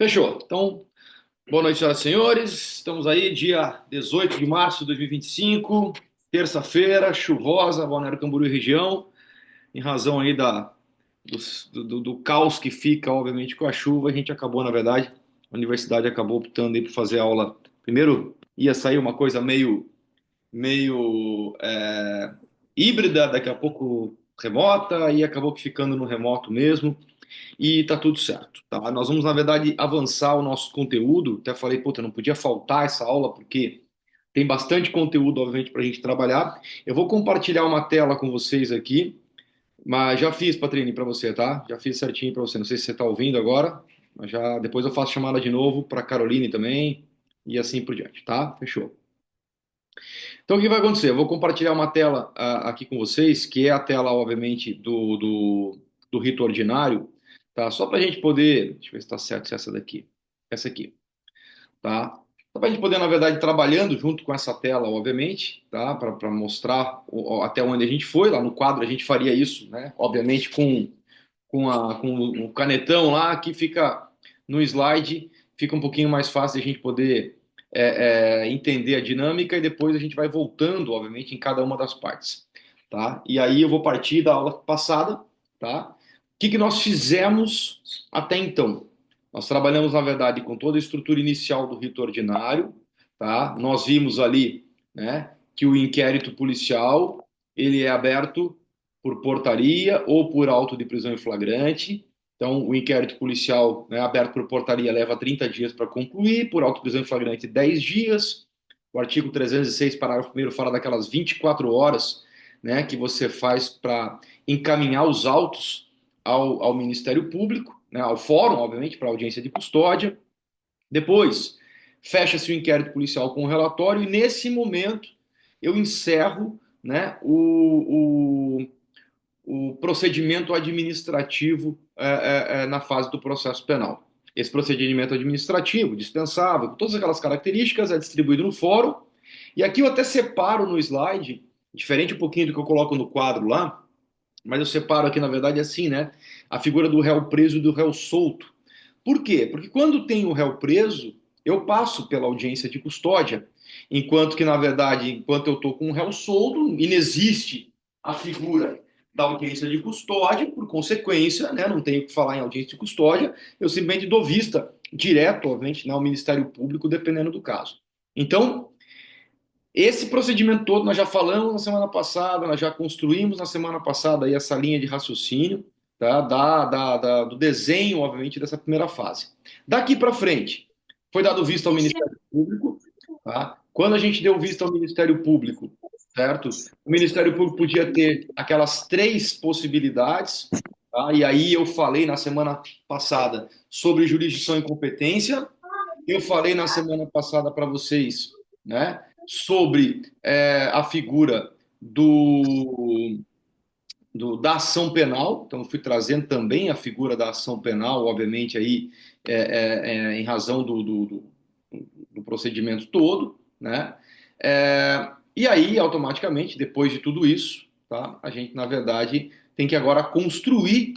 Fechou. Então, boa noite, senhoras e senhores. Estamos aí, dia 18 de março de 2025, terça-feira, chuvosa, Balneário Camboriú e região, em razão aí do caos que fica, obviamente, com a chuva. A gente acabou, na verdade, a universidade acabou optando aí por fazer aula. Primeiro, ia sair uma coisa meio híbrida, daqui a pouco remota, e acabou que ficando no remoto mesmo e tá tudo certo, tá? Nós vamos, na verdade, avançar o nosso conteúdo. Até falei, puta, não podia faltar essa aula, porque tem bastante conteúdo, obviamente, para a gente trabalhar. Eu vou compartilhar uma tela com vocês aqui, mas já fiz, Patrícia, para você, tá? Já fiz certinho para você. Não sei se você está ouvindo agora, mas já depois eu faço chamada de novo para Caroline também e assim por diante, tá? Fechou. Então, o que vai acontecer? Eu vou compartilhar uma tela aqui com vocês, que é a tela, obviamente, do rito ordinário, tá? Só para a gente poder. Deixa eu ver se está certo, se é essa daqui. Essa aqui, tá? Só para a gente poder, na verdade, ir trabalhando junto com essa tela, obviamente, tá? Para mostrar até onde a gente foi. Lá no quadro a gente faria isso, né? Obviamente, com o canetão lá, que fica no slide, fica um pouquinho mais fácil de a gente poder entender a dinâmica e depois a gente vai voltando, obviamente, em cada uma das partes, tá? E aí eu vou partir da aula passada, tá? O que que nós fizemos até então? Nós trabalhamos, na verdade, com toda a estrutura inicial do rito ordinário, tá? Nós vimos ali, né, que o inquérito policial ele é aberto por portaria ou por auto de prisão em flagrante. Então, o inquérito policial, né, aberto por portaria leva 30 dias para concluir, por auto de prisão em flagrante 10 dias. O artigo 306, parágrafo 1º, fala daquelas 24 horas, né, que você faz para encaminhar os autos ao Ministério Público, né, ao fórum, obviamente, para audiência de custódia. Depois, fecha-se o inquérito policial com o relatório e, nesse momento, eu encerro, né, o procedimento administrativo na fase do processo penal. Esse procedimento administrativo, dispensável, com todas aquelas características, é distribuído no fórum. E aqui eu até separo no slide, diferente um pouquinho do que eu coloco no quadro lá, mas eu separo aqui, na verdade, assim, né? A figura do réu preso e do réu solto. Por quê? Porque quando tem o réu preso, eu passo pela audiência de custódia, enquanto que, na verdade, enquanto eu estou com o réu solto, inexiste a figura da audiência de custódia, por consequência, né, não tenho que falar em audiência de custódia, eu simplesmente dou vista direto, obviamente, né, ao Ministério Público, dependendo do caso. Então, esse procedimento todo nós já falamos na semana passada, nós já construímos na semana passada aí essa linha de raciocínio, tá? Do desenho, obviamente, dessa primeira fase. Daqui para frente, foi dado vista ao Ministério Público, tá? Quando a gente deu vista ao Ministério Público, certo? O Ministério Público podia ter aquelas três possibilidades, tá? E aí eu falei na semana passada sobre jurisdição e competência, eu falei na semana passada para vocês, né, sobre a figura da ação penal, então fui trazendo também a figura da ação penal, obviamente, aí, em razão do procedimento todo, né? E aí, automaticamente, depois de tudo isso, tá, a gente, na verdade, tem que agora construir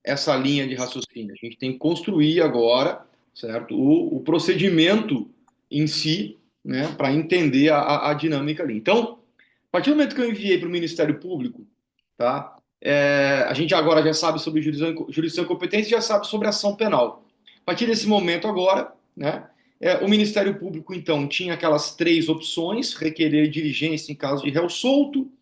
essa linha de raciocínio. A gente tem que construir agora, certo, o procedimento em si, né, para entender a dinâmica ali. Então, a partir do momento que eu enviei para o Ministério Público, tá, a gente agora já sabe sobre jurisdição e competência, já sabe sobre ação penal. A partir desse momento agora, né, o Ministério Público, então, tinha aquelas três opções: requerer diligência em caso de réu solto,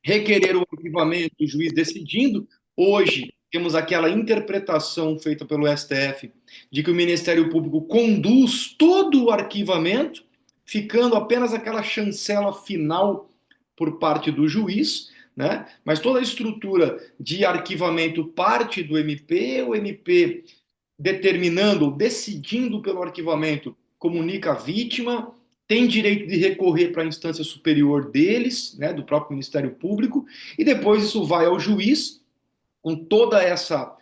requerer o arquivamento, o juiz decidindo. Hoje, temos aquela interpretação feita pelo STF de que o Ministério Público conduz todo o arquivamento, ficando apenas aquela chancela final por parte do juiz, né? Mas toda a estrutura de arquivamento parte do MP, o MP determinando ou decidindo pelo arquivamento comunica a vítima, tem direito de recorrer para a instância superior deles, né, do próprio Ministério Público, e depois isso vai ao juiz, com toda essa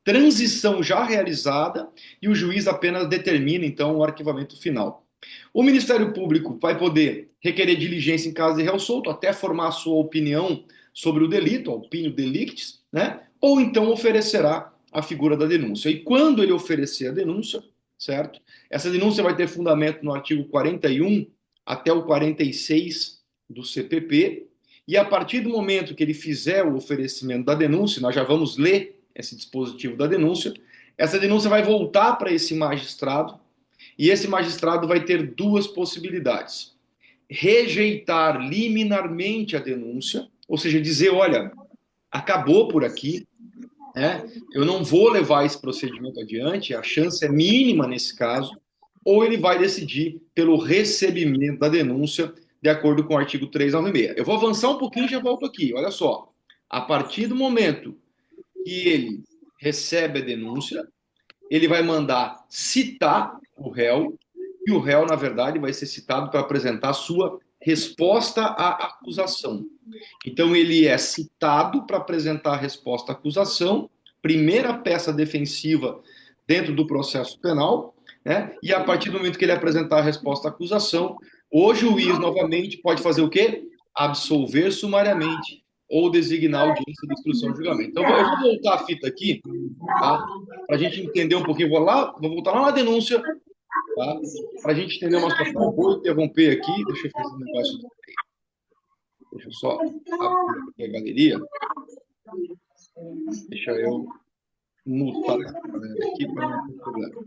transição já realizada, e o juiz apenas determina, então, o arquivamento final. O Ministério Público vai poder requerer diligência em caso de réu solto, até formar a sua opinião sobre o delito, a opinio delictis, né? Ou então oferecerá a figura da denúncia. E quando ele oferecer a denúncia, certo? Essa denúncia vai ter fundamento no artigo 41 até o 46 do CPP, e a partir do momento que ele fizer o oferecimento da denúncia, nós já vamos ler esse dispositivo da denúncia, essa denúncia vai voltar para esse magistrado, e esse magistrado vai ter duas possibilidades: rejeitar liminarmente a denúncia, ou seja, dizer, olha, acabou por aqui, né? Eu não vou levar esse procedimento adiante, a chance é mínima nesse caso, ou ele vai decidir pelo recebimento da denúncia, de acordo com o artigo 396. Eu vou avançar um pouquinho e já volto aqui. Olha só. A partir do momento que ele recebe a denúncia, ele vai mandar citar o réu, e o réu, na verdade, vai ser citado para apresentar a sua resposta à acusação. Então, ele é citado para apresentar a resposta à acusação, primeira peça defensiva dentro do processo penal, né? E a partir do momento que ele apresentar a resposta à acusação, o juiz novamente pode fazer o quê? Absolver sumariamente ou designar audiência de instrução de julgamento. Então, eu vou voltar a fita aqui, tá? Para a gente entender um pouquinho. Vou voltar lá na denúncia, tá? Para a gente entender uma situação. Vou interromper aqui, deixa eu fazer um negócio. Deixa eu só abrir aqui a galeria. Deixa eu mutar essa galera aqui para não ter problema.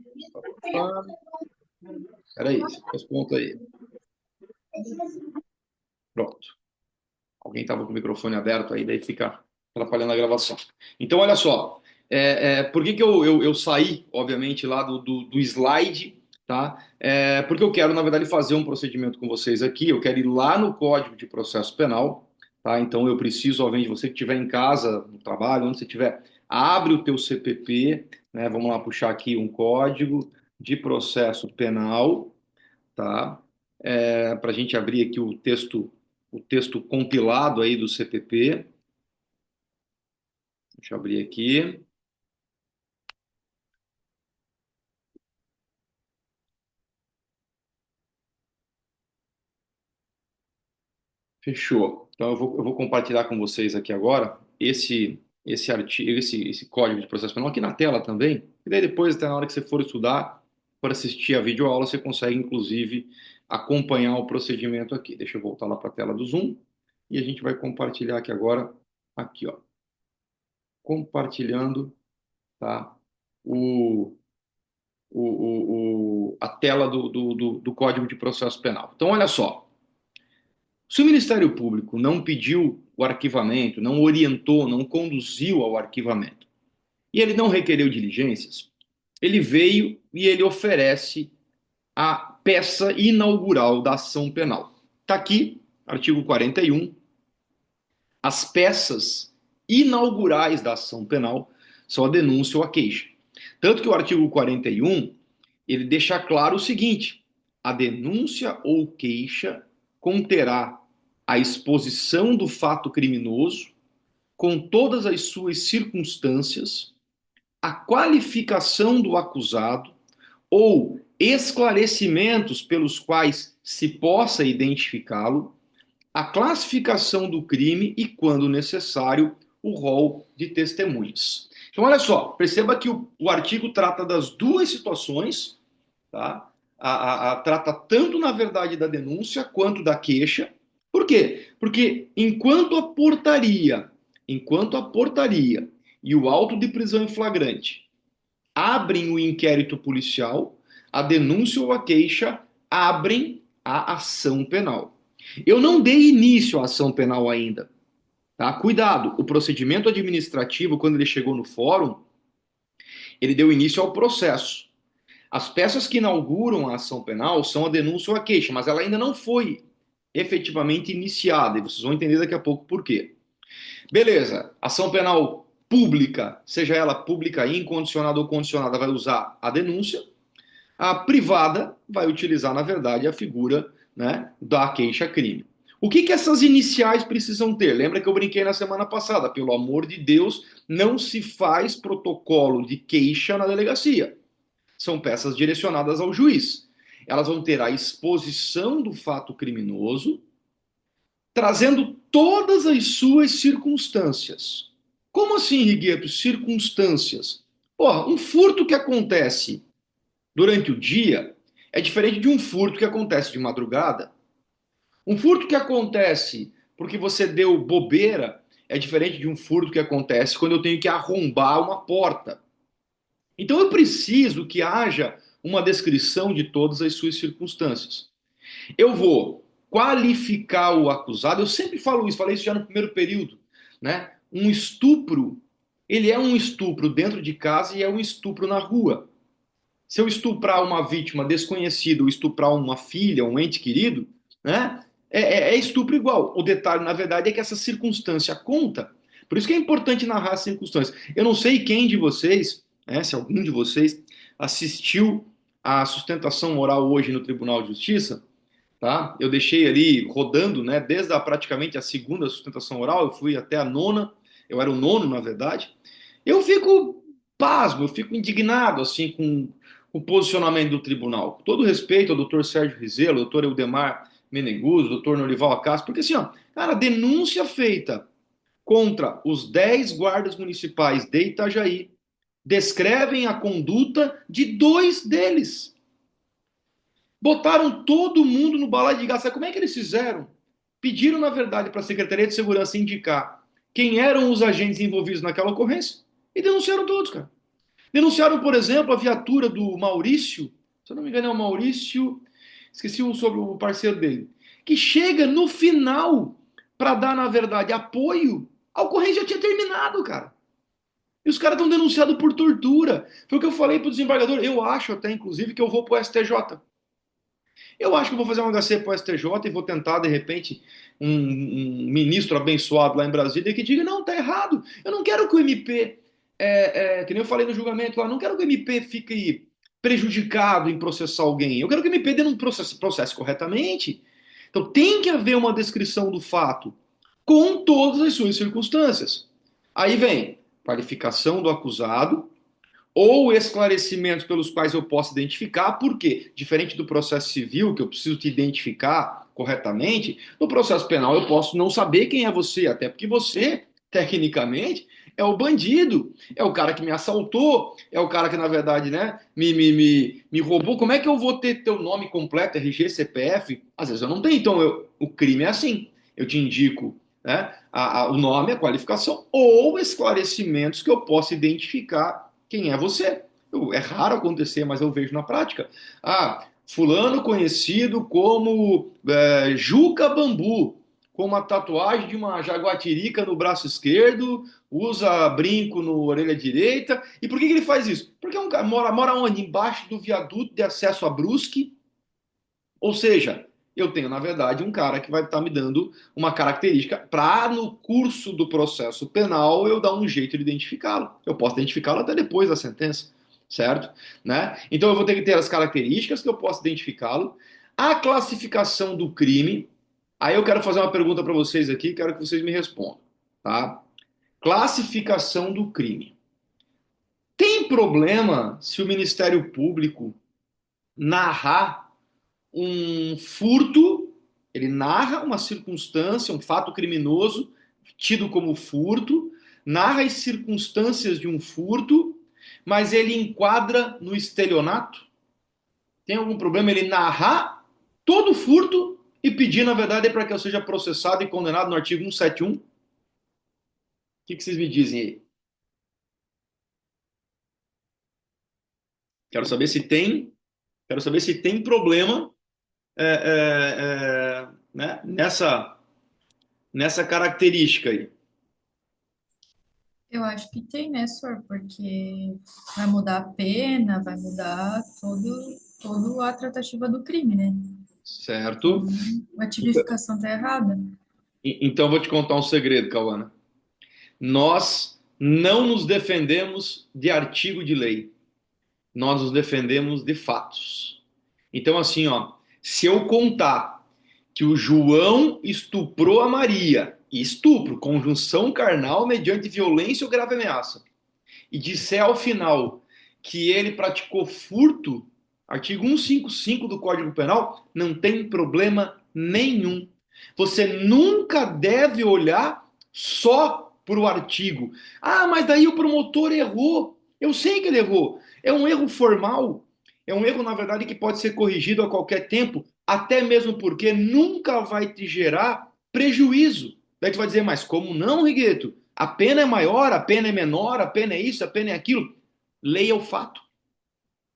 Espera aí, responda aí. Pronto. Alguém estava com o microfone aberto aí, daí fica atrapalhando a gravação. Então, olha só. Por que eu saí, obviamente, lá do slide, tá? Porque eu quero, na verdade, fazer um procedimento com vocês aqui. Eu quero ir lá no Código de Processo Penal, tá? Então, eu preciso, obviamente, você que estiver em casa, no trabalho, onde você estiver, abre o teu CPP, né? Vamos lá puxar aqui um Código de Processo Penal, tá? Para a gente abrir aqui o texto compilado aí do CPP. Deixa eu abrir aqui. Fechou. Então eu vou compartilhar com vocês aqui agora esse artigo, esse código de processo penal aqui na tela também. E daí depois, até na hora que você for estudar, para assistir a videoaula, você consegue, inclusive, acompanhar o procedimento aqui. Deixa eu voltar lá para a tela do Zoom e a gente vai compartilhar aqui agora, aqui, ó, compartilhando, tá? O, a tela do Código de Processo Penal. Então, olha só. Se o Ministério Público não pediu o arquivamento, não orientou, não conduziu ao arquivamento, e ele não requereu diligências, ele veio e ele oferece a peça inaugural da ação penal. Está aqui, artigo 41, as peças inaugurais da ação penal são a denúncia ou a queixa. Tanto que o artigo 41, ele deixa claro o seguinte: a denúncia ou queixa conterá a exposição do fato criminoso com todas as suas circunstâncias, a qualificação do acusado ou esclarecimentos pelos quais se possa identificá-lo, a classificação do crime e, quando necessário, o rol de testemunhas. Então, olha só, perceba que o artigo trata das duas situações, tá? Trata tanto, na verdade, da denúncia quanto da queixa. Por quê? Porque enquanto a portaria e o auto de prisão em flagrante abrem o inquérito policial, a denúncia ou a queixa abrem a ação penal. Eu não dei início à ação penal ainda, tá? Cuidado, o procedimento administrativo, quando ele chegou no fórum, ele deu início ao processo. As peças que inauguram a ação penal são a denúncia ou a queixa, mas ela ainda não foi efetivamente iniciada, e vocês vão entender daqui a pouco por quê. Beleza, ação penal pública, seja ela pública incondicionada ou condicionada, vai usar a denúncia. A privada vai utilizar, na verdade, a figura, né, da queixa-crime. O que essas iniciais precisam ter? Lembra que eu brinquei na semana passada? Pelo amor de Deus, não se faz protocolo de queixa na delegacia. São peças direcionadas ao juiz. Elas vão ter a exposição do fato criminoso, trazendo todas as suas circunstâncias. Como assim, Rigueto? Circunstâncias? Porra, um furto que acontece durante o dia é diferente de um furto que acontece de madrugada. Um furto que acontece porque você deu bobeira é diferente de um furto que acontece quando eu tenho que arrombar uma porta. Então eu preciso que haja uma descrição de todas as suas circunstâncias. Eu vou qualificar o acusado, eu sempre falo isso, falei isso já no primeiro período, né? Um estupro, ele é um estupro dentro de casa e é um estupro na rua. Se eu estuprar uma vítima desconhecida ou estuprar uma filha, um ente querido, né? É estupro igual. O detalhe, na verdade, é que essa circunstância conta. Por isso que é importante narrar as circunstâncias. Eu não sei quem de vocês, né, se algum de vocês assistiu à sustentação oral hoje no Tribunal de Justiça, tá? Eu deixei ali rodando, né, desde praticamente a segunda sustentação oral, eu fui até a nona, eu era o nono, na verdade. Eu fico pasmo, eu fico indignado assim com o posicionamento do tribunal. Com todo respeito ao doutor Sérgio Rizelo, ao doutor Eudemar Meneguzzi, ao doutor Norival Acácio, porque assim, ó, cara, denúncia feita contra os 10 guardas municipais de Itajaí descrevem a conduta de dois deles. Botaram todo mundo no balaio de gás. Sabe como é que eles fizeram? Pediram, na verdade, para a Secretaria de Segurança indicar quem eram os agentes envolvidos naquela ocorrência e denunciaram todos, cara. Denunciaram, por exemplo, a viatura do Maurício, se eu não me engano é o Maurício, esqueci sobre o parceiro dele, que chega no final para dar, na verdade, apoio. A ocorrência já tinha terminado, cara. E os caras estão denunciados por tortura. Foi o que eu falei para o desembargador. Eu acho até, inclusive, que eu vou para o STJ. Eu acho que eu vou fazer um HC para o STJ e vou tentar, de repente, um ministro abençoado lá em Brasília que diga, não, tá errado. Eu não quero que o MP, que nem eu falei no julgamento lá, não quero que o MP fique prejudicado em processar alguém. Eu quero que o MP dê um processo corretamente. Então tem que haver uma descrição do fato com todas as suas circunstâncias. Aí vem qualificação do acusado, ou esclarecimentos pelos quais eu posso identificar, porque, diferente do processo civil, que eu preciso te identificar corretamente, no processo penal eu posso não saber quem é você, até porque você, tecnicamente, é o bandido, é o cara que me assaltou, é o cara que, na verdade, né, me roubou. Como é que eu vou ter teu nome completo, RG, CPF? Às vezes eu não tenho, então o crime é assim. Eu te indico, né, o nome, a qualificação, ou esclarecimentos que eu possa identificar quem é você. É raro acontecer, mas eu vejo na prática. Ah, fulano conhecido como Juca Bambu, com uma tatuagem de uma jaguatirica no braço esquerdo, usa brinco na orelha direita. E por que ele faz isso? Porque é um cara mora onde? Embaixo do viaduto de acesso a Brusque. Ou seja, eu tenho, na verdade, um cara que vai estar me dando uma característica para, no curso do processo penal, eu dar um jeito de identificá-lo. Eu posso identificá-lo até depois da sentença, certo? Né? Então eu vou ter que ter as características que eu posso identificá-lo, a classificação do crime. Aí eu quero fazer uma pergunta para vocês aqui, quero que vocês me respondam, tá? Classificação do crime. Tem problema se o Ministério Público narrar um furto, ele narra uma circunstância, um fato criminoso tido como furto, narra as circunstâncias de um furto, mas ele enquadra no estelionato? Tem algum problema ele narrar todo o furto e pedir, na verdade, para que eu seja processado e condenado no artigo 171? O que vocês me dizem aí? Quero saber se tem, quero saber se tem problema né, nessa característica aí. Eu acho que tem, né, senhor? Porque vai mudar a pena, vai mudar todo a tratativa do crime, né? Certo? Então, a tipificação tá errada. Então vou te contar um segredo, Cauana. Nós não nos defendemos de artigo de lei, nós nos defendemos de fatos. Então, assim, ó, se eu contar que o João estuprou a Maria, e estupro, conjunção carnal mediante violência ou grave ameaça, e disser ao final que ele praticou furto, artigo 155 do Código Penal, não tem problema nenhum. Você nunca deve olhar só para o artigo. Ah, mas daí o promotor errou. Eu sei que ele errou. É um erro formal. É um erro, na verdade, que pode ser corrigido a qualquer tempo, até mesmo porque nunca vai te gerar prejuízo. Daí tu vai dizer, mas como não, Rigueto? A pena é maior, a pena é menor, a pena é isso, a pena é aquilo. Leia o fato.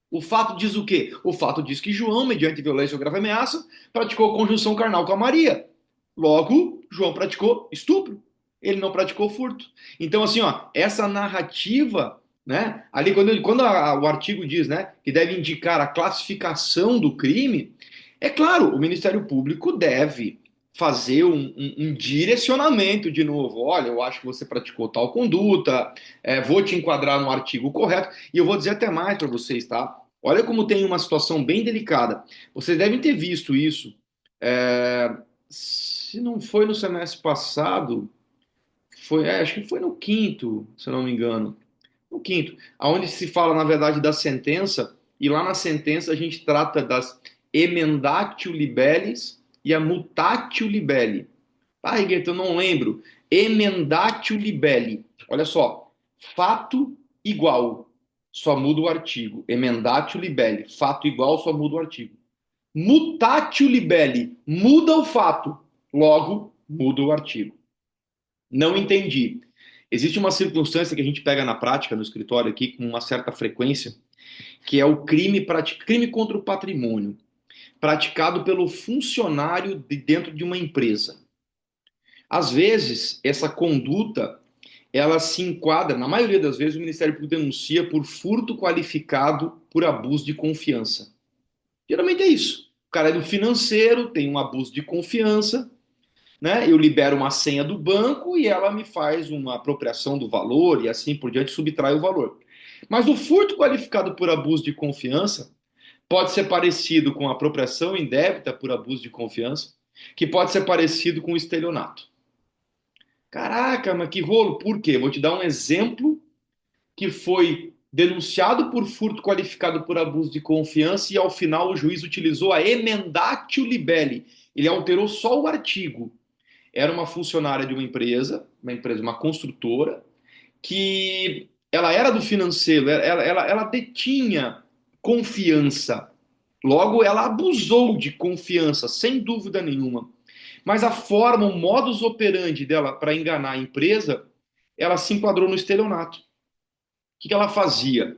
O fato diz o quê? O fato diz que João, mediante violência ou grave ameaça, praticou conjunção carnal com a Maria. Logo, João praticou estupro. Ele não praticou furto. Então, assim, ó, essa narrativa, né? Ali, o artigo diz, né, que deve indicar a classificação do crime, é claro, o Ministério Público deve fazer um direcionamento de novo. Olha, eu acho que você praticou tal conduta, vou te enquadrar no artigo correto, e eu vou dizer até mais para vocês, tá? Olha como tem uma situação bem delicada. Vocês devem ter visto isso. Se não foi no semestre passado, acho que foi no quinto, se eu não me engano. No quinto, aonde se fala, na verdade, da sentença, e lá na sentença a gente trata das emendatio libellis e a mutatio libelli. Ah, Rigueto, eu não lembro. Emendatio libelli. Olha só, fato igual, só muda o artigo. Emendatio libelli, fato igual, só muda o artigo. Mutatio libelli, muda o fato, logo muda o artigo. Não entendi. Existe uma circunstância que a gente pega na prática no escritório aqui com uma certa frequência, que é o crime contra o patrimônio, praticado pelo funcionário de dentro de uma empresa. Às vezes, essa conduta, ela se enquadra, na maioria das vezes, o Ministério Público denuncia por furto qualificado por abuso de confiança. Geralmente é isso. O cara é do financeiro, tem um abuso de confiança, né? Eu libero uma senha do banco e ela me faz uma apropriação do valor e assim por diante subtrai o valor. Mas o furto qualificado por abuso de confiança pode ser parecido com apropriação indébita por abuso de confiança, que pode ser parecido com estelionato. Caraca, mas que rolo, por quê? Vou te dar um exemplo que foi denunciado por furto qualificado por abuso de confiança e ao final o juiz utilizou a emendatio libelli. Ele alterou só o artigo. Era uma funcionária de uma construtora, que ela era do financeiro, ela detinha confiança. Logo, ela abusou de confiança, sem dúvida nenhuma. Mas a forma, o modus operandi dela para enganar a empresa, ela se enquadrou no estelionato. O que ela fazia?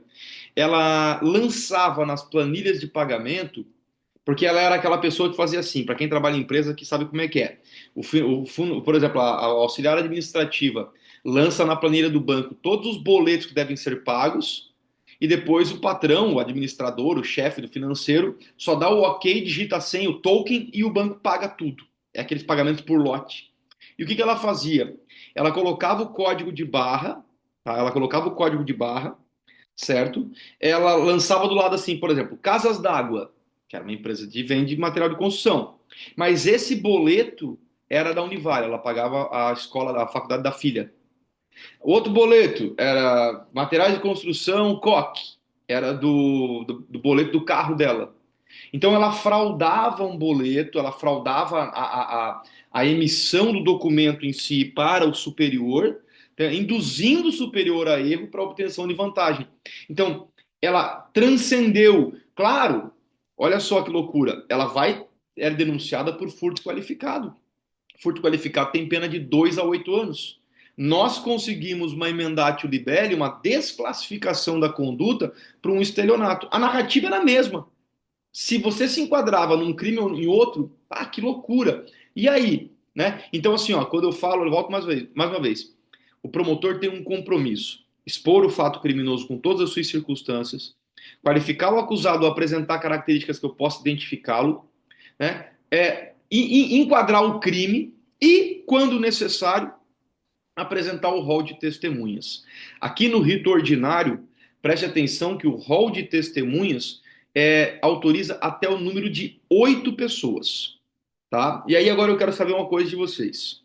Ela lançava nas planilhas de pagamento, porque ela era aquela pessoa que fazia assim, para quem trabalha em empresa que sabe como é que é. Por exemplo, a auxiliar administrativa lança na planilha do banco todos os boletos que devem ser pagos, e depois o patrão, o administrador, o chefe do financeiro, só dá o ok, digita a senha, o token, e o banco paga tudo. É aqueles pagamentos por lote. E o que ela fazia? Ela colocava o código de barra, tá? Ela colocava o código de barra, certo? Ela lançava do lado assim, por exemplo, Casas d'Água, que era uma empresa de vende material de construção. Mas esse boleto era da Univale, ela pagava a escola, a faculdade da filha. Outro boleto era materiais de construção Coque, era do boleto do carro dela. Então ela fraudava um boleto, ela fraudava a emissão do documento em si para o superior, né, induzindo o superior a erro para obtenção de vantagem. Então ela transcendeu, claro, olha só que loucura, é denunciada por furto qualificado. Furto qualificado tem pena de 2 a 8 anos. Nós conseguimos uma emendatio libelli, uma desclassificação da conduta para um estelionato. A narrativa era a mesma. Se você se enquadrava num crime ou em outro, que loucura. E aí, né? Então, assim, ó, quando eu falo, eu volto mais uma vez. O promotor tem um compromisso: expor o fato criminoso com todas as suas circunstâncias, qualificar o acusado ao apresentar características que eu possa identificá-lo, né? E enquadrar o crime e, quando necessário, apresentar o rol de testemunhas. Aqui no rito ordinário, preste atenção que o rol de testemunhas autoriza até o número de 8 pessoas. Tá? E aí agora eu quero saber uma coisa de vocês.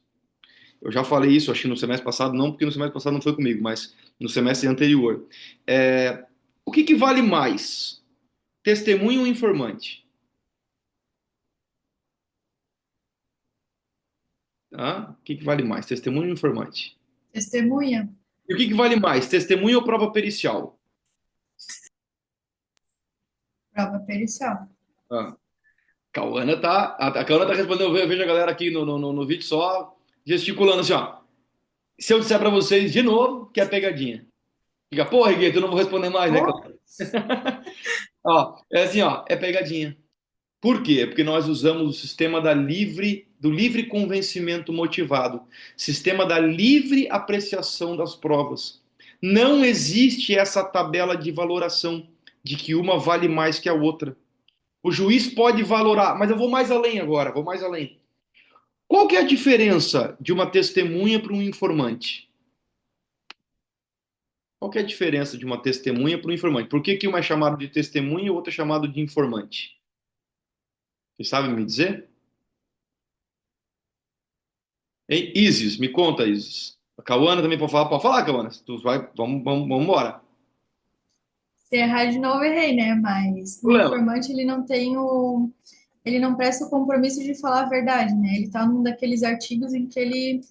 Eu já falei isso, acho que no semestre passado, não, porque no semestre passado não foi comigo, mas no semestre anterior. O que vale mais? Testemunho ou informante? Tá? O que vale mais? Testemunho ou informante? Testemunha? E o que vale mais? Testemunho ou prova pericial? Prova pericial. Ah, a Cauana tá respondendo, eu vejo a galera aqui no vídeo só gesticulando assim, ó. Se eu disser pra vocês de novo que é pegadinha, fica, porra, Rigueto, eu não vou responder mais, né, Oh, Cauana? Ó, é assim, ó, é pegadinha. Por quê? Porque nós usamos o sistema do livre convencimento motivado, sistema da livre apreciação das provas. Não existe essa tabela de valoração de que uma vale mais que a outra. O juiz pode valorar, mas eu vou mais além agora, vou mais além. Qual que é a diferença de uma testemunha para um informante? Qual que é a diferença de uma testemunha para um informante? Por que que uma é chamado de testemunha e o outro é chamado de informante? Vocês sabem me dizer? Hein? Isis, me conta, Isis. A Cauana também pode falar, Cauana. Tu vai, vamos embora. se errar de novo, errei, né? Mas o Problema. informante, ele não presta o compromisso de falar a verdade, né? Ele tá num daqueles artigos em que ele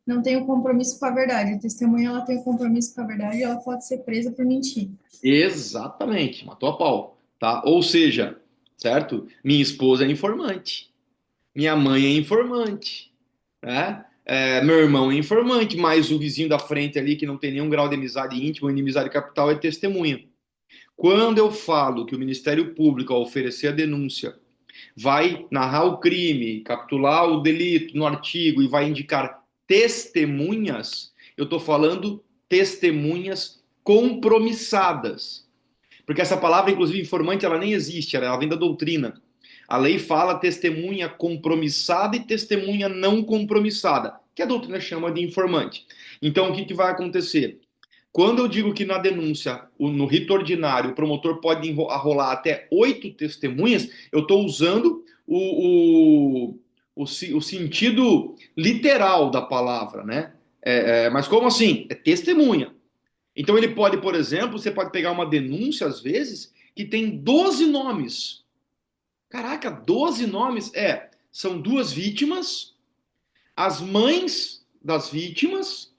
não tem o compromisso com a verdade. A testemunha, ela tem o compromisso com a verdade e ela pode ser presa por mentir. Exatamente, matou a pau, tá? Ou seja, certo? Minha esposa é informante, minha mãe é informante, né? Meu irmão é informante, mas o vizinho da frente ali que não tem nenhum grau de amizade íntima ou inimizade capital é testemunha. Quando eu falo que o Ministério Público, ao oferecer a denúncia, vai narrar o crime, capitular o delito no artigo e vai indicar testemunhas, eu estou falando testemunhas compromissadas. Porque essa palavra, inclusive, informante, ela nem existe, ela vem da doutrina. A lei fala testemunha compromissada e testemunha não compromissada, que a doutrina chama de informante. Então, o que, que vai acontecer? Quando eu digo que na denúncia, no rito ordinário, o promotor pode arrolar até 8 testemunhas, eu estou usando o sentido literal da palavra, né? Mas como assim? É testemunha. Então ele pode, por exemplo, você pode pegar uma denúncia, às vezes, que tem 12 nomes. Caraca, 12 nomes? São duas vítimas, as mães das vítimas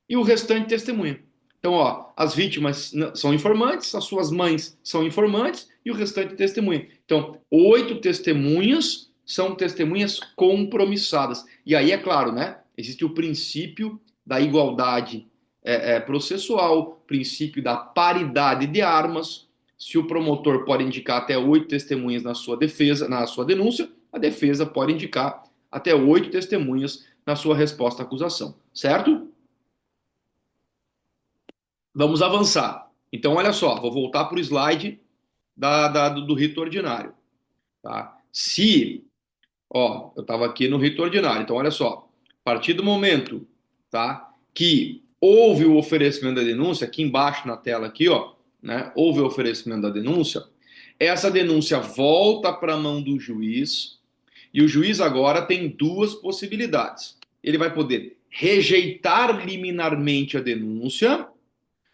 e o restante testemunha. Então, ó, as vítimas são informantes, as suas mães são informantes e o restante testemunha. Então, 8 testemunhas são testemunhas compromissadas. E aí, é claro, né? Existe o princípio da igualdade processual, princípio da paridade de armas. Se o promotor pode indicar até 8 testemunhas na sua defesa, na sua denúncia, a defesa pode indicar até 8 testemunhas na sua resposta à acusação. Certo? Vamos avançar. Então, olha só, vou voltar para o slide do rito ordinário. Tá? Se, ó, eu estava aqui no rito ordinário, então olha só, a partir do momento, tá, que houve o oferecimento da denúncia, aqui embaixo na tela aqui, ó, né, houve o oferecimento da denúncia, essa denúncia volta para a mão do juiz e o juiz agora tem duas possibilidades. Ele vai poder rejeitar liminarmente a denúncia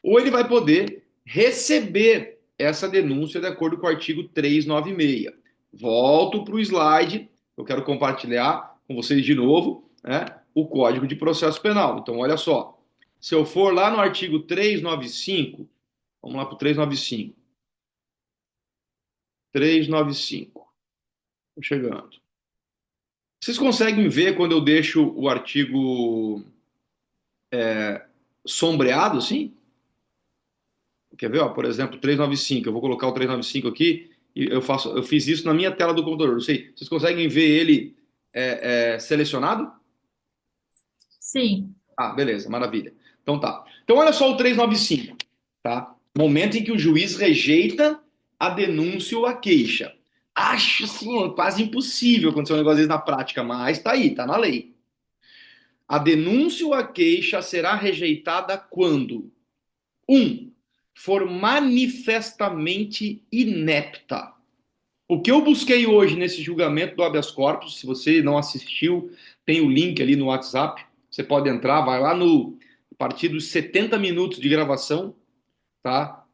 ou ele vai poder receber essa denúncia de acordo com o artigo 396. Volto para o slide, eu quero compartilhar com vocês de novo, né, o Código de Processo Penal. Então, olha só, se eu for lá no artigo 395, vamos lá para o 395. 395, estou chegando. Vocês conseguem ver quando eu deixo o artigo sombreado assim? Quer ver? Ó, por exemplo, 395. Eu vou colocar o 395 aqui e eu fiz isso na minha tela do computador. Não sei, vocês conseguem ver ele selecionado? Sim, Ah, beleza, maravilha. Então tá. Então olha só o 395, tá? Momento em que o juiz rejeita a denúncia ou a queixa. Acho assim, quase impossível acontecer um negócio desse na prática, mas tá aí, tá na lei. A denúncia ou a queixa será rejeitada quando for manifestamente inepta. O que eu busquei hoje nesse julgamento do habeas corpus, se você não assistiu, tem o link ali no WhatsApp, você pode entrar, vai lá no a partir dos 70 minutos de gravação, tá?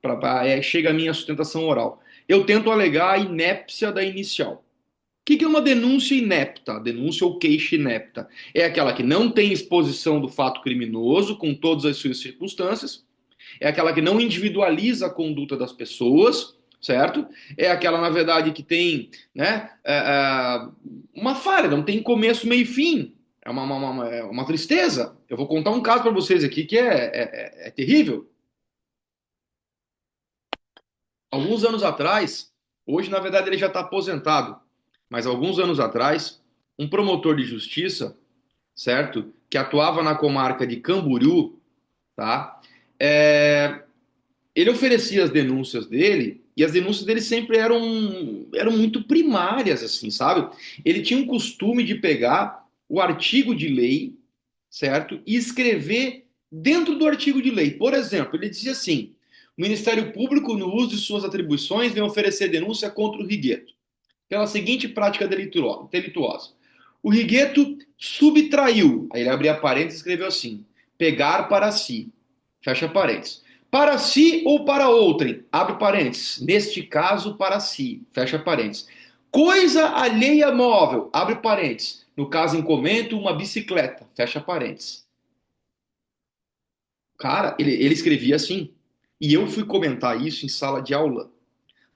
Chega a minha sustentação oral. Eu tento alegar a inépcia da inicial. O que é uma denúncia inepta? Denúncia ou queixa inepta? É aquela que não tem exposição do fato criminoso, com todas as suas circunstâncias, é aquela que não individualiza a conduta das pessoas, certo? É aquela, na verdade, que tem, né, uma falha, não tem começo, meio e fim. É é uma tristeza. Eu vou contar um caso para vocês aqui que é terrível. Alguns anos atrás, hoje, na verdade, ele já está aposentado, mas alguns anos atrás, um promotor de justiça, certo, que atuava na comarca de Camboriú, tá? É, ele oferecia as denúncias dele e as denúncias dele sempre eram muito primárias, assim, sabe? Ele tinha um costume de pegar o artigo de lei, certo? E escrever dentro do artigo de lei. Por exemplo, ele dizia assim: o Ministério Público, no uso de suas atribuições, vem oferecer denúncia contra o Rigueto pela seguinte prática delituosa. O Rigueto subtraiu, aí ele abria parênteses e escreveu assim: pegar para si, fecha parênteses. Para si ou para outrem, abre parênteses. Neste caso, para si, fecha parênteses. Coisa alheia móvel, abre parênteses. No caso em comento, uma bicicleta, fecha parênteses. Cara, ele escrevia assim. E eu fui comentar isso em sala de aula.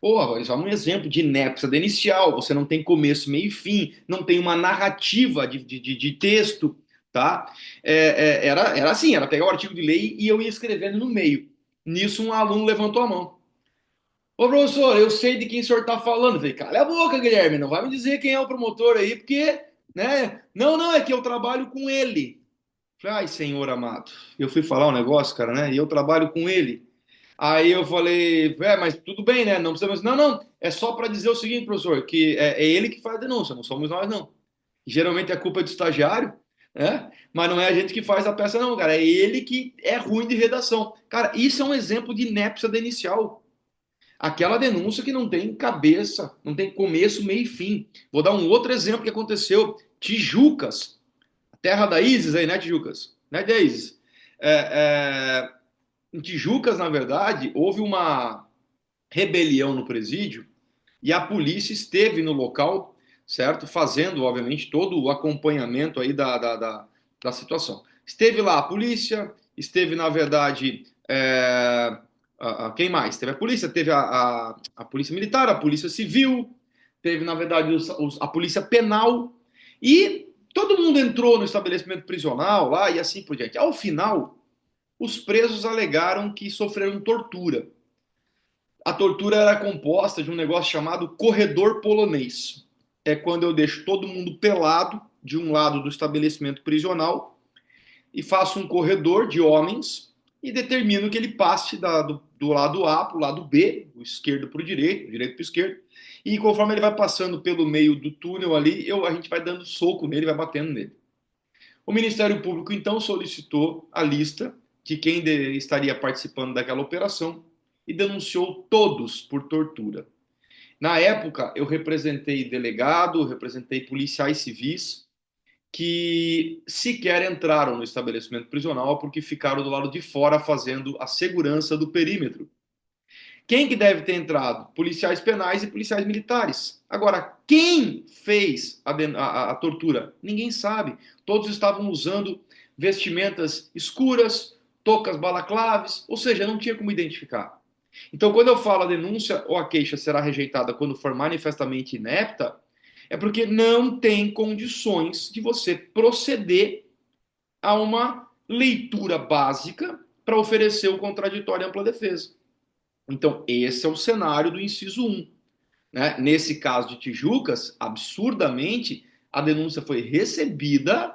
Porra, isso é um exemplo de inépcia inicial. Você não tem começo, meio e fim, não tem uma narrativa de texto, tá? Era assim, era pegar o artigo de lei e eu ia escrevendo no meio. Nisso, um aluno levantou a mão. Ô, professor, eu sei de quem o senhor está falando. Eu falei, cala a boca, Guilherme, não vai me dizer quem é o promotor aí, porque, né? Não, não, é que eu trabalho com ele. Eu falei, ai, senhor amado, eu fui falar um negócio, cara, né? E eu trabalho com ele. Aí eu falei, mas tudo bem, né? Não precisamos. Não, não, é só para dizer o seguinte, professor, que é ele que faz a denúncia, não somos nós, não. Geralmente a culpa é do estagiário, né? Mas não é a gente que faz a peça, não, cara. É ele que é ruim de redação. Cara, isso é um exemplo de inépcia da inicial. Aquela denúncia que não tem cabeça, não tem começo, meio e fim. Vou dar um outro exemplo que aconteceu. Tijucas, terra da Isis aí, né, Tijucas? Né, da Isis? É, em Tijucas, na verdade, houve uma rebelião no presídio e a polícia esteve no local, certo? Fazendo, obviamente, todo o acompanhamento aí da situação. Esteve lá a polícia, esteve, na verdade, quem mais? Teve a polícia, teve a polícia militar, a polícia civil, teve, na verdade, a polícia penal e todo mundo entrou no estabelecimento prisional lá e assim por diante. Ao final, os presos alegaram que sofreram tortura. A tortura era composta de um negócio chamado corredor polonês. É quando eu deixo todo mundo pelado de um lado do estabelecimento prisional e faço um corredor de homens e determino que ele passe do lado A para o lado B, o esquerdo para o direito para o esquerdo. E conforme ele vai passando pelo meio do túnel ali, a gente vai dando soco nele, vai batendo nele. O Ministério Público então solicitou a lista de quem estaria participando daquela operação e denunciou todos por tortura. Na época, eu representei delegado, representei policiais civis que sequer entraram no estabelecimento prisional porque ficaram do lado de fora fazendo a segurança do perímetro. Quem que deve ter entrado? Policiais penais e policiais militares. Agora, quem fez a tortura? Ninguém sabe. Todos estavam usando vestimentas escuras, toucas balaclaves, ou seja, não tinha como identificar. Então, quando eu falo a denúncia ou a queixa será rejeitada quando for manifestamente inepta, é porque não tem condições de você proceder a uma leitura básica para oferecer o contraditório e ampla defesa. Então, esse é o cenário do inciso 1. Né? Nesse caso de Tijucas, absurdamente, a denúncia foi recebida,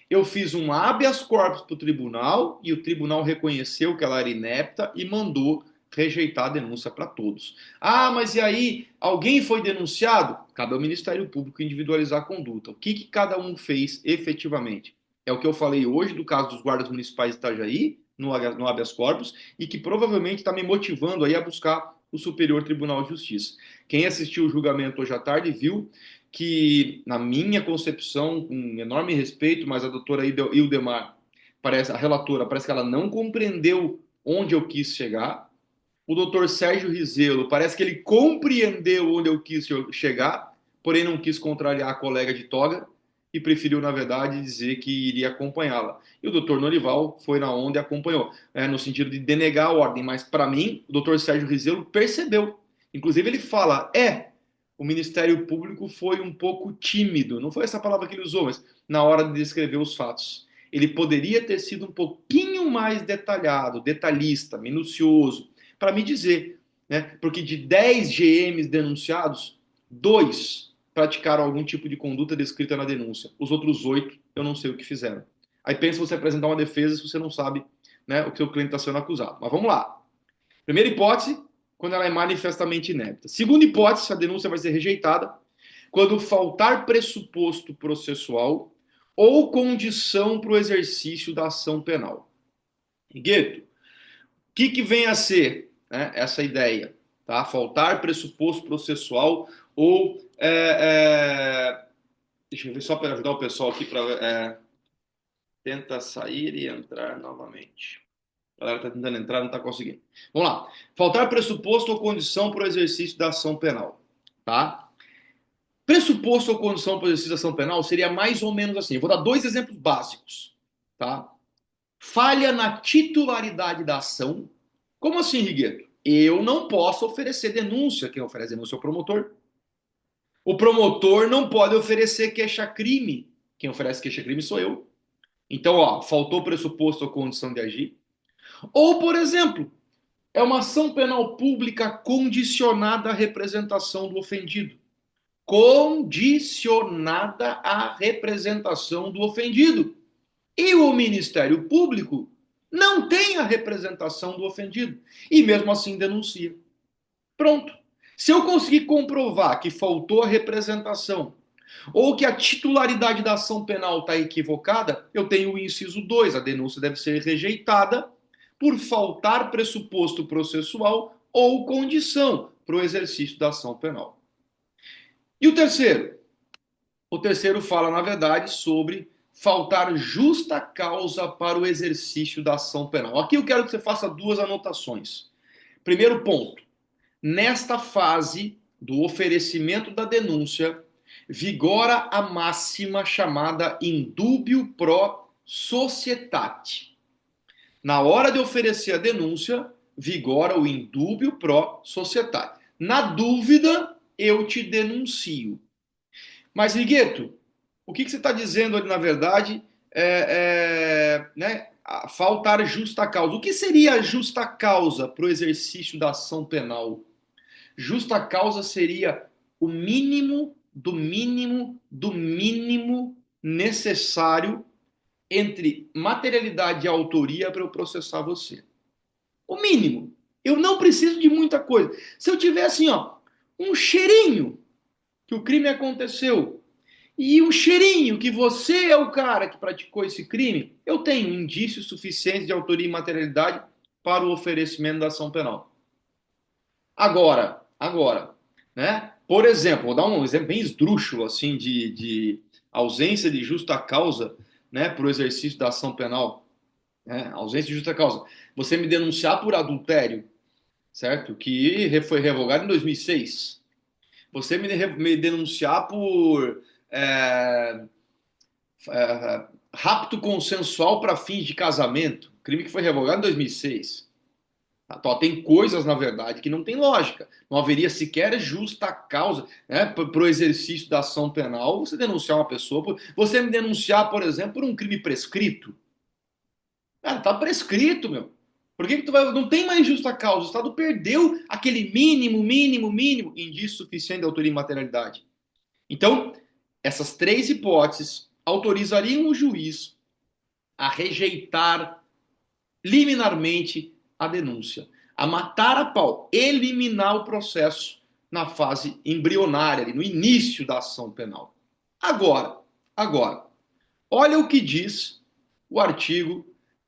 eu fiz um habeas corpus para o tribunal e o tribunal reconheceu que ela era inepta e mandou rejeitar a denúncia para todos. Ah, mas e aí? Alguém foi denunciado? Cabe ao Ministério Público individualizar a conduta. O que cada um fez efetivamente? É o que eu falei hoje do caso dos guardas municipais de Itajaí, no habeas corpus, e que provavelmente está me motivando aí a buscar o Superior Tribunal de Justiça. Quem assistiu o julgamento hoje à tarde viu que, na minha concepção, com enorme respeito, mas a doutora Ildemar, a relatora, parece que ela não compreendeu onde eu quis chegar. O doutor Sérgio Rizelo, parece que ele compreendeu onde eu quis chegar, porém não quis contrariar a colega de toga e preferiu, na verdade, dizer que iria acompanhá-la. E o doutor Norival foi na onda e acompanhou, no sentido de denegar a ordem. Mas, para mim, o doutor Sérgio Rizelo percebeu. Inclusive, ele fala, o Ministério Público foi um pouco tímido, não foi essa palavra que ele usou, mas na hora de descrever os fatos. Ele poderia ter sido um pouquinho mais detalhado, detalhista, minucioso, para me dizer, né? Porque de 10 GMs denunciados, 2 praticaram algum tipo de conduta descrita na denúncia. Os outros 8, eu não sei o que fizeram. Aí pensa você apresentar uma defesa se você não sabe, né, o que o cliente está sendo acusado. Mas vamos lá. Primeira hipótese, quando ela é manifestamente inébita. Segunda hipótese, a denúncia vai ser rejeitada quando faltar pressuposto processual ou condição para o exercício da ação penal. Gueto, o que vem a ser, né, essa ideia? Tá? Faltar pressuposto processual ou... deixa eu ver só para ajudar o pessoal aqui para... tenta sair e entrar novamente. A galera está tentando entrar, não está conseguindo. Vamos lá. Faltar pressuposto ou condição para o exercício da ação penal. Tá? Pressuposto ou condição para o exercício da ação penal seria mais ou menos assim. Eu vou dar 2 exemplos básicos. Tá? Falha na titularidade da ação. Como assim, Rigueto? Eu não posso oferecer denúncia. Quem oferece denúncia é o promotor. O promotor não pode oferecer queixa-crime. Quem oferece queixa-crime sou eu. Então, ó, faltou pressuposto ou condição de agir. Ou, por exemplo, é uma ação penal pública condicionada à representação do ofendido. Condicionada à representação do ofendido. E o Ministério Público não tem a representação do ofendido. E mesmo assim denuncia. Pronto. Se eu conseguir comprovar que faltou a representação ou que a titularidade da ação penal está equivocada, eu tenho o inciso 2, a denúncia deve ser rejeitada por faltar pressuposto processual ou condição para o exercício da ação penal. E o terceiro? O terceiro fala, na verdade, sobre faltar justa causa para o exercício da ação penal. Aqui eu quero que você faça 2 anotações. Primeiro ponto, nesta fase do oferecimento da denúncia, vigora a máxima chamada indubio pro societate. Na hora de oferecer a denúncia, vigora o indubio pro societate. Na dúvida, eu te denuncio. Mas, Rigueto, o que você está dizendo ali, na verdade, né, faltar justa causa. O que seria a justa causa para o exercício da ação penal? Justa causa seria o mínimo do mínimo do mínimo necessário entre materialidade e autoria para eu processar você. O mínimo. Eu não preciso de muita coisa. Se eu tiver assim, ó, um cheirinho que o crime aconteceu e um cheirinho que você é o cara que praticou esse crime, eu tenho indícios suficientes de autoria e materialidade para o oferecimento da ação penal. Agora, né? Por exemplo, vou dar um exemplo bem esdrúxulo assim de ausência de justa causa, né, para o exercício da ação penal, né? Ausência de justa causa. Você me denunciar por adultério, certo? Que foi revogado em 2006. Você me denunciar por rapto consensual para fins de casamento, crime que foi revogado em 2006. Tá? Tem coisas, na verdade, que não tem lógica. Não haveria sequer justa causa, né, para o exercício da ação penal você denunciar uma pessoa. Você me denunciar, por exemplo, por um crime prescrito. Cara, tá prescrito, meu. Por que tu vai... Não tem mais justa causa. O Estado perdeu aquele mínimo indício suficiente de autoria e materialidade. Então, essas 3 hipóteses autorizariam o juiz a rejeitar liminarmente a denúncia, a matar a pau, eliminar o processo na fase embrionária, no início da ação penal. Agora, olha o que diz o artigo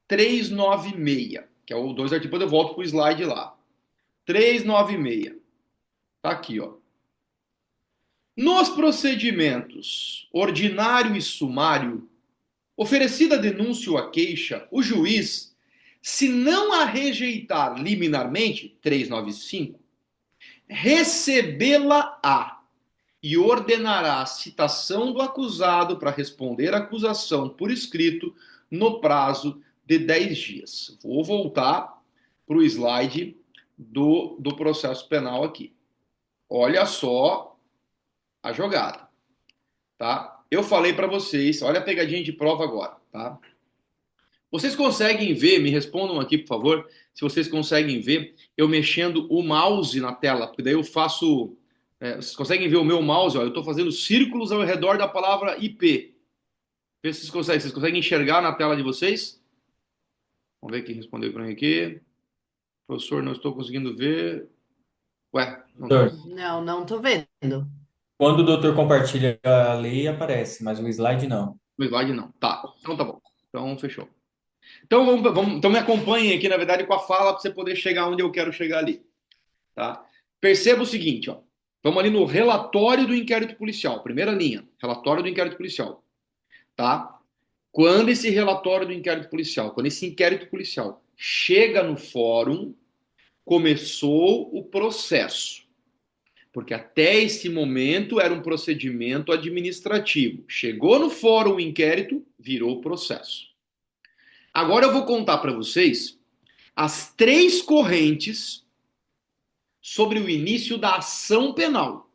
396, que é o 2 artigos, depois eu volto para o slide lá. 396. Tá aqui, ó. Nos procedimentos ordinário e sumário, oferecida a denúncia ou a queixa, o juiz, se não a rejeitar liminarmente, 395, recebê-la-á e ordenará a citação do acusado para responder à acusação por escrito no prazo de 10 dias. Vou voltar para o slide do processo penal aqui. olha só a jogada, tá? Eu falei para vocês, olha a pegadinha de prova agora, tá? Vocês conseguem ver, me respondam aqui, por favor, se vocês conseguem ver eu mexendo o mouse na tela, porque daí eu faço. Vocês conseguem ver o meu mouse? Ó, eu estou fazendo círculos ao redor da palavra IP. Vê se vocês conseguem enxergar na tela de vocês? Vamos ver quem respondeu para mim aqui. Professor, não estou conseguindo ver. Ué, não estou. Doutor, Não, não tô vendo. quando o doutor compartilha a lei, aparece, mas o slide não. No slide não. Tá, então tá bom. Então fechou. Então então me acompanhem aqui, na verdade, com a fala para você poder chegar onde eu quero chegar ali. Tá? Perceba o seguinte, ó. Vamos ali no relatório do inquérito policial, primeira linha, relatório do inquérito policial, tá? Quando esse relatório do inquérito policial, quando esse inquérito policial chega no fórum, começou o processo. Porque até esse momento era um procedimento administrativo. Chegou no fórum o inquérito, virou processo. Agora eu vou contar para vocês as três correntes sobre o início da ação penal.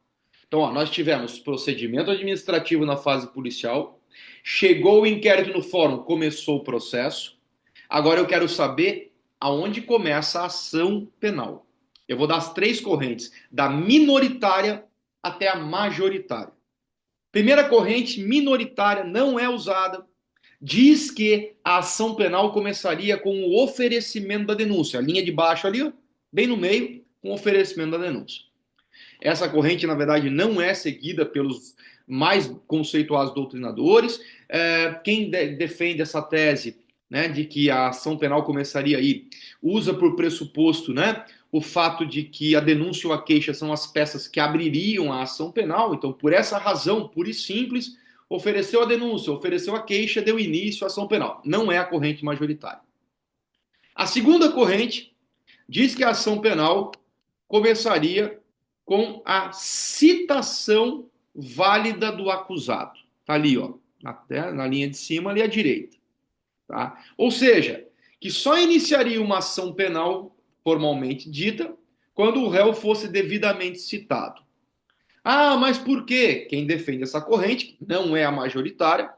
Então, ó, nós tivemos procedimento administrativo na fase policial, chegou o inquérito no fórum, começou o processo. Agora eu quero saber aonde começa a ação penal. Eu vou dar as três correntes, da minoritária até a majoritária. Primeira corrente, minoritária, não é usada. Diz que a ação penal começaria com o oferecimento da denúncia. A linha de baixo ali, ó, bem no meio, com o oferecimento da denúncia. Essa corrente, na verdade, não é seguida pelos mais conceituados doutrinadores. Quem defende essa tese, né, de que a ação penal começaria aí, usa por pressuposto, né, o fato de que a denúncia ou a queixa são as peças que abririam a ação penal. Então, por essa razão, pura e simples, ofereceu a denúncia, ofereceu a queixa, deu início à ação penal. Não é a corrente majoritária. A segunda corrente diz que a ação penal começaria com a citação válida do acusado. Tá ali, ó, na linha de cima, ali à direita. Tá? Ou seja, que só iniciaria uma ação penal formalmente dita quando o réu fosse devidamente citado. Ah, mas por quê? Quem defende essa corrente, não é a majoritária,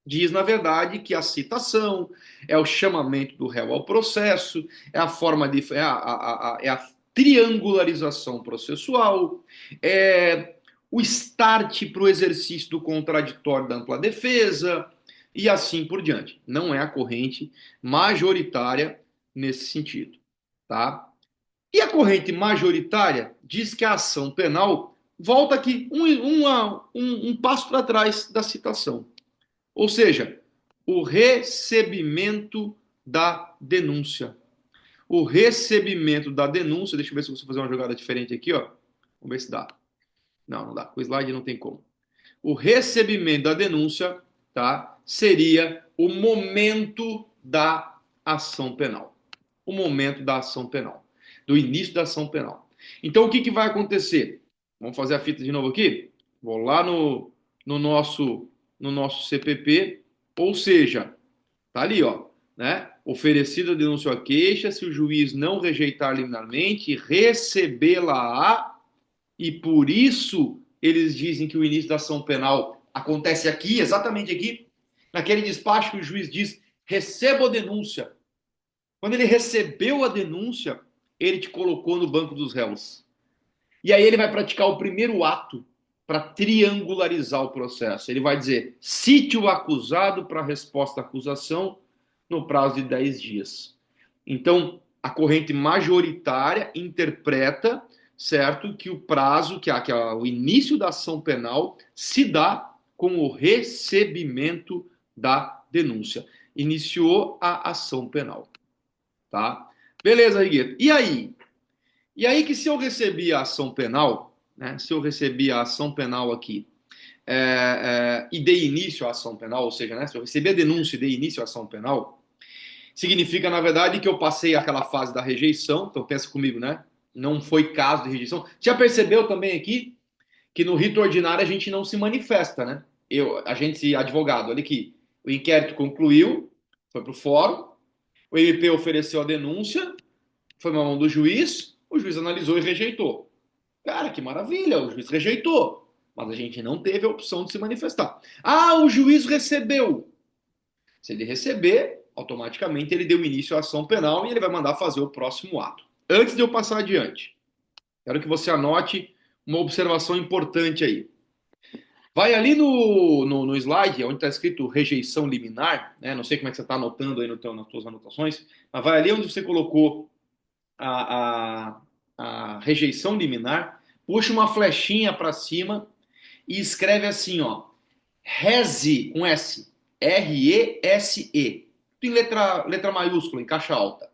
diz, na verdade, que a citação é o chamamento do réu ao processo, é a forma de. É a triangularização processual, é o start para o exercício do contraditório da ampla defesa, e assim por diante. Não é a corrente majoritária nesse sentido. Tá? E a corrente majoritária diz que a ação penal volta aqui um passo para trás da citação. Ou seja, o recebimento da denúncia. O recebimento da denúncia, deixa eu ver se eu consigo fazer uma jogada diferente aqui, ó. Vamos ver se dá. Não, não dá. Com o slide não tem como. O recebimento da denúncia, tá, seria o momento da ação penal. O momento da ação penal. Do início da ação penal. Então, o que vai acontecer? Vamos fazer a fita de novo aqui? Vou lá no nosso CPP, ou seja, tá ali, ó, né? Oferecida a denúncia ou a queixa, se o juiz não rejeitar liminarmente, recebê-la-á, e por isso eles dizem que o início da ação penal acontece aqui, exatamente aqui, naquele despacho que o juiz diz, receba a denúncia. Quando ele recebeu a denúncia, ele te colocou no banco dos réus. E aí ele vai praticar o primeiro ato para triangularizar o processo. Ele vai dizer, cite o acusado para a resposta à acusação no prazo de 10 dias. Então, a corrente majoritária interpreta, certo, que o prazo, o início da ação penal se dá com o recebimento da denúncia. Iniciou a ação penal. Tá? Beleza, Rigueto. E aí? E aí que se eu recebi a ação penal, né, se eu recebi a ação penal aqui e dei início à ação penal, ou seja, né, se eu recebi a denúncia e dei início à ação penal, significa, na verdade, que eu passei aquela fase da rejeição. Então pensa comigo, né? Não foi caso de rejeição. Já percebeu também aqui que no rito ordinário a gente não se manifesta, né? A gente, advogado, olha aqui, o inquérito concluiu, foi para o fórum, o MP ofereceu a denúncia, foi na mão do juiz, o juiz analisou e rejeitou. Cara, que maravilha, o juiz rejeitou, mas a gente não teve a opção de se manifestar. Ah, o juiz recebeu. Se ele receber, automaticamente ele deu início à ação penal e ele vai mandar fazer o próximo ato. Antes de eu passar adiante, quero que você anote uma observação importante aí. Vai ali no slide, onde está escrito rejeição liminar, né? Não sei como é que você está anotando aí nas suas anotações, mas vai ali onde você colocou a, a rejeição liminar, puxa uma flechinha para cima e escreve assim, ó, RESE, com S, R-E-S-E, em letra maiúscula, em caixa alta,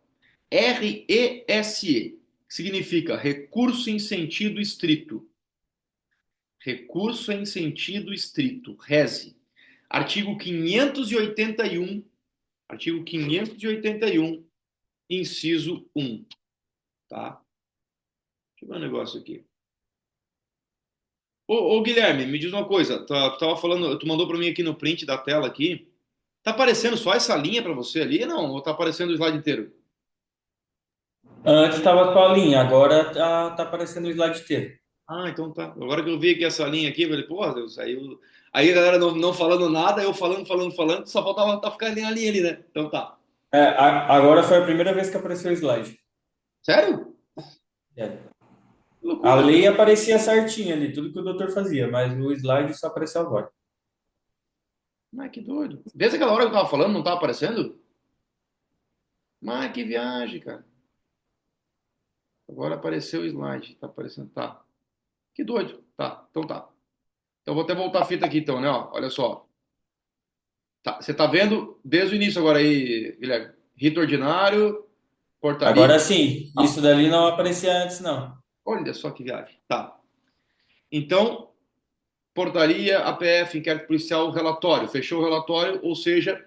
RESE, que significa recurso em sentido estrito. Recurso em sentido estrito, RESE. Artigo 581, inciso 1, tá? Deixa eu ver um negócio aqui. Ô, Guilherme, me diz uma coisa. Tu tava falando, tu mandou para mim aqui no print da tela aqui. Tá aparecendo só essa linha para você ali, não? Ou tá aparecendo o slide inteiro? Antes estava com a linha, agora tá aparecendo o slide inteiro. Ah, então tá. Agora que eu vi aqui essa linha aqui, eu falei, porra, Deus, aí a galera não falando nada, eu falando, só faltava tá ficar a linha ali, né? Então tá. Agora foi a primeira vez que apareceu o slide. Sério? É. Que A loucura. lei aparecia certinho ali, tudo que o doutor fazia, mas no slide só apareceu agora. Mas que doido. Desde aquela hora que eu tava falando, não tava aparecendo? Mas que viagem, cara. Agora apareceu o slide. Tá aparecendo. Tá. Que doido. Tá. Então tá. Então vou até voltar a fita aqui, então, né? Ó, olha só. Tá. Você tá vendo desde o início agora aí, Guilherme? Rito ordinário, portaria. Agora sim, Tá. isso dali não aparecia antes, não. Olha só que viagem. Tá. Então, portaria, APF, inquérito policial, relatório. Fechou o relatório, ou seja,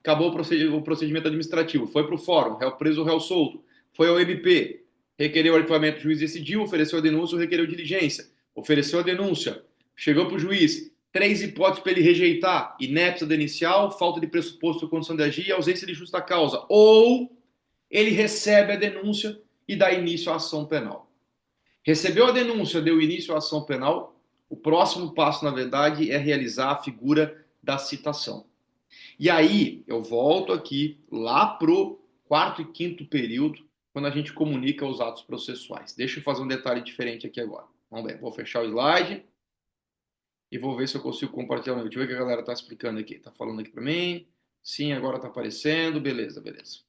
acabou o procedimento administrativo. Foi para o fórum, réu preso ou réu solto. Foi ao MP, requereu o arquivamento, o juiz decidiu, ofereceu a denúncia, requereu diligência. Ofereceu a denúncia, chegou para o juiz. Três hipóteses para ele rejeitar: inépcia da inicial, falta de pressuposto ou condição de agir e ausência de justa causa. Ou ele recebe a denúncia e dá início à ação penal. Recebeu a denúncia, deu início à ação penal. O próximo passo, na verdade, é realizar a figura da citação. E aí, eu volto aqui lá pro quarto e quinto período, quando a gente comunica os atos processuais. Deixa eu fazer um detalhe diferente aqui agora. Vamos ver, vou fechar o slide e vou ver se eu consigo compartilhar. Deixa eu ver o que a galera está explicando aqui. Está falando aqui para mim. Sim, agora está aparecendo. Beleza, beleza.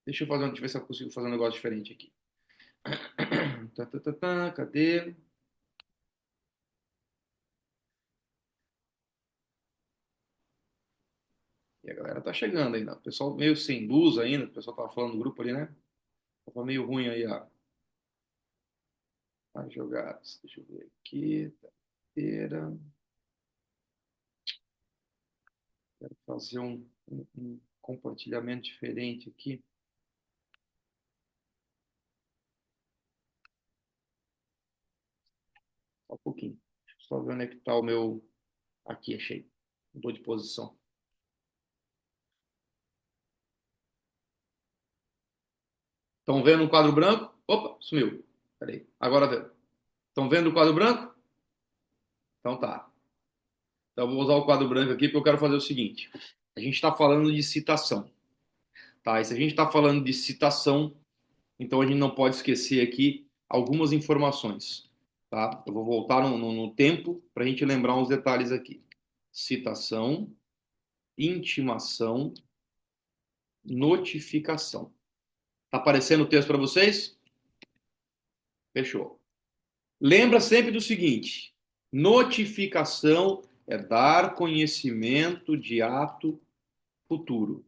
Deixa eu ver se eu consigo fazer um negócio diferente aqui. Cadê? E a galera tá chegando ainda. O pessoal meio sem luz ainda. O pessoal tava falando no grupo ali, né? Tava meio ruim aí as jogadas. Deixa eu ver aqui. Terça-feira. Quero fazer um compartilhamento diferente aqui. Só um pouquinho. Deixa eu só ver onde é que tá o meu. Aqui, achei. Mudou de posição. Estão vendo um quadro branco? Opa, sumiu. Peraí. Agora vê. Estão vendo o quadro branco? Então tá. Então eu vou usar o quadro branco aqui porque eu quero fazer o seguinte. A gente está falando de citação. Tá? E se a gente está falando de citação, então a gente não pode esquecer aqui algumas informações. Tá? Eu vou voltar no tempo para a gente lembrar uns detalhes aqui. Citação, intimação, notificação. Tá aparecendo o texto para vocês? Fechou. Lembra sempre do seguinte: notificação é dar conhecimento de ato futuro.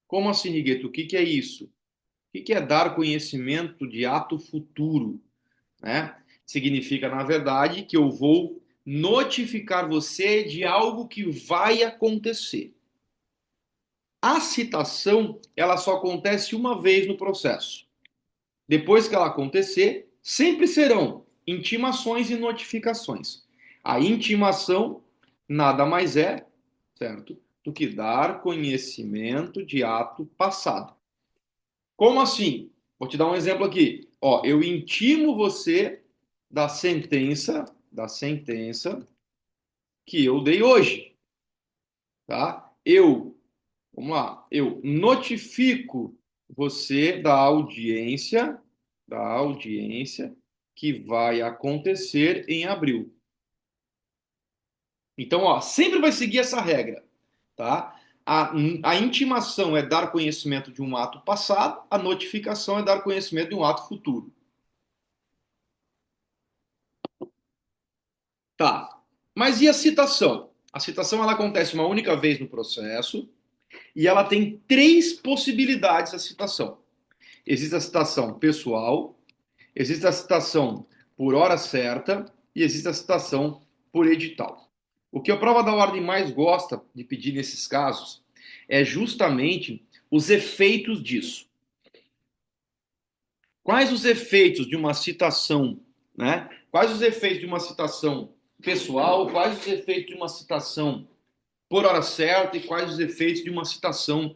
Como assim, Rigueto? O que que é isso? O que é dar conhecimento de ato futuro? Né? Significa, na verdade, que eu vou notificar você de algo que vai acontecer. A citação, ela só acontece uma vez no processo. Depois que ela acontecer, sempre serão intimações e notificações. A intimação nada mais é, certo, do que dar conhecimento de ato passado. Como assim? Vou te dar um exemplo aqui. Ó, eu intimo você da sentença que eu dei hoje, tá? Vamos lá, eu notifico você da audiência que vai acontecer em abril. Então, ó, sempre vai seguir essa regra, tá? A intimação é dar conhecimento de um ato passado, a notificação é dar conhecimento de um ato futuro. Tá. Mas e a citação? A citação ela acontece uma única vez no processo e ela tem três possibilidades a citação. Existe a citação pessoal, existe a citação por hora certa e existe a citação por edital. O que a prova da ordem mais gosta de pedir nesses casos é justamente os efeitos disso. Quais os efeitos de uma citação, né? Quais os efeitos de uma citação pessoal, quais os efeitos de uma citação por hora certa e quais os efeitos de uma citação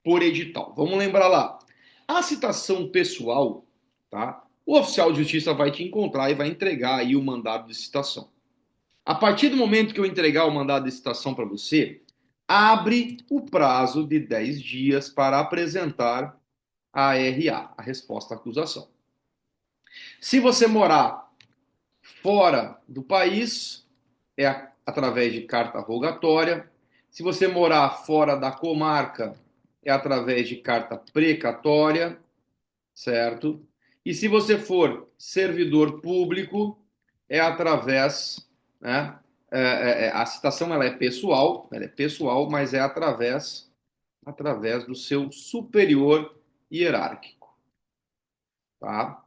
por edital. Vamos lembrar lá. A citação pessoal, tá? O oficial de justiça vai te encontrar e vai entregar aí o mandado de citação. A partir do momento que eu entregar o mandado de citação para você, abre o prazo de 10 dias para apresentar a RA, a resposta à acusação. Se você morar fora do país, é através de carta rogatória. Se você morar fora da comarca, é através de carta precatória, certo? E se você for servidor público, é através, né? A citação ela é pessoal, mas é através do seu superior hierárquico, tá?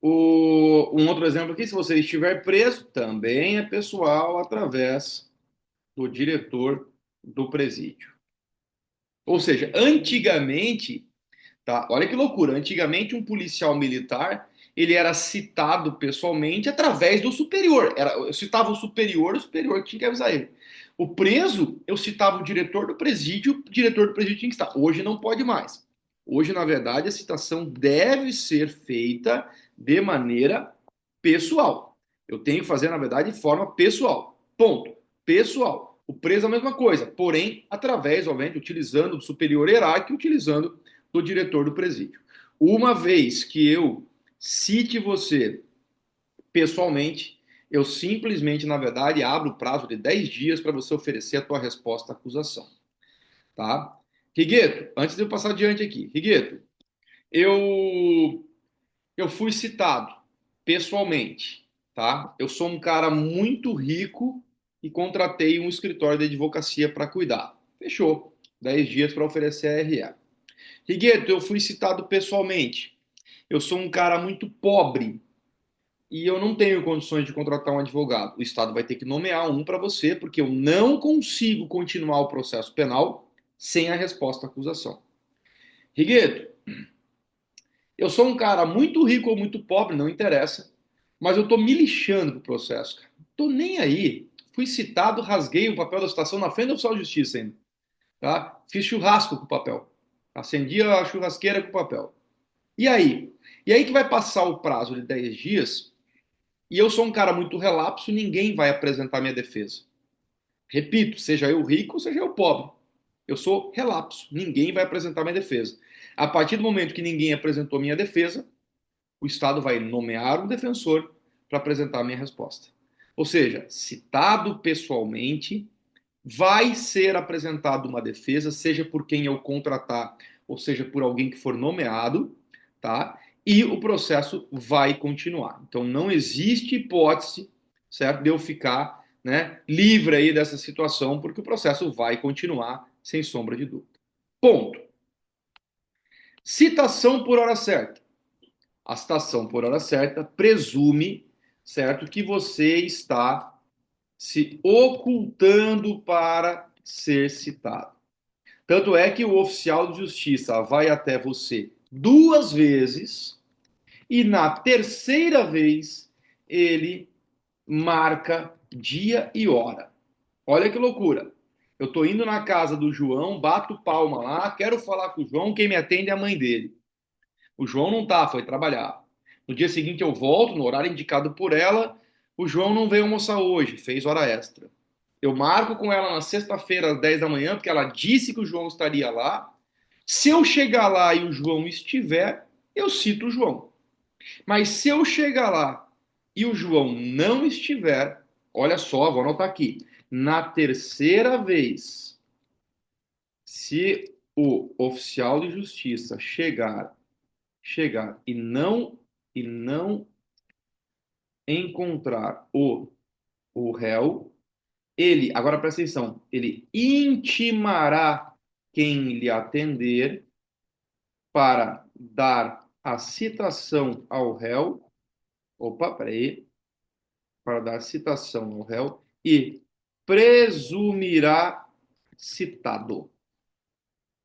Um outro exemplo aqui, se você estiver preso, também é pessoal através do diretor do presídio. Ou seja, antigamente, tá? Olha que loucura, antigamente um policial militar, ele era citado pessoalmente através do superior. Eu citava o superior tinha que avisar ele. O preso, eu citava o diretor do presídio tinha que estar. Hoje não pode mais. Hoje, na verdade, a citação deve ser feita de maneira pessoal. Eu tenho que fazer, na verdade, de forma pessoal. Ponto. Pessoal. O preso é a mesma coisa, porém, através, obviamente, utilizando do superior hierárquico, utilizando do diretor do presídio. Uma vez que eu cite você pessoalmente, eu simplesmente, na verdade, abro o prazo de 10 dias para você oferecer a tua resposta à acusação. Tá? Rigueto, antes de eu passar adiante aqui, Rigueto, eu fui citado pessoalmente, tá? Eu sou um cara muito rico e contratei um escritório de advocacia para cuidar. Fechou. 10 dias para oferecer a RA. Rigueto, eu fui citado pessoalmente. Eu sou um cara muito pobre e eu não tenho condições de contratar um advogado. O Estado vai ter que nomear um para você, porque eu não consigo continuar o processo penal sem a resposta à acusação. Rigueto, eu sou um cara muito rico ou muito pobre, não interessa, mas eu tô me lixando pro processo, cara. Tô nem aí. Fui citado, rasguei o papel da citação na frente do oficial de justiça ainda, tá? Fiz churrasco com o papel. Acendi a churrasqueira com o papel. E aí? E aí que vai passar o prazo de 10 dias e eu sou um cara muito relapso, ninguém vai apresentar minha defesa. Repito, seja eu rico, seja eu pobre. Eu sou relapso, ninguém vai apresentar minha defesa. A partir do momento que ninguém apresentou minha defesa, o Estado vai nomear um defensor para apresentar a minha resposta. Ou seja, citado pessoalmente, vai ser apresentada uma defesa, seja por quem eu contratar, ou seja por alguém que for nomeado, tá? E o processo vai continuar. Então não existe hipótese, certo, de eu ficar, né, livre aí dessa situação, porque o processo vai continuar sem sombra de dúvida. Ponto. Citação por hora certa. A citação por hora certa presume, certo, que você está se ocultando para ser citado. Tanto é que o oficial de justiça vai até você duas vezes e na terceira vez ele marca dia e hora. Olha que loucura. Eu estou indo na casa do João, bato palma lá, quero falar com o João, quem me atende é a mãe dele. O João não tá, foi trabalhar. No dia seguinte eu volto, no horário indicado por ela, o João não veio almoçar hoje, fez hora extra. Eu marco com ela na sexta-feira às 10 da manhã, porque ela disse que o João estaria lá. Se eu chegar lá e o João estiver, eu cito o João. Mas se eu chegar lá e o João não estiver, olha só, vou anotar aqui. Na terceira vez, se o oficial de justiça chegar e não encontrar o réu, ele, agora presta atenção, ele intimará quem lhe atender para dar a citação ao réu. Opa, peraí. Para dar citação ao réu e presumirá citado.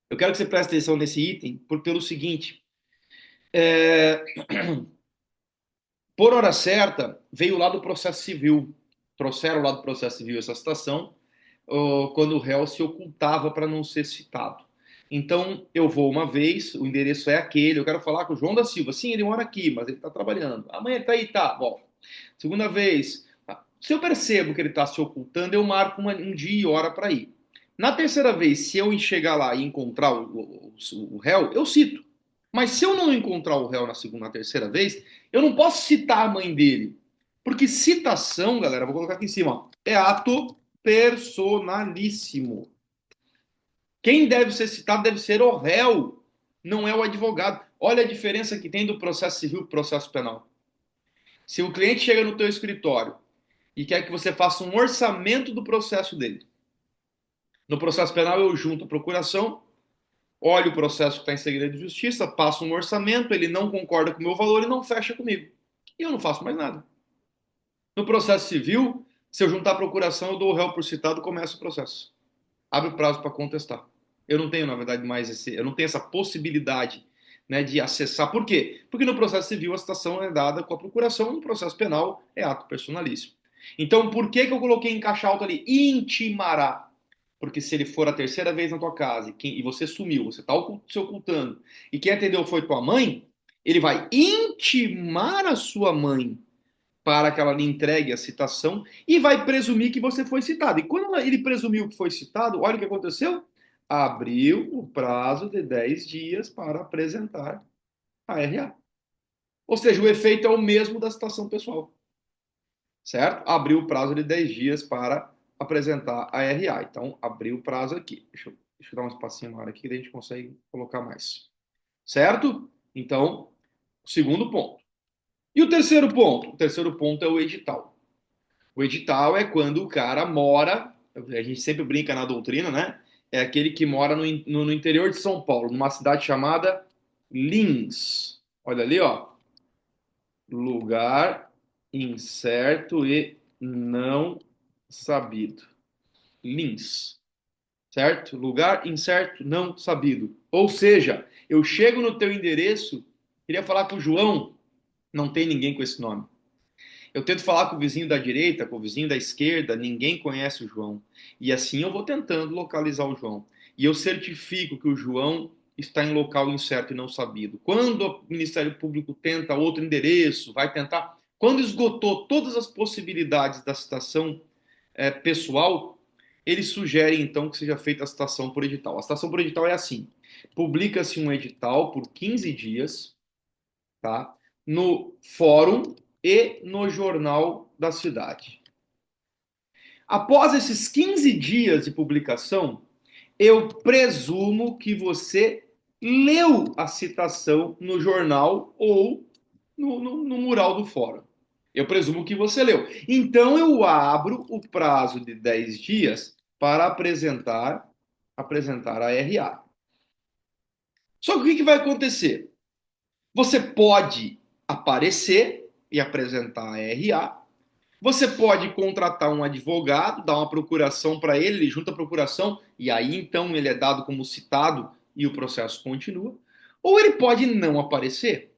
Eu quero que você preste atenção nesse item pelo seguinte: é, por hora certa, veio lá do processo civil, trouxeram lá do processo civil essa citação, quando o réu se ocultava para não ser citado. Então, eu vou uma vez, o endereço é aquele, eu quero falar com o João da Silva. Sim, ele mora aqui, mas ele está trabalhando. Amanhã ele está aí, tá, bom. Segunda vez, se eu percebo que ele está se ocultando, eu marco um dia e hora para ir. Na terceira vez, se eu chegar lá e encontrar o réu, eu cito. Mas se eu não encontrar o réu na segunda, na terceira vez, eu não posso citar a mãe dele. Porque citação, galera, vou colocar aqui em cima, ó, é ato personalíssimo. Quem deve ser citado deve ser o réu, não é o advogado. Olha a diferença que tem do processo civil para o processo penal. Se o cliente chega no teu escritório e quer que você faça um orçamento do processo dele, no processo penal eu junto a procuração, olho o processo que está em segredo de justiça, passo um orçamento, ele não concorda com o meu valor e não fecha comigo. E eu não faço mais nada. No processo civil, se eu juntar a procuração, eu dou o réu por citado e começo o processo. Abre o prazo para contestar. Eu não tenho, na verdade, eu não tenho essa possibilidade, né, de acessar. Por quê? Porque no processo civil a citação é dada com a procuração, no processo penal é ato personalíssimo. Então, por que eu coloquei em caixa alta ali? Intimará. Porque se ele for a terceira vez na tua casa e você sumiu, você está se ocultando, e quem atendeu foi tua mãe, ele vai intimar a sua mãe para que ela lhe entregue a citação e vai presumir que você foi citado. E quando ele presumiu que foi citado, olha o que aconteceu. Abriu o prazo de 10 dias para apresentar a RA. Ou seja, o efeito é o mesmo da citação pessoal. Certo? Abriu o prazo de 10 dias para apresentar a RA. Então, abriu o prazo aqui. Deixa eu dar um espacinho maior aqui, daí a gente consegue colocar mais. Certo? Então, segundo ponto. E o terceiro ponto? O terceiro ponto é o edital. O edital é quando o cara mora, a gente sempre brinca na doutrina, né? É aquele que mora no interior de São Paulo, numa cidade chamada Lins. Olha ali, ó. Lugar incerto e não sabido. Lins. Certo? Lugar incerto, não sabido. Ou seja, eu chego no teu endereço, queria falar com o João, não tem ninguém com esse nome. Eu tento falar com o vizinho da direita, com o vizinho da esquerda, ninguém conhece o João. E assim eu vou tentando localizar o João. E eu certifico que o João está em local incerto e não sabido. Quando o Ministério Público tenta outro endereço, vai tentar. Quando esgotou todas as possibilidades da citação pessoal, ele sugere então que seja feita a citação por edital. A citação por edital é assim: publica-se um edital por 15 dias, tá? No fórum e no jornal da cidade. Após esses 15 dias de publicação, eu presumo que você leu a citação no jornal ou no mural do fórum. Eu presumo que você leu. Então eu abro o prazo de 10 dias para apresentar a RA. Só que o que vai acontecer? Você pode aparecer e apresentar a RA. Você pode contratar um advogado, dar uma procuração para ele, ele junta a procuração e aí então ele é dado como citado e o processo continua. Ou ele pode não aparecer.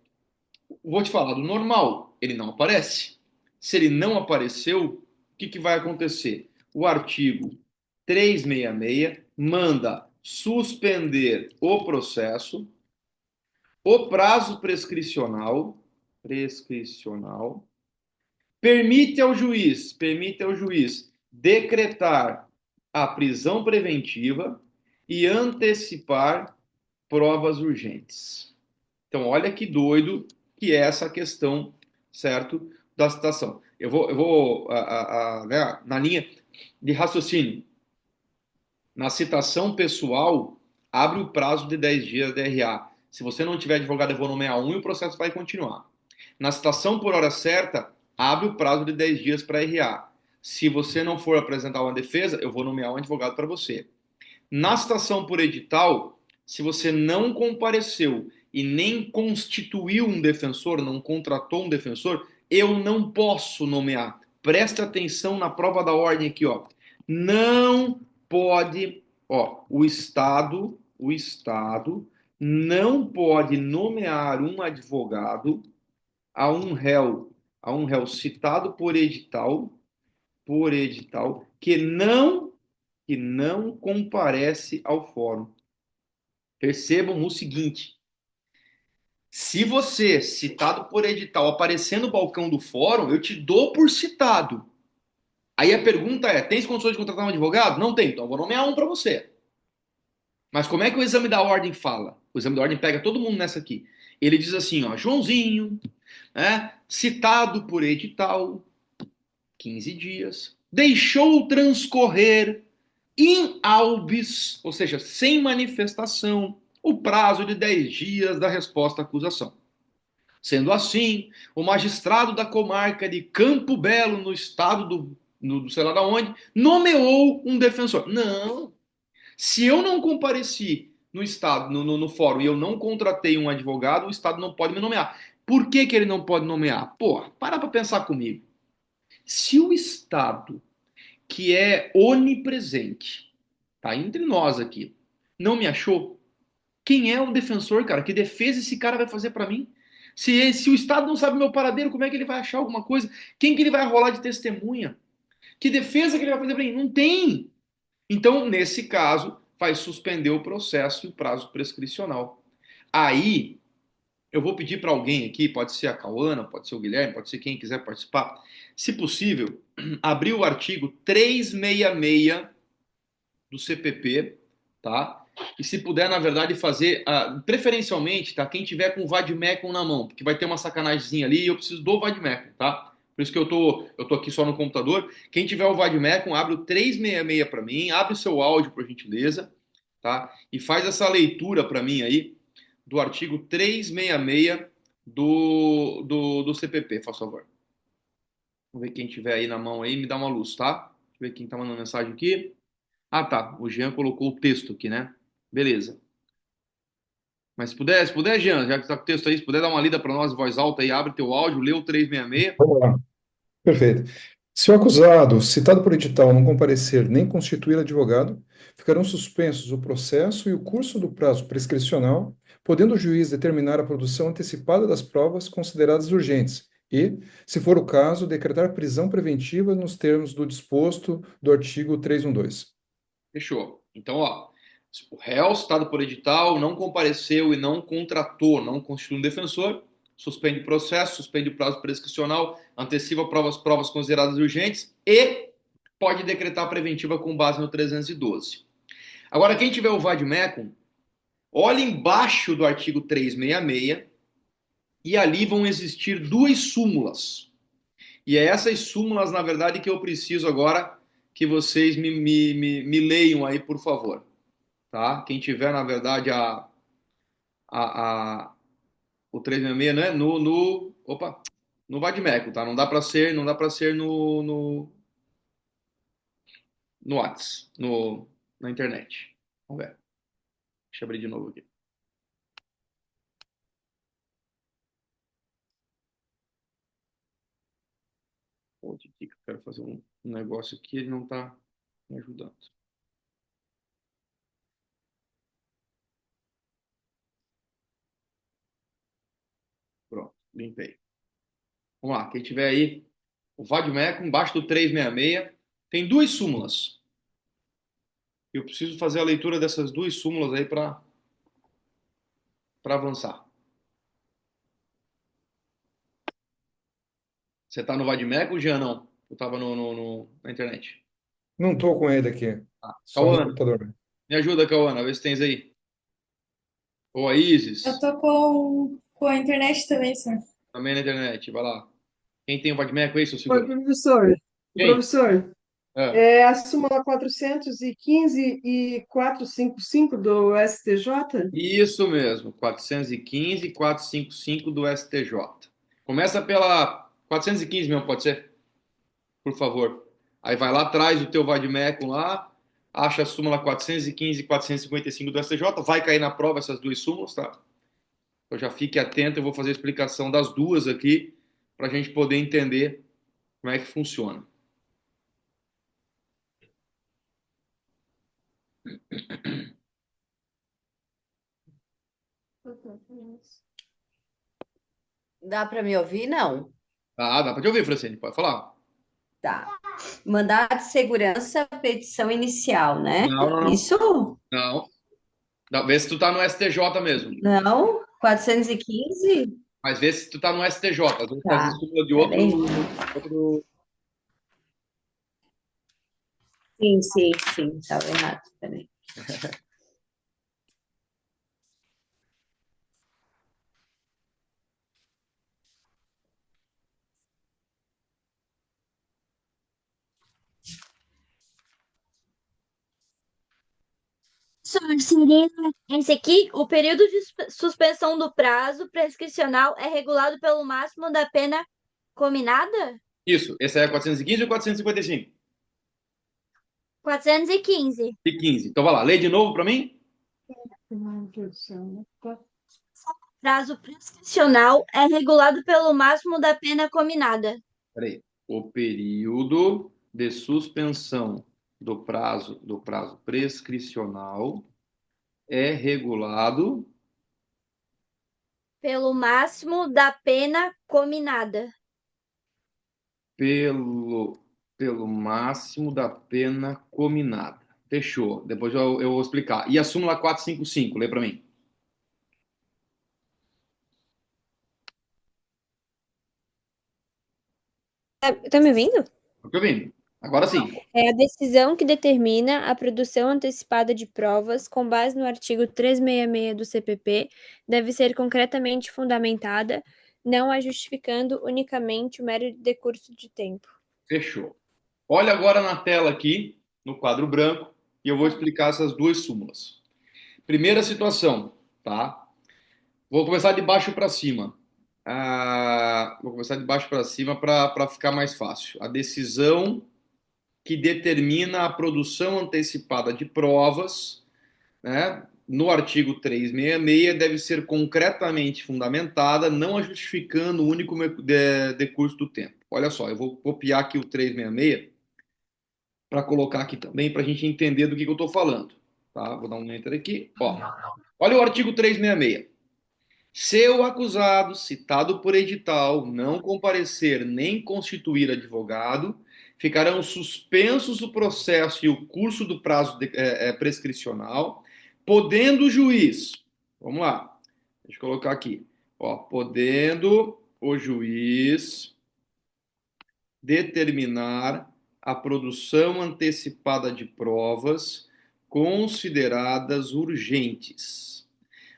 Vou te falar do normal, ele não aparece. Se ele não apareceu, o que vai acontecer? O artigo 366 manda suspender o processo O prazo prescricional permite ao juiz decretar a prisão preventiva e antecipar provas urgentes. Então, olha que doido que é essa questão, certo, da citação. Né, na linha de raciocínio. Na citação pessoal, abre o prazo de 10 dias da RA. Se você não tiver advogado, eu vou nomear um e o processo vai continuar. Na citação por hora certa, abre o prazo de 10 dias para RA. Se você não for apresentar uma defesa, eu vou nomear um advogado para você. Na citação por edital, se você não compareceu e nem constituiu um defensor, não contratou um defensor, eu não posso nomear. Presta atenção na prova da ordem aqui, ó. Não pode, ó, o Estado não pode nomear um advogado a um réu citado por edital que não comparece ao fórum. Percebam o seguinte: se você, citado por edital, aparecer no balcão do fórum, eu te dou por citado. Aí a pergunta é: tens condições de contratar um advogado? Não tem, então eu vou nomear um para você. Mas como é que o exame da ordem fala? O exame da ordem pega todo mundo nessa aqui. Ele diz assim, ó, Joãozinho, né, citado por edital, 15 dias, deixou transcorrer in albis, ou seja, sem manifestação, o prazo de 10 dias da resposta à acusação. Sendo assim, o magistrado da comarca de Campo Belo, no estado do sei lá da onde, nomeou um defensor. Não. Se eu não compareci no estado, no fórum, e eu não contratei um advogado, o estado não pode me nomear. Por que que ele não pode nomear? Pô, para pensar comigo. Se o estado, que é onipresente, tá entre nós aqui, não me achou, quem é o defensor, cara? Que defesa esse cara vai fazer para mim? Se o Estado não sabe meu paradeiro, como é que ele vai achar alguma coisa? Quem que ele vai rolar de testemunha? Que defesa que ele vai fazer para mim? Não tem. Então, nesse caso, vai suspender o processo e o prazo prescricional. Aí, eu vou pedir para alguém aqui, pode ser a Cauana, pode ser o Guilherme, pode ser quem quiser participar, se possível, abrir o artigo 366 do CPP, tá? E se puder, na verdade, fazer, preferencialmente, tá? Quem tiver com o vademecum na mão, porque vai ter uma sacanagemzinha ali e eu preciso do vademecum, tá? Por isso que eu tô aqui só no computador. Quem tiver o vademecum, abre o 366 para mim, abre o seu áudio, por gentileza, tá? E faz essa leitura para mim aí do artigo 366 do CPP, por favor. Vamos ver quem tiver aí na mão aí, me dá uma luz, tá? Deixa eu ver quem tá mandando mensagem aqui. Ah, tá. O Jean colocou o texto aqui, né? Beleza. Mas se puder, Jean, já que está com o texto aí, se puder dar uma lida para nós em voz alta aí, abre teu áudio, lê o 366. Vamos lá. Perfeito. Se o acusado, citado por edital, não comparecer nem constituir advogado, ficarão suspensos o processo e o curso do prazo prescricional, podendo o juiz determinar a produção antecipada das provas consideradas urgentes e, se for o caso, decretar prisão preventiva nos termos do disposto do artigo 312. Fechou. Então, ó, o réu citado por edital não compareceu e não contratou, não constitui um defensor, suspende o processo, suspende o prazo prescricional, antecipa provas consideradas urgentes e pode decretar preventiva com base no 312. Agora, quem tiver o vademecum, olha embaixo do artigo 366 e ali vão existir duas súmulas. E é essas súmulas, na verdade, que eu preciso agora que vocês me leiam aí, por favor. Tá? Quem tiver, na verdade, o 366, né? No Vadmecum, tá? Não dá para ser no Whats, na internet. Vamos ver. Deixa eu abrir de novo aqui. Outra dica, eu quero fazer um negócio aqui, ele não tá me ajudando. Pronto, limpei. Vamos lá, quem tiver aí, o Vadmecum, embaixo do 366, tem duas súmulas. Eu preciso fazer a leitura dessas duas súmulas aí para avançar. Você tá no Vadmec ou Jean, não? Eu tava na internet. Não estou com ele aqui, Tá. só no Cauana, computador. me ajuda, Cauana, vê se tens aí. Ou a Eu Isis, tô com a internet também, senhor. também na internet, vai lá. Quem tem o Vadmec aí, seu Oi, segura? professor. Quem? Professor, É. é a súmula 415 e 455 do STJ? Isso mesmo, 415 e 455 do STJ. Começa pela 415 mesmo, pode ser? Por favor. Aí vai lá, traz o teu vademecum lá, acha a súmula 415 e 455 do STJ, vai cair na prova essas duas súmulas, tá? Então já fique atento, eu vou fazer a explicação das duas aqui, para a gente poder entender como é que funciona. Dá para me ouvir? Não. Ah, dá para te ouvir, Francine, pode falar. Tá. Mandado de segurança, petição inicial, né? Não, não, não. Isso? Não. Vê se tu tá no STJ mesmo. Não? 415? Mas vê se tu tá no STJ. Às vezes tá Tá. súmula de Peraí. outro. Sim, sim, sim. Estava errado. Peraí. Seria esse aqui, o período de suspensão do prazo prescricional é regulado pelo máximo da pena combinada? Isso, esse aí é 415 ou 455? 415. E 15. Então vai lá, lê de novo para mim. Meu Deus do céu, né? Prazo prescricional é regulado pelo máximo da pena combinada. Peraí. O período de suspensão do prazo prescricional é regulado Pelo máximo da pena combinada. pelo, pelo máximo da pena combinada. Fechou. Depois eu vou explicar. E a súmula 455, lê para mim. Tá me ouvindo? Tá me ouvindo? Agora sim. É a decisão que determina a produção antecipada de provas com base no artigo 366 do CPP deve ser concretamente fundamentada, não a justificando unicamente o mero decurso de tempo. Fechou. Olha agora na tela aqui, no quadro branco, e eu vou explicar essas duas súmulas. Primeira situação, tá? Vou começar de baixo para cima. Vou começar de baixo para cima para ficar mais fácil. A decisão que determina a produção antecipada de provas, né, no artigo 366, deve ser concretamente fundamentada, não a justificando o único decurso do tempo. Olha só, eu vou copiar aqui o 366 para colocar aqui também, para a gente entender do que eu estou falando. Tá? Vou dar um enter aqui. Ó, olha o artigo 366. Se o acusado, citado por edital, não comparecer nem constituir advogado, ficarão suspensos o processo e o curso do prazo prescricional, podendo o juiz, vamos lá, deixa eu colocar aqui, ó, podendo o juiz determinar a produção antecipada de provas consideradas urgentes.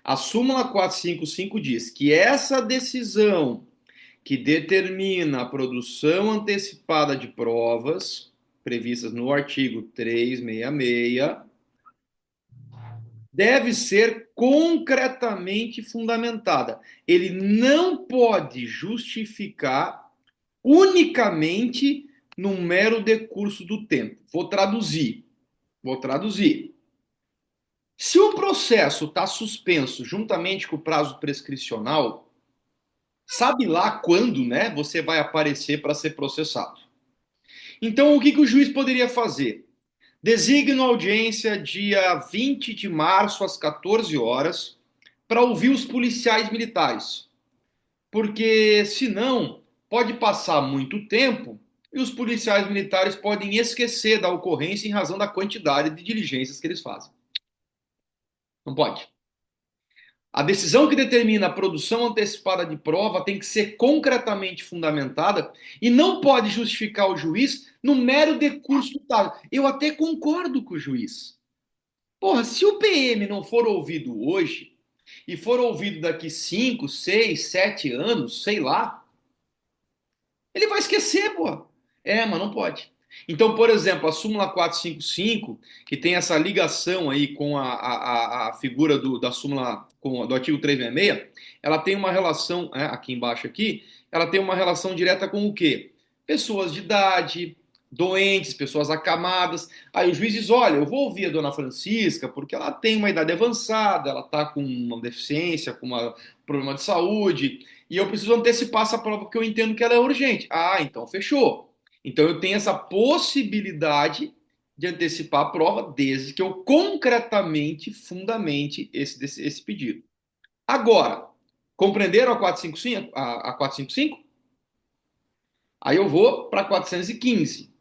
A súmula 455 diz que essa decisão que determina a produção antecipada de provas, previstas no artigo 366, deve ser concretamente fundamentada. Ele não pode justificar unicamente num mero decurso do tempo. Vou traduzir. Se um processo está suspenso juntamente com o prazo prescricional, sabe lá quando, né, você vai aparecer para ser processado. Então, o que o juiz poderia fazer? Designa a audiência dia 20 de março às 14 horas para ouvir os policiais militares. Porque senão pode passar muito tempo e os policiais militares podem esquecer da ocorrência em razão da quantidade de diligências que eles fazem. Não pode. A decisão que determina a produção antecipada de prova tem que ser concretamente fundamentada e não pode justificar o juiz no mero decurso do Estado. Eu até concordo com o juiz. Porra, se o PM não for ouvido hoje e for ouvido daqui 5, 6, 7 anos, sei lá, ele vai esquecer, porra. Mas não pode. Então, por exemplo, a súmula 455, que tem essa ligação aí com a figura da súmula, do artigo 366, ela tem uma relação, aqui embaixo aqui, ela tem uma relação direta com o quê? Pessoas de idade, doentes, pessoas acamadas. Aí o juiz diz, olha, eu vou ouvir a dona Francisca, porque ela tem uma idade avançada, ela está com uma deficiência, com um problema de saúde, e eu preciso antecipar essa prova porque eu entendo que ela é urgente. Ah, então fechou. Então eu tenho essa possibilidade de antecipar a prova desde que eu concretamente fundamente esse pedido. Agora, compreenderam a 455? A 455? Aí eu vou para a 415.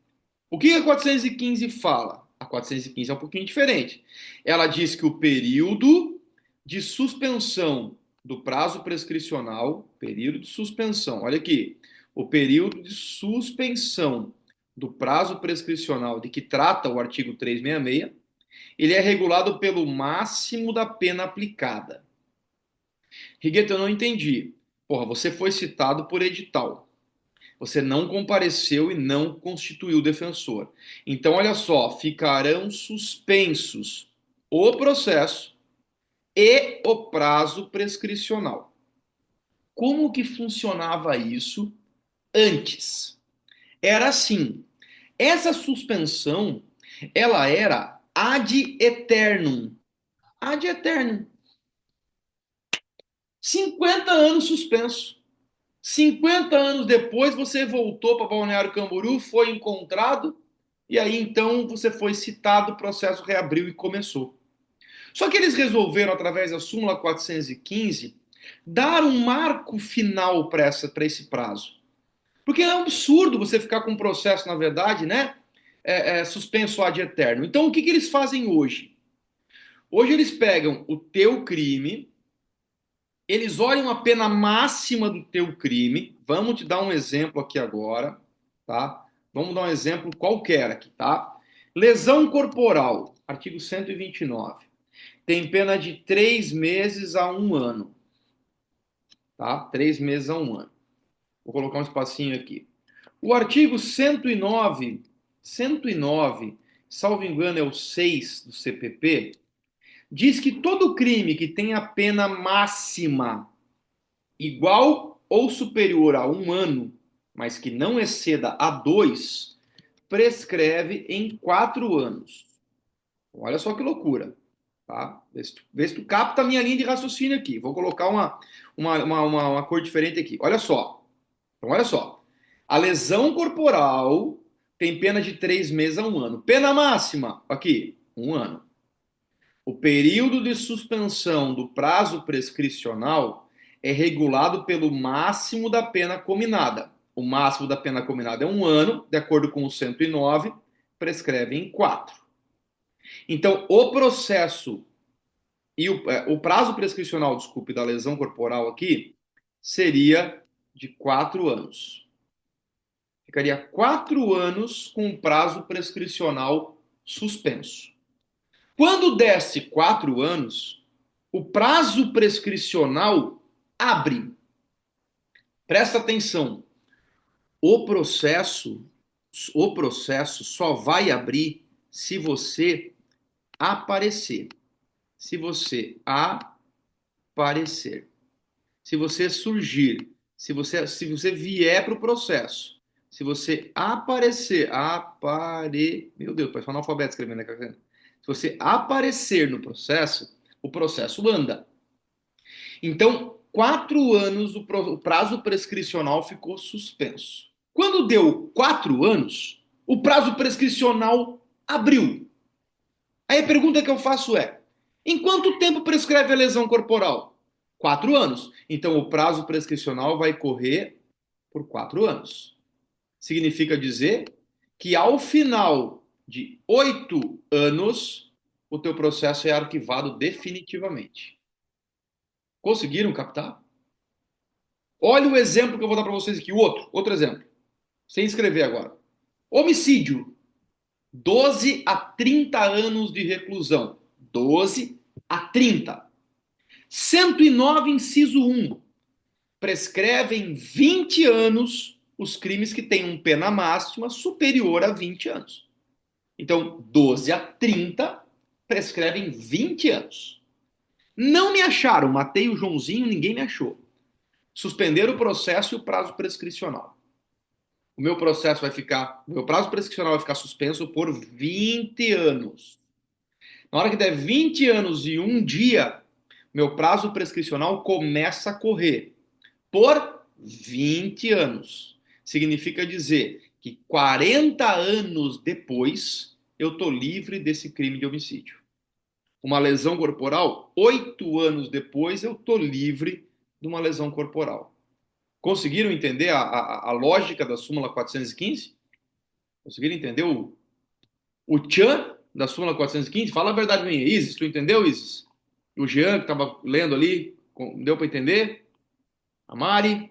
O que a 415 fala? A 415 é um pouquinho diferente. Ela diz que o período de suspensão do prazo prescricional, período de suspensão, olha aqui, o período de suspensão do prazo prescricional de que trata o artigo 366, ele é regulado pelo máximo da pena aplicada. Rigueto, eu não entendi. Porra, você foi citado por edital. Você não compareceu e não constituiu defensor. Então, olha só, ficarão suspensos o processo e o prazo prescricional. Como que funcionava isso antes? Era assim, essa suspensão, ela era ad eternum. Ad eternum. 50 anos suspenso. 50 anos depois você voltou para Balneário Camboriú, foi encontrado, e aí então você foi citado, o processo reabriu e começou. Só que eles resolveram, através da súmula 415, dar um marco final para esse prazo. Porque é um absurdo você ficar com um processo, na verdade, né, suspenso ad eterno. Então o que eles fazem hoje? Hoje eles pegam o teu crime, eles olham a pena máxima do teu crime. Vamos te dar um exemplo aqui agora, tá? Vamos dar um exemplo qualquer aqui, tá? Lesão corporal, artigo 129. Tem pena de 3 meses a 1 ano, tá? 3 meses a 1 ano. Vou colocar um espacinho aqui. O artigo 109, salvo engano é o 6 do CPP, diz que todo crime que tenha pena máxima igual ou superior a 1 ano, mas que não exceda a 2, prescreve em 4 anos. Olha só que loucura. Tá? Vê se tu capta a minha linha de raciocínio aqui. Vou colocar uma cor diferente aqui. Olha só. Então, olha só. A lesão corporal tem pena de 3 meses a 1 ano. Pena máxima, aqui, 1 ano. O período de suspensão do prazo prescricional é regulado pelo máximo da pena cominada. O máximo da pena cominada é 1 ano, de acordo com o 109, prescreve em 4. Então, o processo e o prazo prescricional, desculpe, da lesão corporal aqui, seria de 4 anos. Ficaria 4 anos com o prazo prescricional suspenso. Quando desce 4 anos, o prazo prescricional abre. Presta atenção. O processo só vai abrir se você aparecer. Se você aparecer. Se você surgir. Se você vier para o processo. Se você aparecer. Meu Deus, parece um analfabeto escrevendo, né? Se você aparecer no processo, o processo anda. Então, 4 anos o prazo prescricional ficou suspenso. Quando deu 4 anos, o prazo prescricional abriu. Aí a pergunta que eu faço é: em quanto tempo prescreve a lesão corporal? 4 anos. Então o prazo prescricional vai correr por 4 anos. Significa dizer que ao final de 8 anos, o teu processo é arquivado definitivamente. Conseguiram captar? Olha o exemplo que eu vou dar para vocês aqui. Outro exemplo. Sem escrever agora. Homicídio. 12 a 30 anos de reclusão. 12 a 30. 109, inciso 1. Prescreve em 20 anos os crimes que têm pena máxima superior a 20 anos. Então, 12 a 30 prescreve em 20 anos. Não me acharam, matei o Joãozinho, ninguém me achou. Suspenderam o processo e o prazo prescricional. O meu prazo prescricional vai ficar suspenso por 20 anos. Na hora que der 20 anos e um dia, meu prazo prescricional começa a correr por 20 anos. Significa dizer que 40 anos depois eu estou livre desse crime de homicídio. Uma lesão corporal, 8 anos depois eu estou livre de uma lesão corporal. Conseguiram entender a lógica da súmula 415? Conseguiram entender o tchan da súmula 415? Fala a verdade minha. Isis, tu entendeu, Isis? O Jean, que estava lendo ali, deu para entender? A Mari?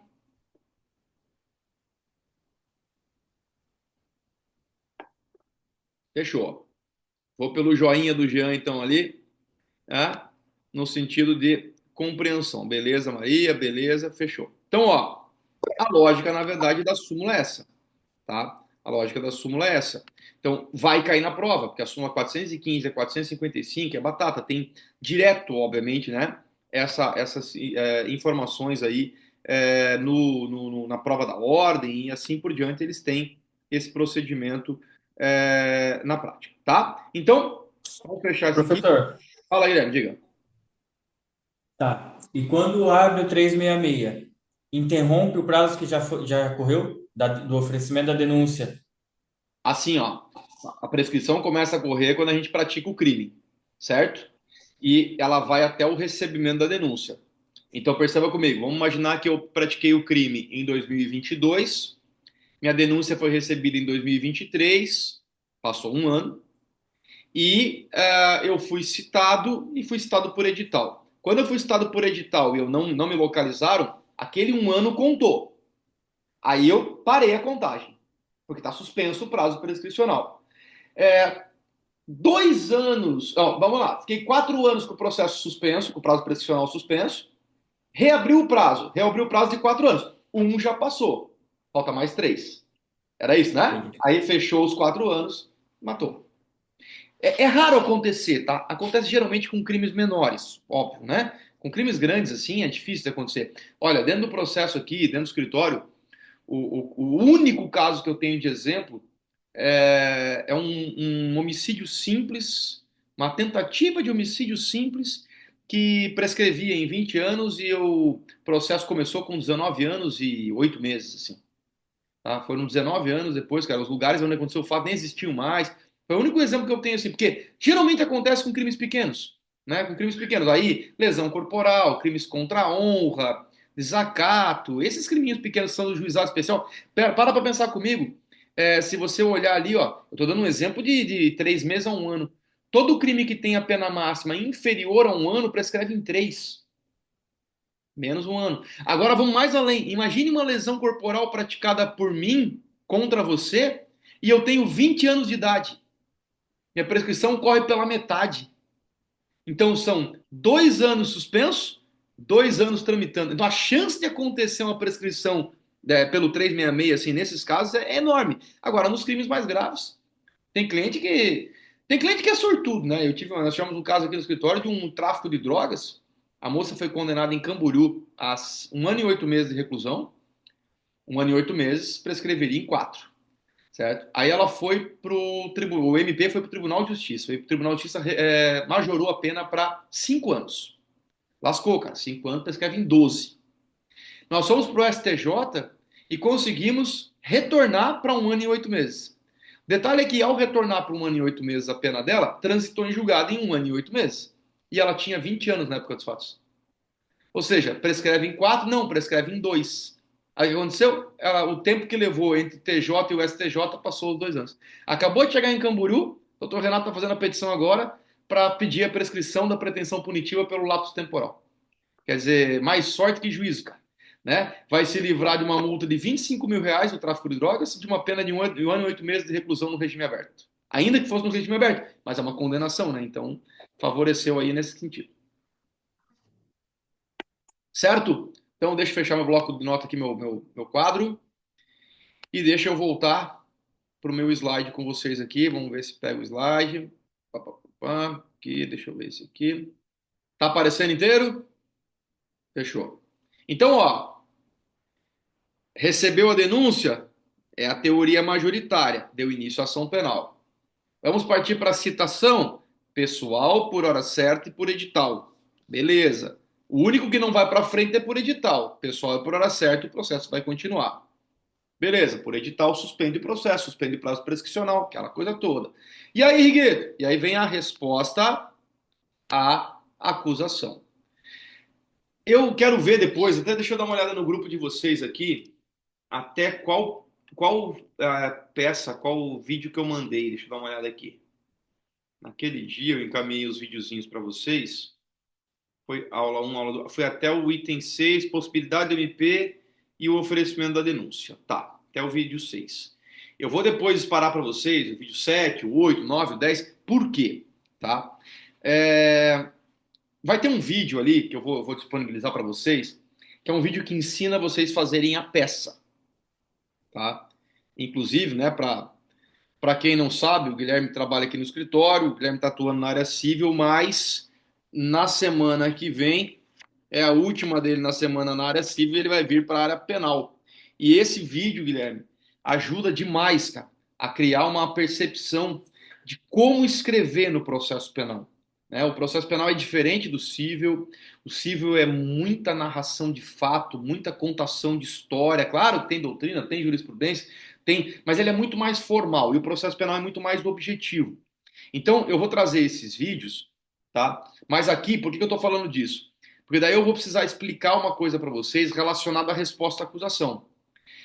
Fechou. Vou pelo joinha do Jean, então, ali, tá? No sentido de compreensão. Beleza, Maria? Beleza, fechou. Então, ó, a lógica, na verdade, da súmula é essa, tá? A lógica da súmula é essa. Então, vai cair na prova, porque a súmula 415, 455 é batata. Tem direto, obviamente, né? Essas informações aí na prova da ordem e assim por diante, eles têm esse procedimento na prática, tá? Então, vamos fechar isso aqui. Professor, Fala, Guilherme, diga. tá. E quando abre o 366, interrompe o prazo que já correu do oferecimento da denúncia? Assim, ó, a prescrição começa a correr quando a gente pratica o crime, certo? E ela vai até o recebimento da denúncia. Então, perceba comigo, vamos imaginar que eu pratiquei o crime em 2022, minha denúncia foi recebida em 2023, passou um ano, e eu fui citado por edital. Quando eu fui citado por edital e eu não me localizaram, aquele um ano contou. Aí eu parei a contagem, porque está suspenso o prazo prescricional. 2 anos, vamos lá, fiquei 4 anos com o processo suspenso, com o prazo prescricional suspenso, reabriu o prazo de 4 anos. Um já passou, falta mais 3. Era isso, né? Aí fechou os 4 anos, matou. É raro acontecer, tá? Acontece geralmente com crimes menores, óbvio, né? Com crimes grandes, assim, é difícil de acontecer. Olha, dentro do processo aqui, dentro do escritório, o único caso que eu tenho de exemplo é um homicídio simples, uma tentativa de homicídio simples que prescrevia em 20 anos e o processo começou com 19 anos e 8 meses, assim. Tá? Foram 19 anos depois, cara, os lugares onde aconteceu o fato nem existiam mais. Foi o único exemplo que eu tenho, assim, porque geralmente acontece com crimes pequenos, né? Com crimes pequenos. Aí, lesão corporal, crimes contra a honra, desacato, esses criminhos pequenos são do juizado especial. Para pra pensar comigo. Se você olhar ali, ó, eu tô dando um exemplo de 3 meses a 1 ano. Todo crime que tem a pena máxima inferior a 1 ano prescreve em 3. Menos 1 ano. Agora vamos mais além. Imagine uma lesão corporal praticada por mim contra você e eu tenho 20 anos de idade. Minha prescrição corre pela metade. Então são 2 anos suspenso, 2 anos tramitando. Então a chance de acontecer uma prescrição pelo 366, assim, nesses casos, é enorme. Agora, nos crimes mais graves, tem cliente que é sortudo, né? Nós tivemos um caso aqui no escritório de um tráfico de drogas. A moça foi condenada em Camboriú a 1 ano e 8 meses de reclusão. 1 ano e 8 meses, prescreveria em 4. Certo? Aí ela foi pro tribunal, o MP foi pro Tribunal de Justiça. O Tribunal de Justiça majorou a pena para 5 anos. Lascou, cara. 5 anos prescreve em 12. Nós fomos pro STJ e conseguimos retornar para 1 ano e 8 meses. Detalhe é que ao retornar para 1 ano e 8 meses a pena dela, transitou em julgado em 1 ano e 8 meses. E ela tinha 20 anos na época dos fatos. Ou seja, prescreve em 4? Não, prescreve em 2. Aí o que aconteceu? O tempo que levou entre o TJ e o STJ passou os 2 anos. Acabou de chegar em Camboriú, o doutor Renato está fazendo a petição agora para pedir a prescrição da pretensão punitiva pelo lapso temporal. Quer dizer, mais sorte que juízo, cara. Né? Vai se livrar de uma multa de R$ 25.000 no tráfico de drogas, de uma pena de 1 ano e 8 meses de reclusão no regime aberto. Ainda que fosse no regime aberto, mas é uma condenação, né? Então, favoreceu aí nesse sentido. Certo? Então, deixa eu fechar meu bloco de nota aqui, meu quadro, e deixa eu voltar para o meu slide com vocês aqui. Vamos ver se pega o slide. Pá, pá, pá, pá. Aqui, deixa eu ver esse aqui. Tá aparecendo inteiro? Fechou. Então, ó, recebeu a denúncia? É a teoria majoritária. Deu início à ação penal. Vamos partir para a citação? Pessoal, por hora certa e por edital. Beleza. O único que não vai para frente é por edital. Pessoal é por hora certa e o processo vai continuar. Beleza, por edital suspende o processo, suspende o prazo prescricional, aquela coisa toda. E aí, Rigueto? E aí vem a resposta à acusação. Eu quero ver depois, até deixa eu dar uma olhada no grupo de vocês aqui, até qual peça, qual vídeo que eu mandei. Deixa eu dar uma olhada aqui. Naquele dia eu encaminhei os videozinhos para vocês. Foi aula 1, aula 2, foi até o item 6, possibilidade do MP e o oferecimento da denúncia. Tá, até o vídeo 6. Eu vou depois disparar para vocês o vídeo 7, o 8, o 9, o 10. Por quê? Tá? Vai ter um vídeo ali que eu vou disponibilizar para vocês, que é um vídeo que ensina vocês a fazerem a peça. Tá? Inclusive, né, para quem não sabe, o Guilherme trabalha aqui no escritório, o Guilherme está atuando na área civil, mas na semana que vem, é a última dele na semana na área civil, ele vai vir para a área penal. E esse vídeo, Guilherme, ajuda demais, cara, a criar uma percepção de como escrever no processo penal. Né? O processo penal é diferente do civil. O civil é muita narração de fato, muita contação de história. Claro que tem doutrina, tem jurisprudência, mas ele é muito mais formal. E o processo penal é muito mais do objetivo. Então, eu vou trazer esses vídeos, tá? Mas aqui, por que eu estou falando disso? Porque daí eu vou precisar explicar uma coisa para vocês relacionada à resposta à acusação.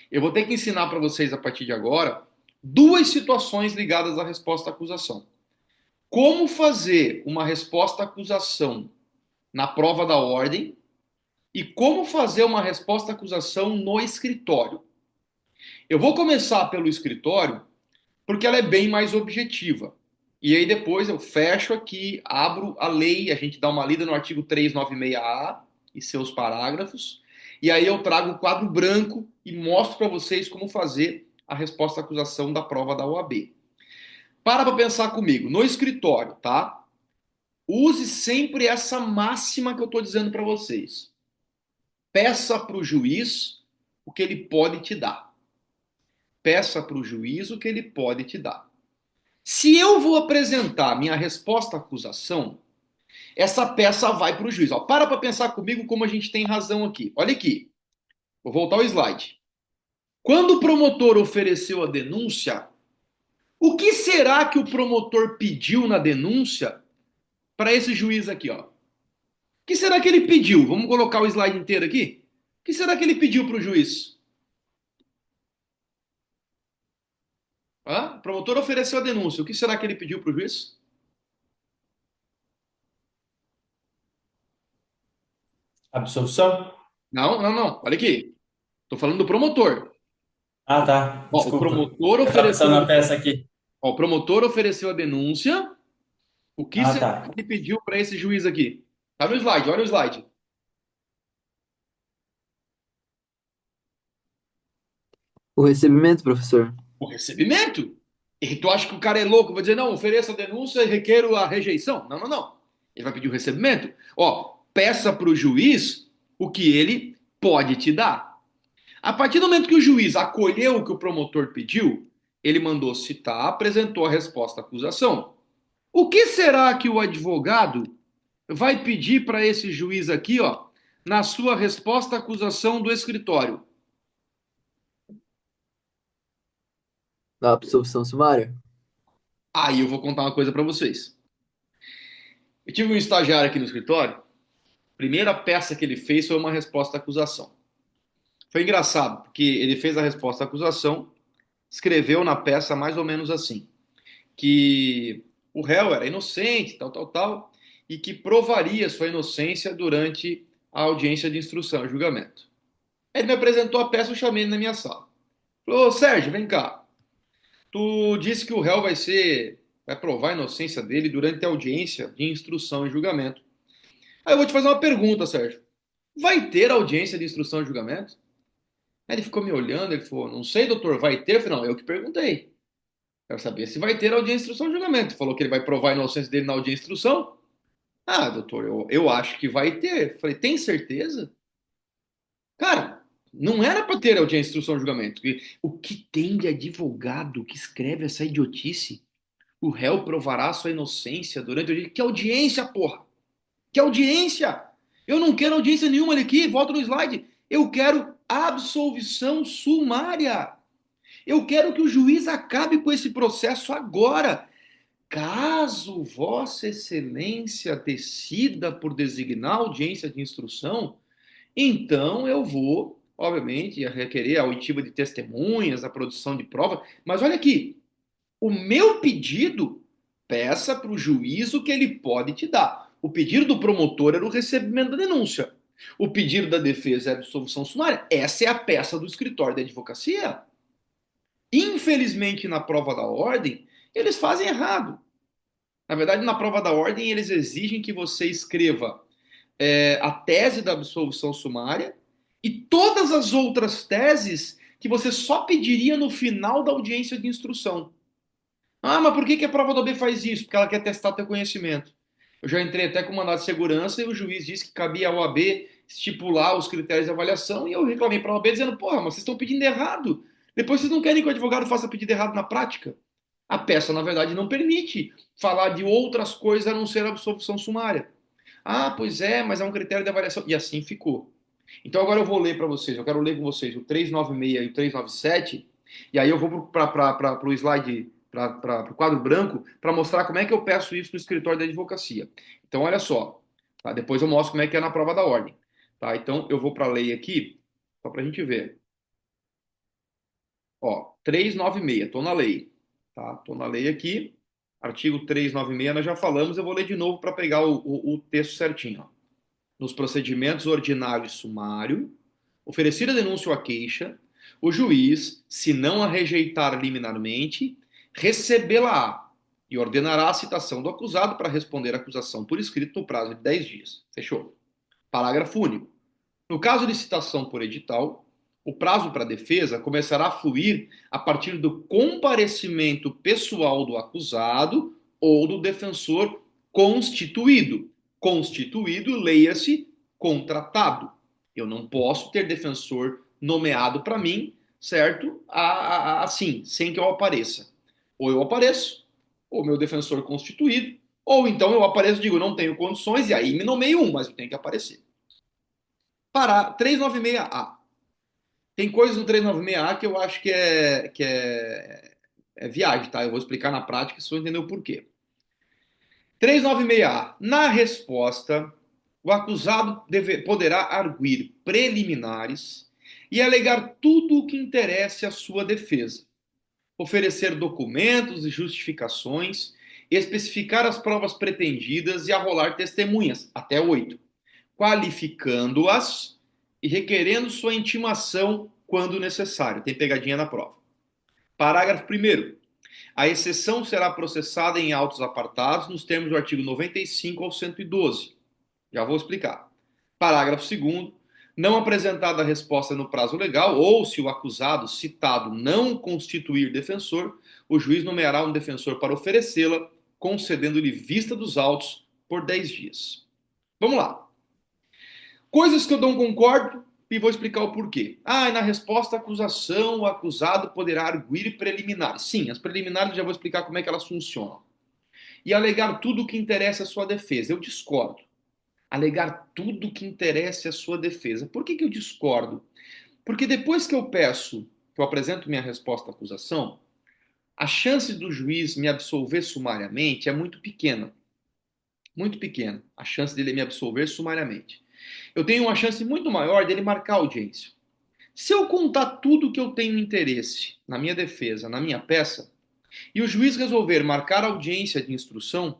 Eu vou ter que ensinar para vocês, a partir de agora, duas situações ligadas à resposta à acusação. Como fazer uma resposta à acusação na prova da ordem e como fazer uma resposta à acusação no escritório. Eu vou começar pelo escritório porque ela é bem mais objetiva. E aí depois eu fecho aqui, abro a lei, a gente dá uma lida no artigo 396A e seus parágrafos, e aí eu trago o quadro branco e mostro para vocês como fazer a resposta à acusação da prova da OAB. Para pensar comigo, no escritório, tá? Use sempre essa máxima que eu estou dizendo para vocês. Peça para o juiz o que ele pode te dar. Peça para o juiz o que ele pode te dar. Se eu vou apresentar minha resposta à acusação, essa peça vai para o juiz. Ó, para pensar comigo como a gente tem razão aqui. Olha aqui. Vou voltar ao slide. Quando o promotor ofereceu a denúncia, o que será que o promotor pediu na denúncia para esse juiz aqui, ó? O que será que ele pediu? Vamos colocar o slide inteiro aqui? O que será que ele pediu para o juiz? O promotor ofereceu a denúncia. O que será que ele pediu para o juiz? Absolvição? Não, não, não. Olha aqui. Estou falando do promotor. Ah, tá. Ó, o Desculpa. promotor Eu estava ofereceu. pensando na peça aqui. Ó, o promotor ofereceu a denúncia. O que será tá. que ele pediu para esse juiz aqui? Tá no slide, olha o slide. O recebimento, professor. O recebimento? E tu acha que o cara é louco? Vai dizer, não, ofereça a denúncia e requeiro a rejeição. Não, não, não. Ele vai pedir o recebimento. Ó, peça para o juiz o que ele pode te dar. A partir do momento que o juiz acolheu o que o promotor pediu, ele mandou citar, apresentou a resposta à acusação. O que será que o advogado vai pedir para esse juiz aqui, ó, na sua resposta à acusação do escritório? Da absolvição sumária? Aí eu vou contar uma coisa para vocês. Eu tive um estagiário aqui no escritório. A primeira peça que ele fez foi uma resposta à acusação. Foi engraçado, porque ele fez a resposta à acusação, escreveu na peça mais ou menos assim, que o réu era inocente, tal, tal, tal, e que provaria sua inocência durante a audiência de instrução e julgamento. Aí ele me apresentou a peça, eu chamei ele na minha sala. Falou, ô Sérgio, vem cá. Tu disse que o réu vai provar a inocência dele durante a audiência de instrução e julgamento. Aí eu vou te fazer uma pergunta, Sérgio. Vai ter audiência de instrução e julgamento? Aí ele ficou me olhando, ele falou, não sei, doutor, vai ter? Eu falei, não, eu que perguntei. Quero saber se vai ter audiência de instrução e julgamento. Ele falou que ele vai provar a inocência dele na audiência de instrução. Ah, doutor, eu acho que vai ter. Eu falei, tem certeza? Cara, não era para ter audiência de instrução e julgamento. O que tem de advogado que escreve essa idiotice? O réu provará sua inocência durante o dia. Que audiência, porra! Que audiência! Eu não quero audiência nenhuma aqui, volta no slide. Eu quero absolvição sumária. Eu quero que o juiz acabe com esse processo agora. Caso Vossa Excelência decida por designar audiência de instrução, então eu vou, obviamente, requerer a oitiva de testemunhas, a produção de prova. Mas olha aqui, o meu pedido, peça para o juiz o que ele pode te dar. O pedido do promotor era o recebimento da denúncia. O pedido da defesa é a absolvição sumária. Essa é a peça do escritório da advocacia. Infelizmente, na prova da ordem, eles fazem errado. Na verdade, na prova da ordem, eles exigem que você escreva a tese da absolvição sumária e todas as outras teses que você só pediria no final da audiência de instrução. Ah, mas por que a prova da OAB faz isso? Porque ela quer testar teu conhecimento. Eu já entrei até com mandado de segurança e o juiz disse que cabia à OAB estipular os critérios de avaliação e eu reclamei para a OAB dizendo, porra, mas vocês estão pedindo errado. Depois vocês não querem que o advogado faça pedido errado na prática. A peça, na verdade, não permite falar de outras coisas a não ser a absolvição sumária. Ah, pois é, mas é um critério de avaliação. E assim ficou. Então agora eu vou ler para vocês, eu quero ler com vocês o 396 e o 397, e aí eu vou para o slide, para o quadro branco, para mostrar como é que eu peço isso no escritório da advocacia. Então olha só, tá? Depois eu mostro como é que é na prova da ordem. Tá? Então eu vou para a lei aqui, só para a gente ver. Ó, 396, estou na lei. Tá? Estou na lei aqui, artigo 396, nós já falamos, eu vou ler de novo para pegar o texto certinho. Ó. Nos procedimentos ordinário e sumário, oferecida a denúncia ou a queixa, o juiz, se não a rejeitar liminarmente, recebê-la-á e ordenará a citação do acusado para responder à acusação por escrito no prazo de 10 dias. Fechou? Parágrafo único. No caso de citação por edital, o prazo para a defesa começará a fluir a partir do comparecimento pessoal do acusado ou do defensor constituído. Constituído, leia-se, contratado. Eu não posso ter defensor nomeado para mim, certo? Assim, sem que eu apareça. Ou eu apareço, ou meu defensor constituído, ou então eu apareço e digo, não tenho condições, e aí me nomeio um, mas eu tenho que aparecer. 396A. Tem coisas no 396A que eu acho que é viagem, tá? Eu vou explicar na prática, vocês vão entender o porquê. 396A. Na resposta, o acusado poderá arguir preliminares e alegar tudo o que interesse à sua defesa, oferecer documentos e justificações, especificar as provas pretendidas e arrolar testemunhas, até 8, qualificando-as e requerendo sua intimação quando necessário. Tem pegadinha na prova. Parágrafo 1º. A exceção será processada em autos apartados nos termos do artigo 95 ao 112. Já vou explicar. Parágrafo 2º. Não apresentada a resposta no prazo legal ou se o acusado citado não constituir defensor, o juiz nomeará um defensor para oferecê-la, concedendo-lhe vista dos autos por 10 dias. Vamos lá. Coisas que eu não concordo e vou explicar o porquê. Na resposta à acusação, o acusado poderá arguir preliminares. Sim, as preliminares eu já vou explicar como é que elas funcionam. E alegar tudo o que interessa à sua defesa. Eu discordo. Alegar tudo o que interessa à sua defesa. Por que eu discordo? Porque depois que eu apresento minha resposta à acusação, a chance do juiz me absolver sumariamente é muito pequena. Muito pequena. A chance dele me absolver sumariamente. Eu tenho uma chance muito maior dele marcar a audiência. Se eu contar tudo que eu tenho interesse na minha defesa, na minha peça, e o juiz resolver marcar a audiência de instrução,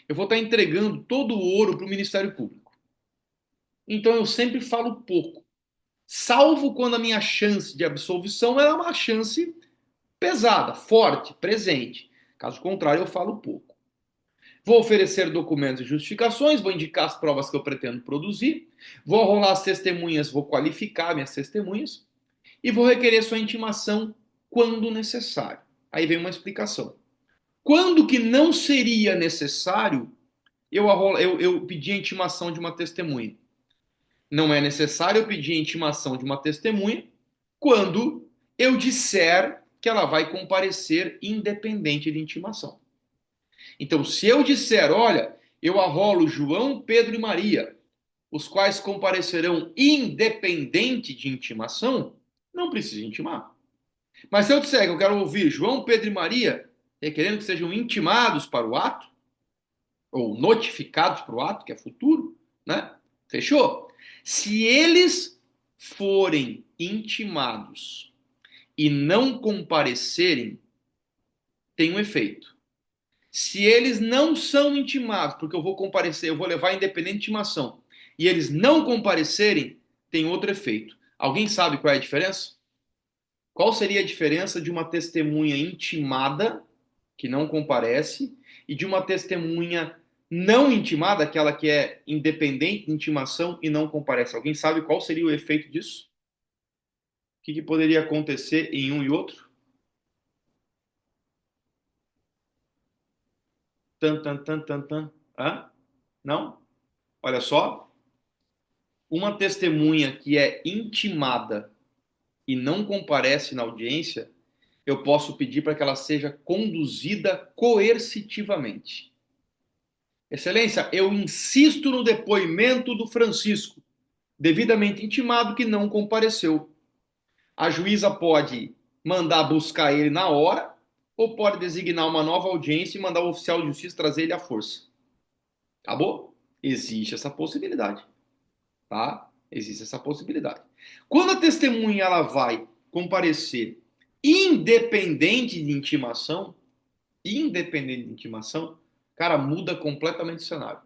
eu vou estar entregando todo o ouro para o Ministério Público. Então eu sempre falo pouco. Salvo quando a minha chance de absolvição é uma chance pesada, forte, presente. Caso contrário, eu falo pouco. Vou oferecer documentos e justificações, vou indicar as provas que eu pretendo produzir, vou rolar as testemunhas, vou qualificar minhas testemunhas e vou requerer sua intimação quando necessário. Aí vem uma explicação. Quando que não seria necessário eu pedir a intimação de uma testemunha? Não é necessário eu pedir a intimação de uma testemunha quando eu disser que ela vai comparecer independente de intimação. Então, se eu disser, olha, eu arrolo João, Pedro e Maria, os quais comparecerão independente de intimação, não precisa intimar. Mas se eu disser que eu quero ouvir João, Pedro e Maria, requerendo que sejam intimados para o ato, ou notificados para o ato, que é futuro, né? Fechou? Se eles forem intimados e não comparecerem, tem um efeito. Se eles não são intimados, porque eu vou comparecer, eu vou levar independente de intimação, e eles não comparecerem, tem outro efeito. Alguém sabe qual é a diferença? Qual seria a diferença de uma testemunha intimada, que não comparece, e de uma testemunha não intimada, aquela que é independente de intimação e não comparece? Alguém sabe qual seria o efeito disso? O que poderia acontecer em um e outro? Tan, tan, tan, tan, tan. Hã? Não? Olha só. Uma testemunha que é intimada e não comparece na audiência, eu posso pedir para que ela seja conduzida coercitivamente. Excelência, eu insisto no depoimento do Francisco, devidamente intimado, que não compareceu. A juíza pode mandar buscar ele na hora ou pode designar uma nova audiência e mandar o oficial de justiça trazer ele à força. Acabou? Existe essa possibilidade. Tá? Existe essa possibilidade. Quando a testemunha ela vai comparecer independente de intimação, cara, muda completamente o cenário.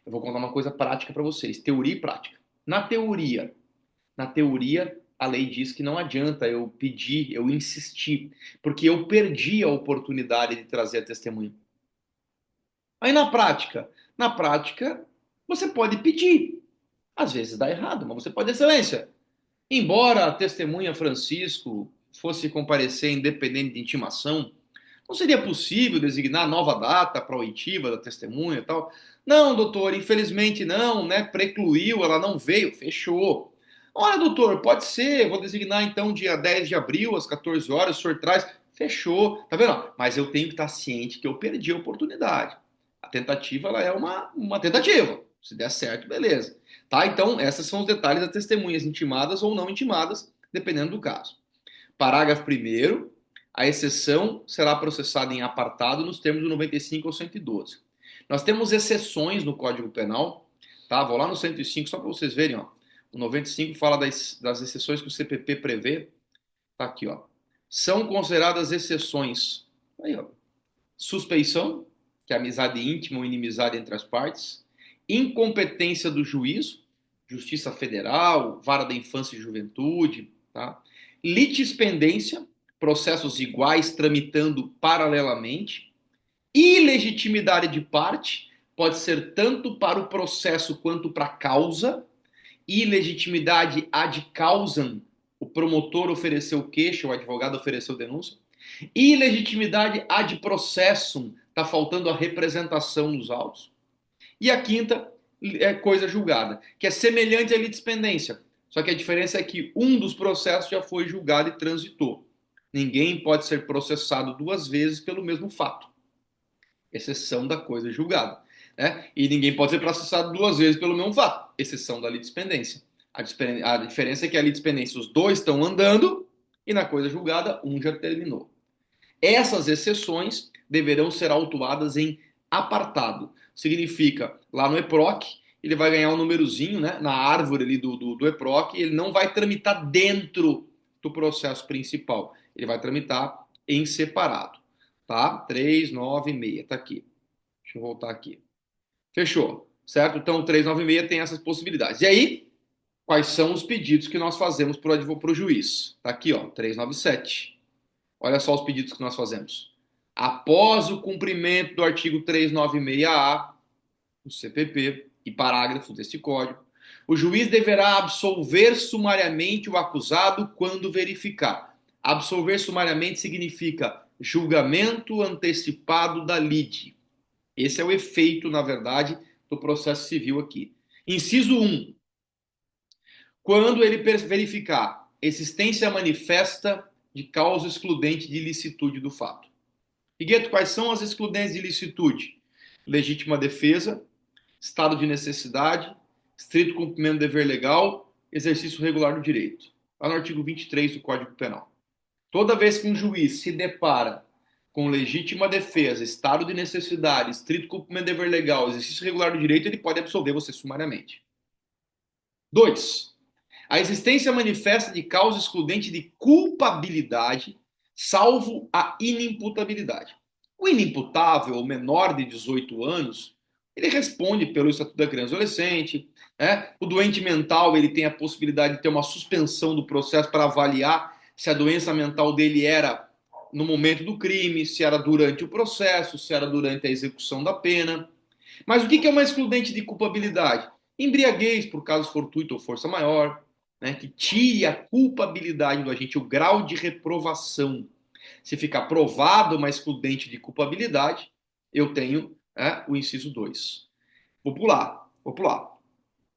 Eu vou contar uma coisa prática para vocês, teoria e prática. Na teoria, a lei diz que não adianta eu pedir, eu insistir, porque eu perdi a oportunidade de trazer a testemunha. Aí na prática, você pode pedir. Às vezes dá errado, mas você pode, excelência. Embora a testemunha Francisco fosse comparecer independente de intimação, não seria possível designar nova data para a oitiva da testemunha e tal? Não, doutor, infelizmente não, né? Precluiu, ela não veio, fechou. Olha, doutor, pode ser, vou designar então dia 10 de abril, às 14 horas, o senhor traz, fechou, tá vendo? Mas eu tenho que estar ciente que eu perdi a oportunidade. A tentativa, ela é uma tentativa. Se der certo, beleza. Tá? Então, esses são os detalhes das testemunhas intimadas ou não intimadas, dependendo do caso. Parágrafo 1º, a exceção será processada em apartado nos termos do 95 ou 112. Nós temos exceções no Código Penal, tá? Vou lá no 105 só para vocês verem, ó. O 95 fala das exceções que o CPP prevê. Tá aqui, ó. São consideradas exceções. Aí, ó. Suspeição, que é amizade íntima ou inimizade entre as partes. Incompetência do juízo, Justiça Federal, Vara da Infância e Juventude, tá? Litispendência, processos iguais tramitando paralelamente. Ilegitimidade de parte, pode ser tanto para o processo quanto para a causa. Ilegitimidade ad causam, o promotor ofereceu queixa, o advogado ofereceu denúncia. Ilegitimidade ad processum, está faltando a representação nos autos. E a quinta é coisa julgada, que é semelhante à litispendência. Só que a diferença é que um dos processos já foi julgado e transitou. Ninguém pode ser processado duas vezes pelo mesmo fato. Exceção da coisa julgada. Né? E ninguém pode ser processado duas vezes pelo mesmo fato. Exceção da litispendência. A diferença é que a litispendência, os dois estão andando e na coisa julgada, um já terminou. Essas exceções deverão ser autuadas em apartado. Significa, lá no EPROC, ele vai ganhar um númerozinho, né, na árvore ali do EPROC, e ele não vai tramitar dentro do processo principal. Ele vai tramitar em separado. Tá? 3, 9, 6. Tá aqui. Deixa eu voltar aqui. Fechou. certo? Então, o 396 tem essas possibilidades. E aí, quais são os pedidos que nós fazemos para o juiz? Está aqui, ó, 397. Olha só os pedidos que nós fazemos. Após o cumprimento do artigo 396A do CPP e parágrafos deste Código, o juiz deverá absolver sumariamente o acusado quando verificar. Absolver sumariamente significa julgamento antecipado da lide. Esse é o efeito, na verdade, do processo civil aqui. Inciso 1. Quando ele verificar existência manifesta de causa excludente de ilicitude do fato. Figueto, quais são as excludentes de ilicitude? Legítima defesa, estado de necessidade, estrito cumprimento do dever legal, exercício regular do direito. Lá no artigo 23 do Código Penal. Toda vez que um juiz se depara com legítima defesa, estado de necessidade, estrito cumprimento do dever legal, exercício regular do direito, ele pode absolver você sumariamente. 2. A existência manifesta de causa excludente de culpabilidade, salvo a inimputabilidade. O inimputável, o menor de 18 anos, ele responde pelo Estatuto da Criança e Adolescente. O doente mental, ele tem a possibilidade de ter uma suspensão do processo para avaliar se a doença mental dele era no momento do crime, se era durante o processo, se era durante a execução da pena. Mas o que é uma excludente de culpabilidade? Embriaguez por caso fortuito ou força maior, que tire a culpabilidade do agente, o grau de reprovação. Se ficar provado uma excludente de culpabilidade, eu tenho o inciso 2. Vou pular.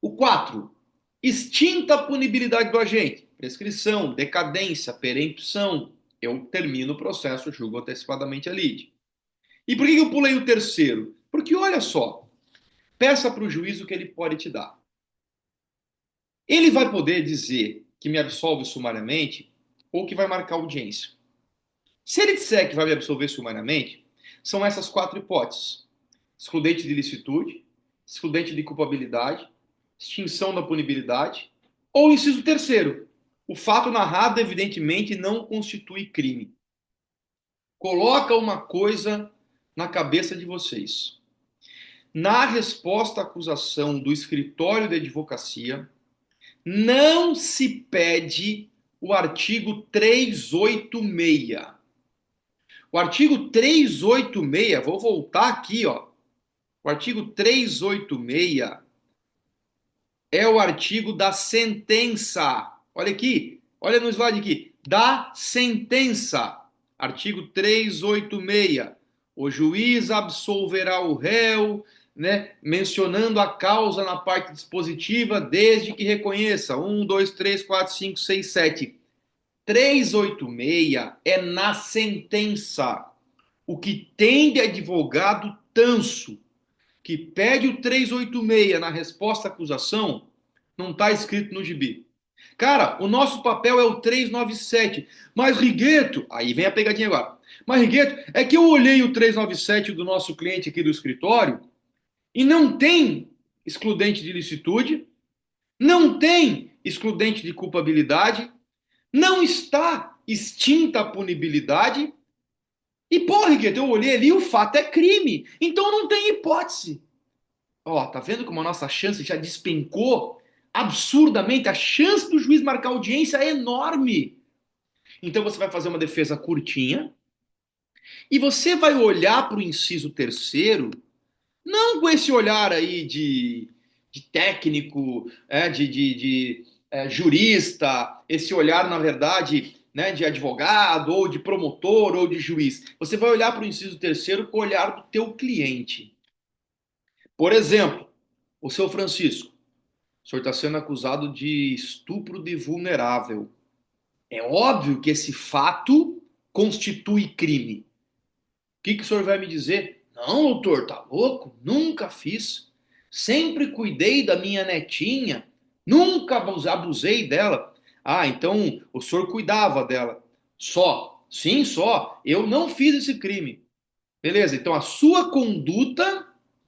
O 4. Extinta a punibilidade do agente. Prescrição, decadência, perempção. Eu termino o processo, julgo antecipadamente a lide. E por que eu pulei o 3º? Porque, olha só, peça para o juiz o que ele pode te dar. Ele vai poder dizer que me absolve sumariamente ou que vai marcar audiência. Se ele disser que vai me absolver sumariamente, são essas 4 hipóteses. Excludente de ilicitude, excludente de culpabilidade, extinção da punibilidade, ou inciso 3º. O fato narrado, evidentemente, não constitui crime. Coloca uma coisa na cabeça de vocês. Na resposta à acusação do escritório de advocacia, não se pede o artigo 386. O artigo 386, vou voltar aqui, ó. O artigo 386 é o artigo da sentença. Olha aqui, olha no slide aqui. Da sentença. Artigo 386. O juiz absolverá o réu, mencionando a causa na parte dispositiva, desde que reconheça 1, 2, 3, 4, 5, 6, 7. 386 é na sentença. O que tem de advogado tanso que pede o 386 na resposta à acusação, não está escrito no gibi. Cara, o nosso papel é o 397. Mas, Rigueto, aí vem a pegadinha agora. Mas, Rigueto, é que eu olhei o 397 do nosso cliente aqui do escritório e não tem excludente de ilicitude, não tem excludente de culpabilidade, não está extinta a punibilidade. E, pô, Rigueto, eu olhei ali, o fato é crime. Então não tem hipótese. Ó, tá vendo como a nossa chance já despencou absurdamente? A chance do juiz marcar audiência é enorme. Então você vai fazer uma defesa curtinha e você vai olhar para o inciso 3º, não com esse olhar aí de técnico, de jurista, esse olhar, na verdade, de advogado, ou de promotor, ou de juiz. Você vai olhar para o inciso 3º com o olhar do teu cliente. Por exemplo, o seu Francisco, o senhor está sendo acusado de estupro de vulnerável. É óbvio que esse fato constitui crime. O que o senhor vai me dizer? Não, doutor, tá louco? Nunca fiz. Sempre cuidei da minha netinha. Nunca abusei dela. Ah, então o senhor cuidava dela. Só. Sim, só. Eu não fiz esse crime. Beleza, então a sua conduta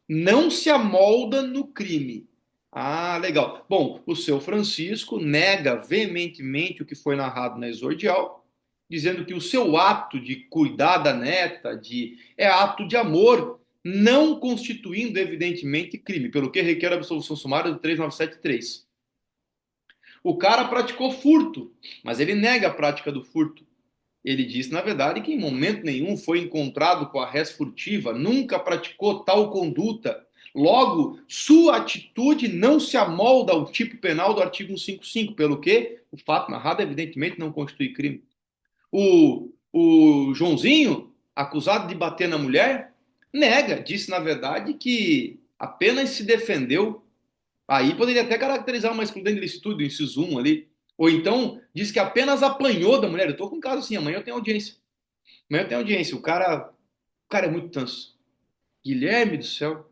não se amolda no crime. Ah, legal. Bom, o seu Francisco nega veementemente o que foi narrado na exordial, dizendo que o seu ato de cuidar da neta é ato de amor, não constituindo evidentemente crime, pelo que requer a absolvição sumária do 397.3. O cara praticou furto, mas ele nega a prática do furto. Ele disse, na verdade, que em momento nenhum foi encontrado com a res furtiva, nunca praticou tal conduta. Logo, sua atitude não se amolda ao tipo penal do artigo 155, pelo que o fato narrado, evidentemente, não constitui crime. O Joãozinho, acusado de bater na mulher, nega, disse, na verdade, que apenas se defendeu. Aí poderia até caracterizar uma excludente de licitude, inciso 1 ali. Ou então, diz que apenas apanhou da mulher. Eu tô com um caso assim, amanhã eu tenho audiência. Amanhã eu tenho audiência. O cara é muito tanso. Guilherme do céu.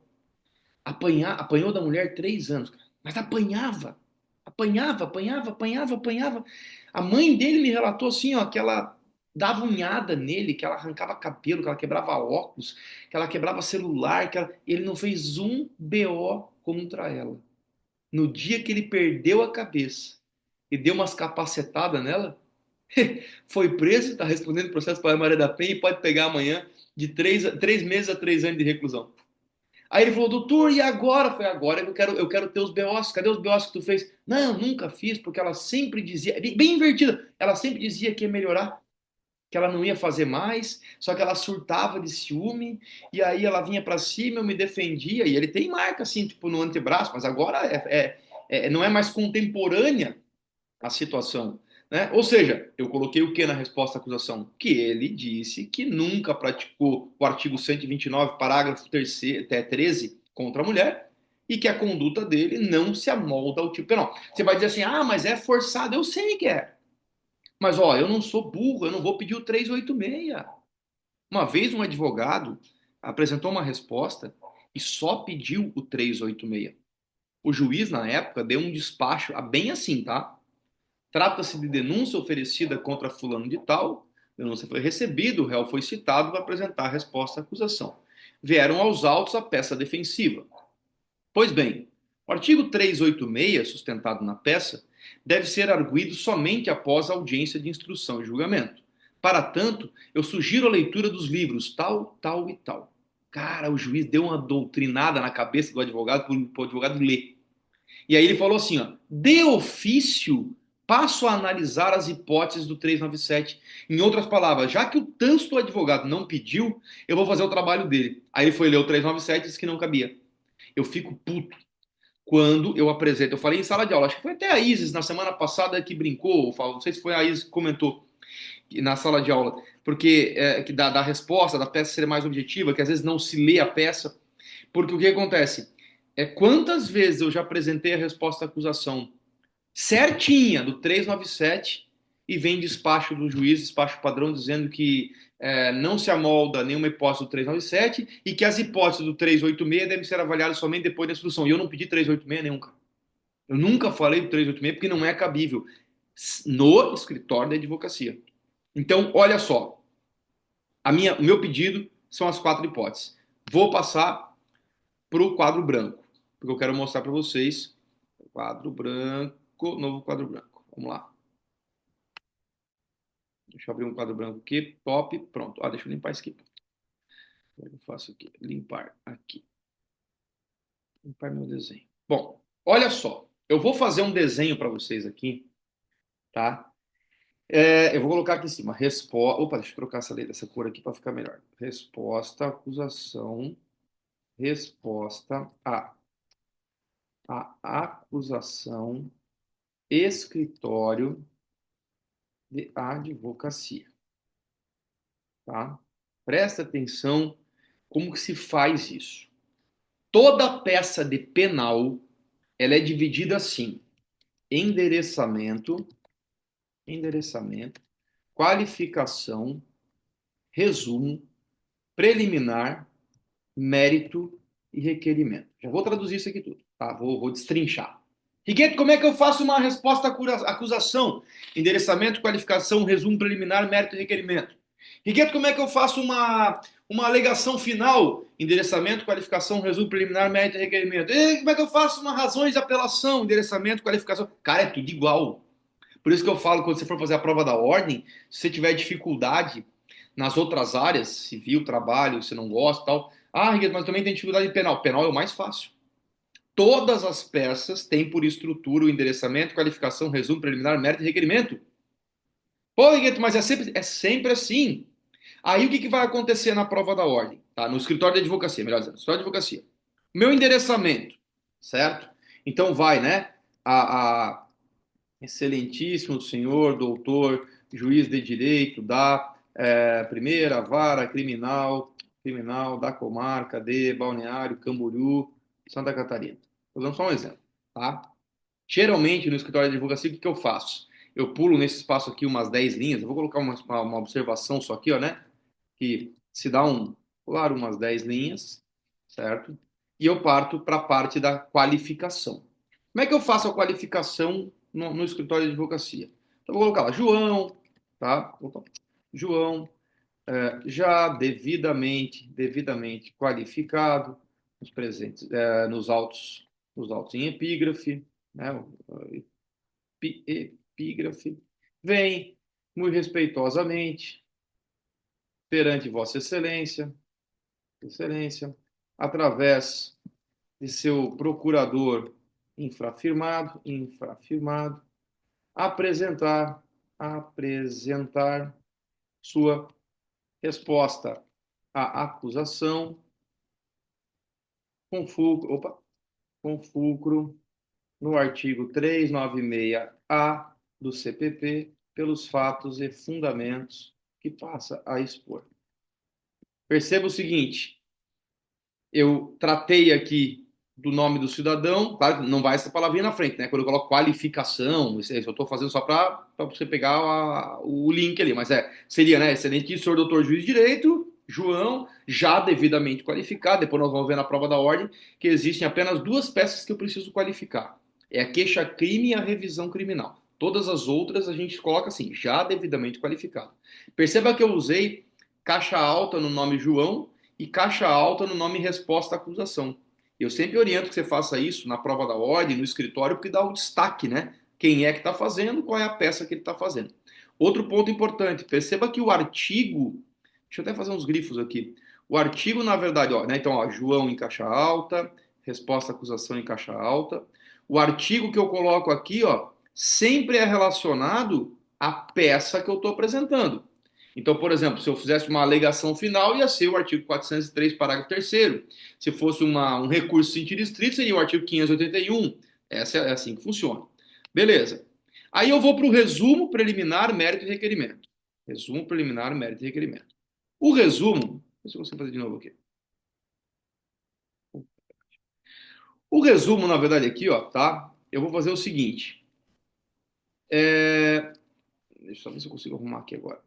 Apanhou da mulher 3 anos. Mas apanhava. Apanhava. A mãe dele me relatou assim, ó, que ela dava unhada nele, que ela arrancava cabelo, que ela quebrava óculos, que ela quebrava celular, ele não fez um BO contra ela. No dia que ele perdeu a cabeça e deu umas capacetadas nela, foi preso, está respondendo o processo para a Maria da Penha e pode pegar amanhã de 3 meses a 3 anos de reclusão. Aí ele falou, doutor, e agora? Foi agora, eu quero ter os BOs, cadê os BOs que tu fez? Não, nunca fiz, porque ela sempre dizia, bem invertida, ela sempre dizia que ia melhorar, que ela não ia fazer mais, só que ela surtava de ciúme, e aí ela vinha pra cima, eu me defendia, e ele tem marca assim, tipo no antebraço, mas agora não é mais contemporânea a situação, né? Ou seja, eu coloquei o que na resposta à acusação? Que ele disse que nunca praticou o artigo 129, parágrafo 13, contra a mulher, e que a conduta dele não se amolda ao tipo penal. Você vai dizer assim, mas é forçado, eu sei que é. Mas, ó, eu não sou burro, eu não vou pedir o 386. Uma vez um advogado apresentou uma resposta e só pediu o 386. O juiz, na época, deu um despacho, bem assim, tá? Trata-se de denúncia oferecida contra fulano de tal, a denúncia foi recebida, o réu foi citado para apresentar a resposta à acusação. Vieram aos autos a peça defensiva. Pois bem, o artigo 386, sustentado na peça, deve ser arguido somente após a audiência de instrução e julgamento. Para tanto, eu sugiro a leitura dos livros tal, tal e tal. Cara, o juiz deu uma doutrinada na cabeça do advogado para o advogado ler. E aí ele falou assim, ó, de ofício, passo a analisar as hipóteses do 397. Em outras palavras, já que o tanso do advogado não pediu, eu vou fazer o trabalho dele. Aí ele foi ler o 397 e disse que não cabia. Eu fico puto quando eu apresento. Eu falei em sala de aula, acho que foi até a Isis na semana passada que brincou, não sei se foi a Isis que comentou na sala de aula, porque que da resposta, da peça ser mais objetiva, que às vezes não se lê a peça, porque o que acontece? Quantas vezes eu já apresentei a resposta à acusação certinha do 397 e vem despacho do juiz, despacho padrão, dizendo que não se amolda nenhuma hipótese do 397 e que as hipóteses do 386 devem ser avaliadas somente depois da instrução. E eu não pedi 386 nenhum, cara. Eu nunca falei do 386 porque não é cabível no escritório da advocacia. Então, olha só. O meu pedido são as 4 hipóteses. Vou passar para o quadro branco, porque eu quero mostrar para vocês. Quadro branco, novo quadro branco. Vamos lá. Deixa eu abrir um quadro branco aqui. Top. Pronto. Deixa eu limpar isso aqui. Eu faço aqui. Limpar aqui. Limpar meu desenho. Bom, olha só. Eu vou fazer um desenho para vocês aqui, tá? Eu vou colocar aqui em cima. Resposta. Opa, deixa eu trocar essa cor aqui para ficar melhor. Resposta, acusação. Resposta a acusação, escritório de advocacia. Tá? Presta atenção como que se faz isso. Toda peça de penal, ela é dividida assim: endereçamento, qualificação, resumo, preliminar, mérito e requerimento. Já vou traduzir isso aqui tudo, tá? Vou destrinchar. Rigueto, como é que eu faço uma resposta à acusação? Endereçamento, qualificação, resumo preliminar, mérito e requerimento. Rigueto, como é que eu faço uma alegação final? Endereçamento, qualificação, resumo preliminar, mérito e requerimento. E como é que eu faço uma razões de apelação? Endereçamento, qualificação. Cara, é tudo igual. Por isso que eu falo, quando você for fazer a prova da ordem, se você tiver dificuldade nas outras áreas, civil, trabalho, você não gosta e tal, Ah, Ricardo, mas também tem dificuldade penal. Penal é o mais fácil. Todas as peças têm por estrutura o endereçamento, qualificação, resumo, preliminar, mérito e requerimento. Pô, Ricardo, mas é sempre assim. Aí o que vai acontecer na prova da ordem? Tá? No escritório de advocacia, melhor dizendo, no escritório de advocacia. Meu endereçamento, certo? Então vai, né? A excelentíssimo senhor, doutor, juiz de direito da primeira vara criminal da comarca de Balneário Camboriú, Santa Catarina. Vou dar só um exemplo, tá? Geralmente, no escritório de advocacia, o que eu faço? Eu pulo nesse espaço aqui umas 10 linhas, eu vou colocar uma observação só aqui, ó, né? Que se dá claro, umas 10 linhas, certo? E eu parto para a parte da qualificação. Como é que eu faço a qualificação no escritório de advocacia? Então, eu vou colocar lá, João, tá? João, já devidamente qualificado, nos presentes, nos autos em epígrafe, né? Epígrafe, vem muito respeitosamente perante Vossa Excelência, através de seu procurador infrafirmado, apresentar sua resposta à acusação com fulcro no artigo 396-A do CPP, pelos fatos e fundamentos que passa a expor. Perceba o seguinte, eu tratei aqui do nome do cidadão, claro que não vai essa palavrinha na frente, né? Quando eu coloco qualificação, isso eu estou fazendo só para você pegar o link ali, mas seria, né? Excelente senhor doutor juiz de direito, João, já devidamente qualificado. Depois nós vamos ver na prova da ordem que existem apenas duas peças que eu preciso qualificar. É a queixa-crime e a revisão criminal. Todas as outras a gente coloca assim, já devidamente qualificado. Perceba que eu usei caixa alta no nome João e caixa alta no nome resposta à acusação. Eu sempre oriento que você faça isso na prova da ordem, no escritório, porque dá o destaque, né? Quem é que está fazendo, qual é a peça que ele está fazendo. Outro ponto importante, perceba que o artigo, deixa eu até fazer uns grifos aqui. O artigo, na verdade, ó, né? Então, ó, João em caixa alta, resposta à acusação em caixa alta. O artigo que eu coloco aqui, ó, sempre é relacionado à peça que eu estou apresentando. Então, por exemplo, se eu fizesse uma alegação final, ia ser o artigo 403, parágrafo 3º. Se fosse um recurso sentido estrito, seria o artigo 581. Essa é assim que funciona. Beleza. Aí eu vou para o resumo preliminar, mérito e requerimento. Resumo preliminar, mérito e requerimento. O resumo, deixa eu ver se eu consigo fazer de novo aqui. O resumo, na verdade, aqui, ó, tá? Eu vou fazer o seguinte. Deixa eu só ver se eu consigo arrumar aqui agora.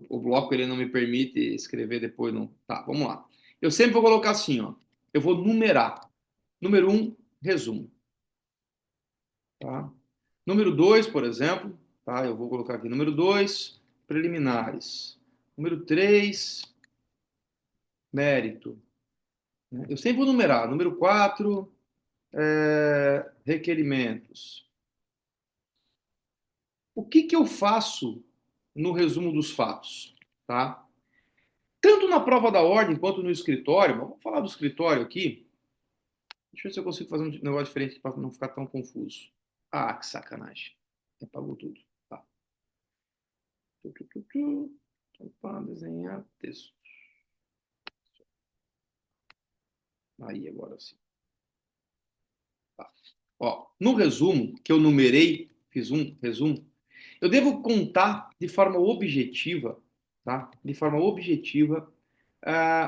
O bloco ele não me permite escrever depois. Não. Tá, vamos lá. Eu sempre vou colocar assim, ó. Eu vou numerar. Número 1, resumo. Tá? Número 2, por exemplo, tá? Eu vou colocar aqui. Número 2, preliminares. Número 3, mérito. Eu sempre vou numerar. Número 4, requerimentos. O que eu faço no resumo dos fatos? Tá? Tanto na prova da ordem quanto no escritório, vamos falar do escritório aqui. Deixa eu ver se eu consigo fazer um negócio diferente para não ficar tão confuso. Ah, que sacanagem. Apagou tudo. Tá. Para desenhar texto. Aí, agora sim. Tá. Ó, no resumo, que eu numerei, fiz um resumo, eu devo contar de forma objetiva, tá? De forma objetiva,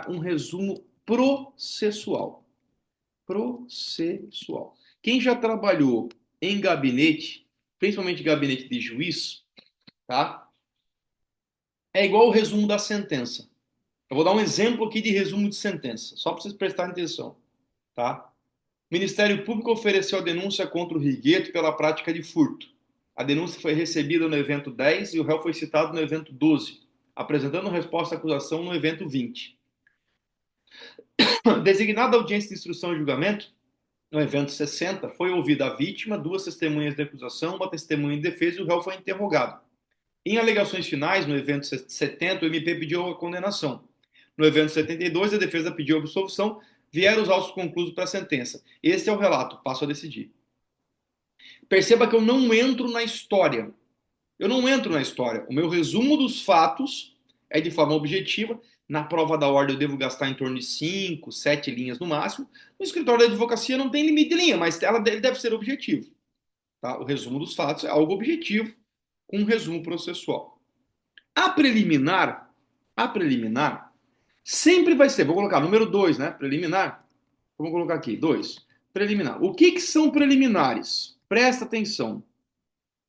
um resumo processual. Processual. Quem já trabalhou em gabinete, principalmente gabinete de juiz, tá? É igual o resumo da sentença. Eu vou dar um exemplo aqui de resumo de sentença, só para vocês prestarem atenção, tá? O Ministério Público ofereceu a denúncia contra o Rigueto pela prática de furto. A denúncia foi recebida no evento 10 e o réu foi citado no evento 12, apresentando resposta à acusação no evento 20. Designada a audiência de instrução e julgamento, no evento 60, foi ouvida a vítima, duas testemunhas de acusação, uma testemunha de defesa e o réu foi interrogado. Em alegações finais, no evento 70, o MP pediu a condenação. No evento 72, a defesa pediu a absolvição, vieram os autos conclusos para a sentença. Esse é o relato, passo a decidir. Perceba que eu não entro na história. Eu não entro na história. O meu resumo dos fatos é de forma objetiva. Na prova da ordem eu devo gastar em torno de 5, 7 linhas no máximo. No escritório da advocacia não tem limite de linha, mas ele deve ser objetivo. Tá? O resumo dos fatos é algo objetivo, com um resumo processual. A preliminar sempre vai ser, vou colocar número 2, né? Preliminar. Vamos colocar aqui, 2. Preliminar. O que são preliminares? Presta atenção.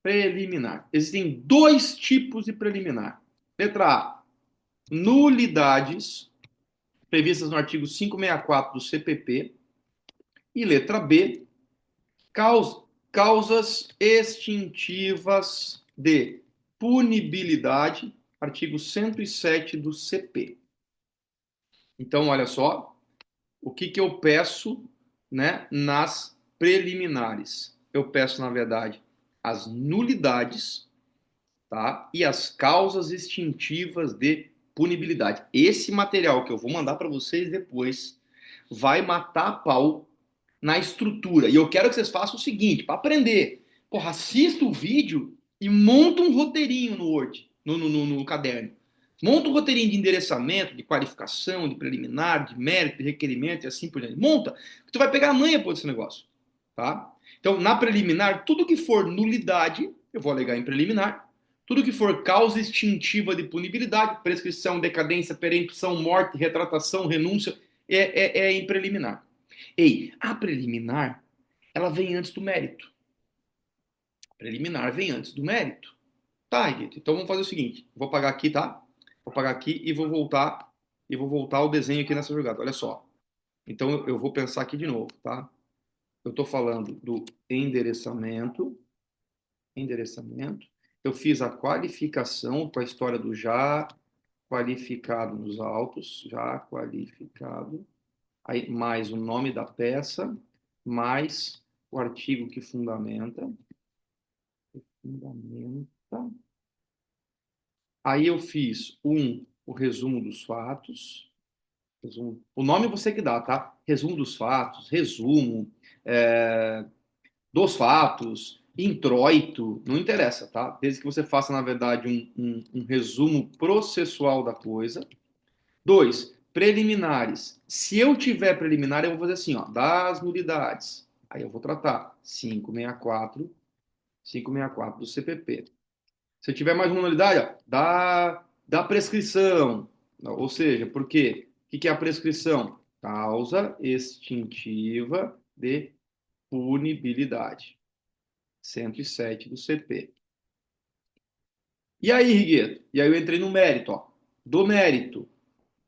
Preliminar. Existem 2 tipos de preliminar. Letra A, nulidades, previstas no artigo 564 do CPP. E letra B, causas extintivas de punibilidade, artigo 107 do CP. Então, olha só, o que eu peço, né, nas preliminares? Eu peço, na verdade, as nulidades, tá? E as causas extintivas de punibilidade. Esse material que eu vou mandar para vocês depois vai matar a pau na estrutura. E eu quero que vocês façam o seguinte, para aprender. Porra, assista o vídeo e monta um roteirinho no Word, no caderno. Monta um roteirinho de endereçamento, de qualificação, de preliminar, de mérito, de requerimento e assim por diante. Monta, que tu vai pegar a manha por esse negócio, tá? Então, na preliminar, tudo que for nulidade, eu vou alegar em preliminar. Tudo que for causa extintiva de punibilidade, prescrição, decadência, perempção, morte, retratação, renúncia, é em preliminar. Ei, a preliminar, ela vem antes do mérito. A preliminar vem antes do mérito. Tá, Guito? Então vamos fazer o seguinte. Vou apagar aqui, tá? Vou apagar aqui e vou voltar ao desenho aqui nessa jogada. Olha só. Então eu vou pensar aqui de novo, tá? Eu estou falando do endereçamento. Eu fiz a qualificação com a história do já qualificado nos autos, já qualificado. Aí, mais o nome da peça, mais o artigo que fundamenta. Aí eu fiz o resumo dos fatos. O nome você que dá, tá? Resumo dos fatos, resumo dos fatos, introito, não interessa, tá? Desde que você faça, na verdade, um resumo processual da coisa. 2, preliminares. Se eu tiver preliminar, eu vou fazer assim, ó, das nulidades. Aí eu vou tratar 564 do CPP. Se eu tiver mais uma nulidade, ó, da prescrição. Ou seja, por quê? O que é a prescrição? Causa extintiva de punibilidade. 107 do CP. E aí, Rigueto? E aí eu entrei no mérito, ó. Do mérito.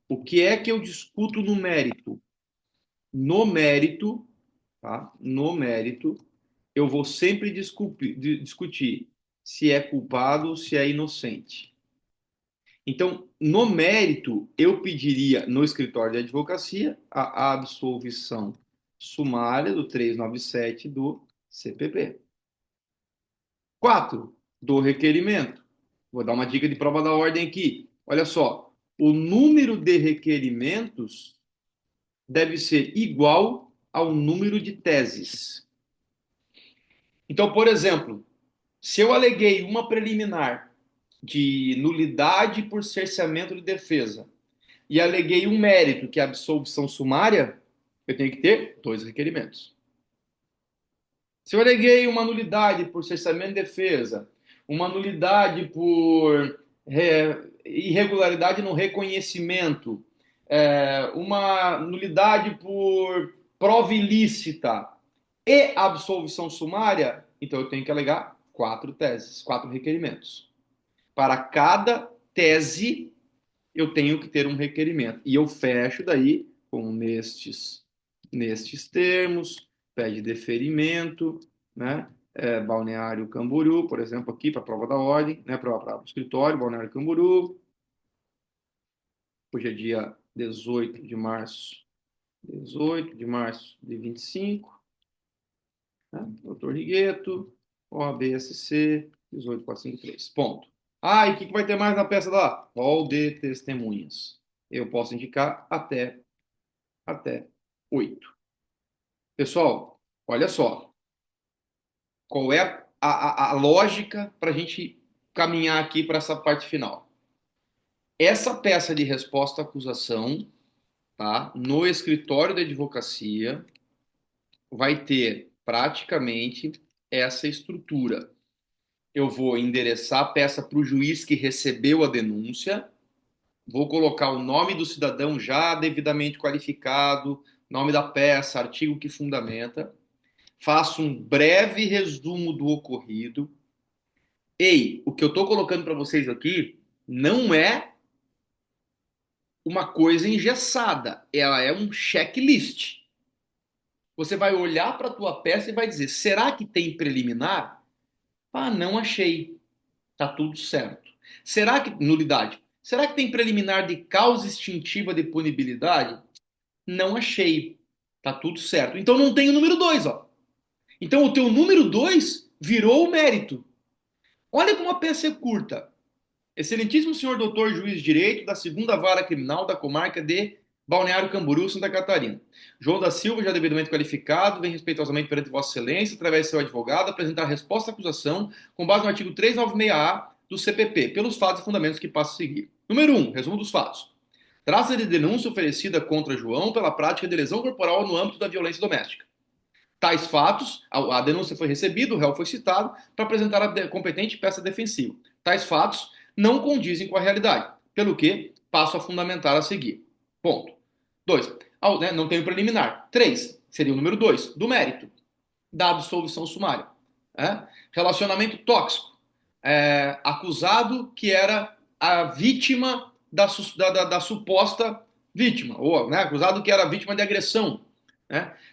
O que é que eu discuto no mérito? No mérito, tá? No mérito, eu vou sempre discutir se é culpado ou se é inocente. Então, no mérito, eu pediria no escritório de advocacia a absolvição sumária do 397 do CPP. 4, do requerimento. Vou dar uma dica de prova da ordem aqui. Olha só, o número de requerimentos deve ser igual ao número de teses. Então, por exemplo, se eu aleguei uma preliminar de nulidade por cerceamento de defesa e aleguei um mérito, que é a absolvição sumária, eu tenho que ter 2 requerimentos. Se eu aleguei uma nulidade por cerceamento de defesa, uma nulidade por irregularidade no reconhecimento, uma nulidade por prova ilícita e absolvição sumária, então eu tenho que alegar 4 teses, 4 requerimentos. Para cada tese, eu tenho que ter um requerimento. E eu fecho daí com nestes termos, pede deferimento, né? Balneário Camboriú, por exemplo, aqui para a prova da ordem, né? Para o escritório, Balneário Camboriú. Hoje é dia 18 de março de 25. Né? Doutor Rigueto, OABSC 18453. Ponto. Ah, e o que vai ter mais na peça lá? Rol de testemunhas. Eu posso indicar até 8. Pessoal, olha só. Qual é a lógica para a gente caminhar aqui para essa parte final? Essa peça de resposta à acusação, tá, no escritório de advocacia, vai ter praticamente essa estrutura. Eu vou endereçar a peça para o juiz que recebeu a denúncia, vou colocar o nome do cidadão já devidamente qualificado, nome da peça, artigo que fundamenta, faço um breve resumo do ocorrido. Ei, o que eu estou colocando para vocês aqui não é uma coisa engessada, ela é um checklist. Você vai olhar para a tua peça e vai dizer: será que tem preliminar? Ah, não achei. Tá tudo certo. Será que nulidade? Será que tem preliminar de causa extintiva de punibilidade? Não achei. Tá tudo certo. Então não tem o número 2, ó. Então o teu número 2 virou o mérito. Olha como a peça é curta. Excelentíssimo senhor doutor juiz de direito da segunda vara criminal da comarca de Balneário Camboriú, Santa Catarina. João da Silva, já devidamente qualificado, vem respeitosamente perante Vossa Excelência, através de seu advogado, apresentar a resposta à acusação com base no artigo 396-A do CPP, pelos fatos e fundamentos que passo a seguir. Número 1, resumo dos fatos. Trata-se de denúncia oferecida contra João pela prática de lesão corporal no âmbito da violência doméstica. Tais fatos, a denúncia foi recebida, o réu foi citado para apresentar a competente peça defensiva. Tais fatos não condizem com a realidade, pelo que passo a fundamentar a seguir. Ponto. 2. Não tem o preliminar. 3. Seria o número 2, do mérito, da absolvição sumária. Relacionamento tóxico. Acusado que era a vítima da suposta vítima, ou acusado que era vítima de agressão.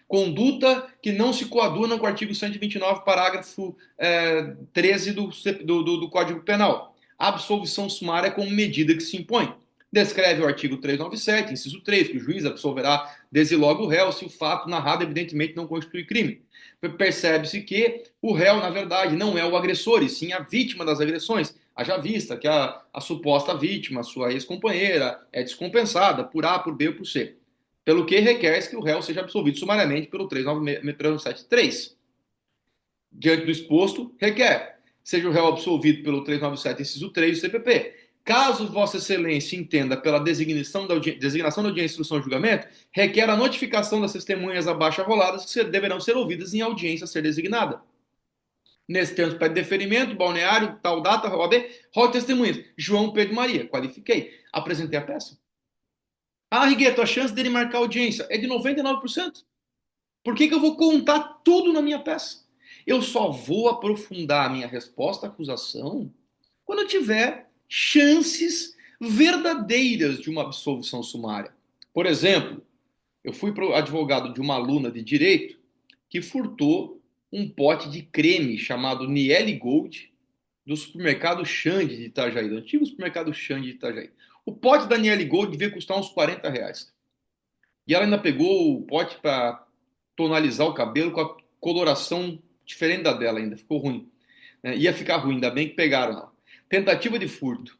Conduta que não se coaduna com o artigo 129, parágrafo 13 do Código Penal. Absolvição sumária como medida que se impõe. Descreve o artigo 397, inciso 3, que o juiz absolverá desde logo o réu se o fato narrado evidentemente não constitui crime. Percebe-se que o réu, na verdade, não é o agressor, e sim a vítima das agressões. Haja vista que a suposta vítima, sua ex-companheira, é descompensada por A, por B ou por C. Pelo que requer que o réu seja absolvido sumariamente pelo 397.3. Diante do exposto, requer seja o réu absolvido pelo 397, inciso 3 do CPP. Caso Vossa Excelência entenda pela designação da audiência de instrução e julgamento, requer a notificação das testemunhas abaixo arroladas que deverão ser ouvidas em audiência a ser designada. Nesse termo de deferimento, balneário, tal data, OAB, rol de testemunhas. João Pedro Maria, qualifiquei. Apresentei a peça. Ah, Rigueto, a chance dele marcar audiência é de 99%. Por que eu vou contar tudo na minha peça? Eu só vou aprofundar a minha resposta à acusação quando eu tiver chances verdadeiras de uma absolvição sumária. Por exemplo, eu fui para o advogado de uma aluna de direito que furtou um pote de creme chamado Niele Gold do supermercado Xande de Itajaí, do antigo supermercado Xande de Itajaí. O pote da Niele Gold devia custar uns R$ 40. E ela ainda pegou o pote para tonalizar o cabelo com a coloração diferente da dela ainda. Ficou ruim. Ia ficar ruim, ainda bem que pegaram ela. Tentativa de furto.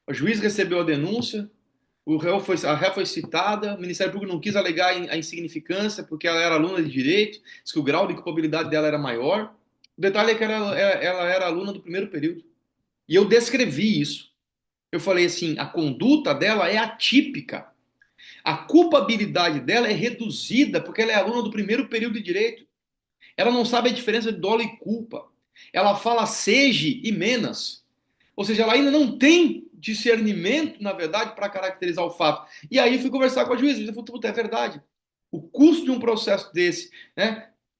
O juiz recebeu a denúncia, a réu foi citada, o Ministério Público não quis alegar a insignificância porque ela era aluna de direito, disse que o grau de culpabilidade dela era maior. O detalhe é que ela era aluna do primeiro período. E eu descrevi isso. Eu falei assim, a conduta dela é atípica. A culpabilidade dela é reduzida porque ela é aluna do primeiro período de direito. Ela não sabe a diferença de dolo e culpa. Ela fala seja e menos. Ou seja, ela ainda não tem discernimento, na verdade, para caracterizar o fato. E aí fui conversar com a juíza. Eu falei, é verdade. O custo de um processo desse,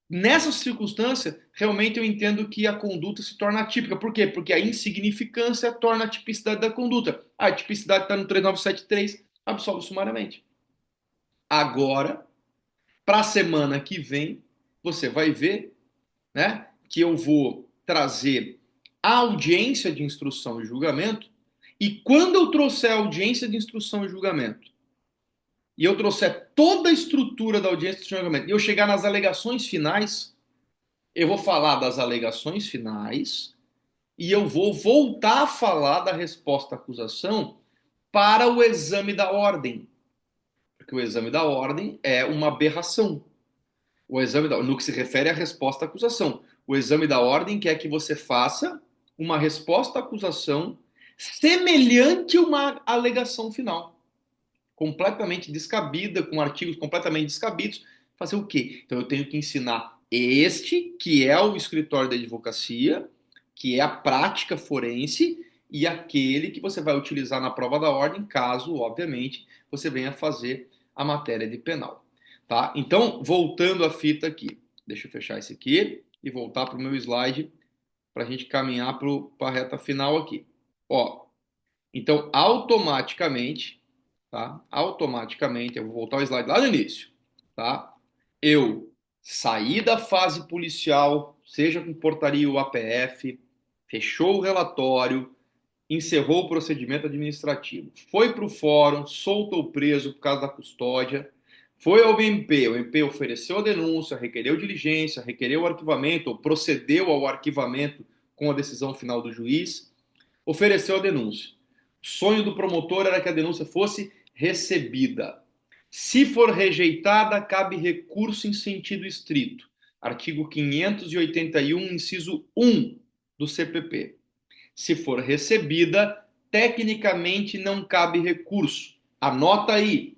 nessa circunstância, realmente eu entendo que a conduta se torna atípica. Por quê? Porque a insignificância torna a tipicidade da conduta. A tipicidade está no 3973, absolve sumariamente. Agora, para a semana que vem, você vai ver que eu vou trazer a audiência de instrução e julgamento, e quando eu trouxer a audiência de instrução e julgamento, e eu trouxer toda a estrutura da audiência de instrução e julgamento, e eu chegar nas alegações finais, eu vou falar das alegações finais, e eu vou voltar a falar da resposta à acusação para o exame da ordem, porque o exame da ordem é uma aberração. No que se refere à resposta à acusação. O exame da ordem quer que você faça uma resposta à acusação semelhante a uma alegação final, completamente descabida, com artigos completamente descabidos. Fazer o quê? Então eu tenho que ensinar este, que é o escritório da advocacia, que é a prática forense, e aquele que você vai utilizar na prova da ordem, caso, obviamente, você venha fazer a matéria de penal. Tá? Então, voltando à fita aqui. Deixa eu fechar esse aqui e voltar para o meu slide para a gente caminhar para a reta final aqui. Ó, então, automaticamente, tá? Automaticamente, eu vou voltar ao slide lá no início, tá? Eu saí da fase policial, seja com portaria ou APF, fechou o relatório, encerrou o procedimento administrativo, foi para o fórum, soltou preso por causa da custódia, foi ao MP, o MP ofereceu a denúncia, requereu diligência, requereu o arquivamento, ou procedeu ao arquivamento com a decisão final do juiz, ofereceu a denúncia. O sonho do promotor era que a denúncia fosse recebida. Se for rejeitada, cabe recurso em sentido estrito. Artigo 581, inciso 1 do CPP. Se for recebida, tecnicamente não cabe recurso. Anota aí.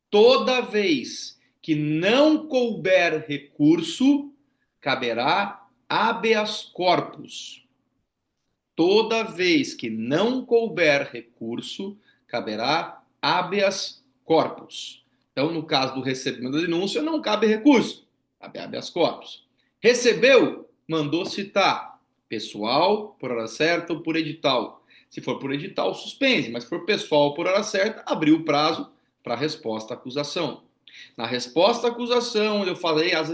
Toda vez que não couber recurso, caberá habeas corpus. Toda vez que não couber recurso, caberá habeas corpus. Então, no caso do recebimento da denúncia, não cabe recurso, cabe habeas corpus. Recebeu, mandou citar. Pessoal, por hora certa ou por edital. Se for por edital, suspende, mas se for pessoal por hora certa, abriu o prazo para a resposta à acusação. Na resposta à acusação, eu farei as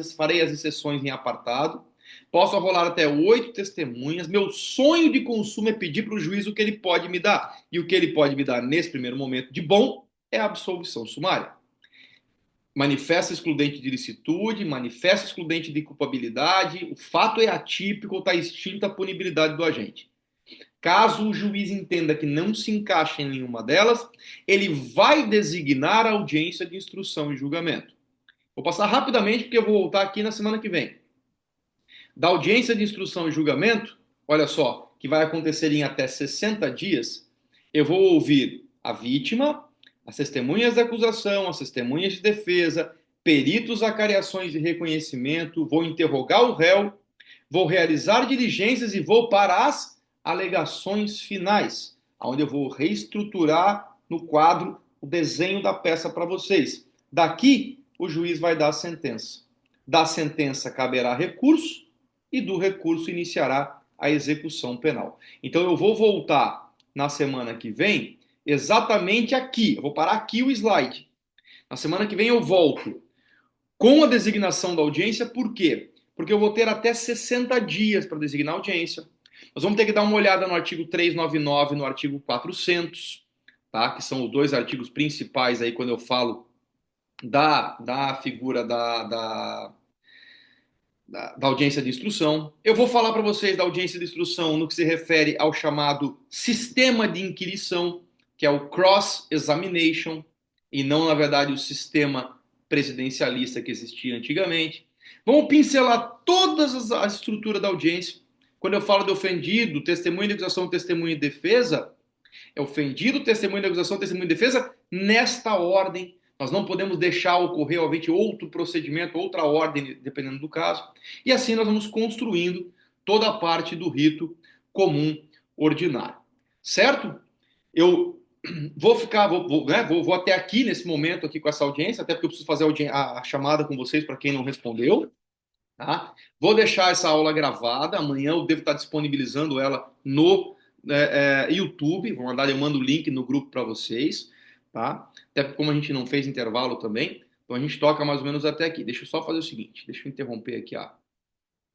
exceções em apartado. Posso arrolar até 8 testemunhas. Meu sonho de consumo é pedir para o juiz o que ele pode me dar. E o que ele pode me dar nesse primeiro momento de bom é a absolvição sumária. Manifesta excludente de ilicitude, manifesta excludente de culpabilidade, o fato é atípico ou está extinta a punibilidade do agente. Caso o juiz entenda que não se encaixa em nenhuma delas, ele vai designar a audiência de instrução e julgamento. Vou passar rapidamente porque eu vou voltar aqui na semana que vem. Da audiência de instrução e julgamento, olha só, que vai acontecer em até 60 dias, eu vou ouvir a vítima, as testemunhas da acusação, as testemunhas de defesa, peritos acariações de reconhecimento, vou interrogar o réu, vou realizar diligências e vou para as alegações finais, onde eu vou reestruturar no quadro o desenho da peça para vocês. Daqui, o juiz vai dar a sentença. Da sentença caberá recurso e do recurso iniciará a execução penal. Então eu vou voltar na semana que vem exatamente aqui. Eu vou parar aqui o slide. Na semana que vem eu volto com a designação da audiência. Por quê? Porque eu vou ter até 60 dias para designar a audiência. Nós vamos ter que dar uma olhada no artigo 399 e no artigo 400, tá? Que são os dois artigos principais aí quando eu falo da figura da audiência de instrução. Eu vou falar para vocês da audiência de instrução no que se refere ao chamado sistema de inquirição, que é o cross-examination, e não, na verdade, o sistema presidencialista que existia antigamente. Vamos pincelar toda a estrutura da audiência. Quando eu falo de ofendido, testemunha de acusação, testemunha de defesa, é ofendido, testemunha de acusação, testemunha de defesa, nesta ordem. Nós não podemos deixar ocorrer, obviamente, outro procedimento, outra ordem, dependendo do caso. E assim nós vamos construindo toda a parte do rito comum ordinário. Certo? Eu vou até aqui, nesse momento, aqui com essa audiência, até porque eu preciso fazer a chamada com vocês para quem não respondeu. Tá? Vou deixar essa aula gravada. Amanhã eu devo estar disponibilizando ela no YouTube. Eu mando o link no grupo para vocês. Tá? Até porque como a gente não fez intervalo também, então a gente toca mais ou menos até aqui. Deixa eu só fazer o seguinte, deixa eu interromper aqui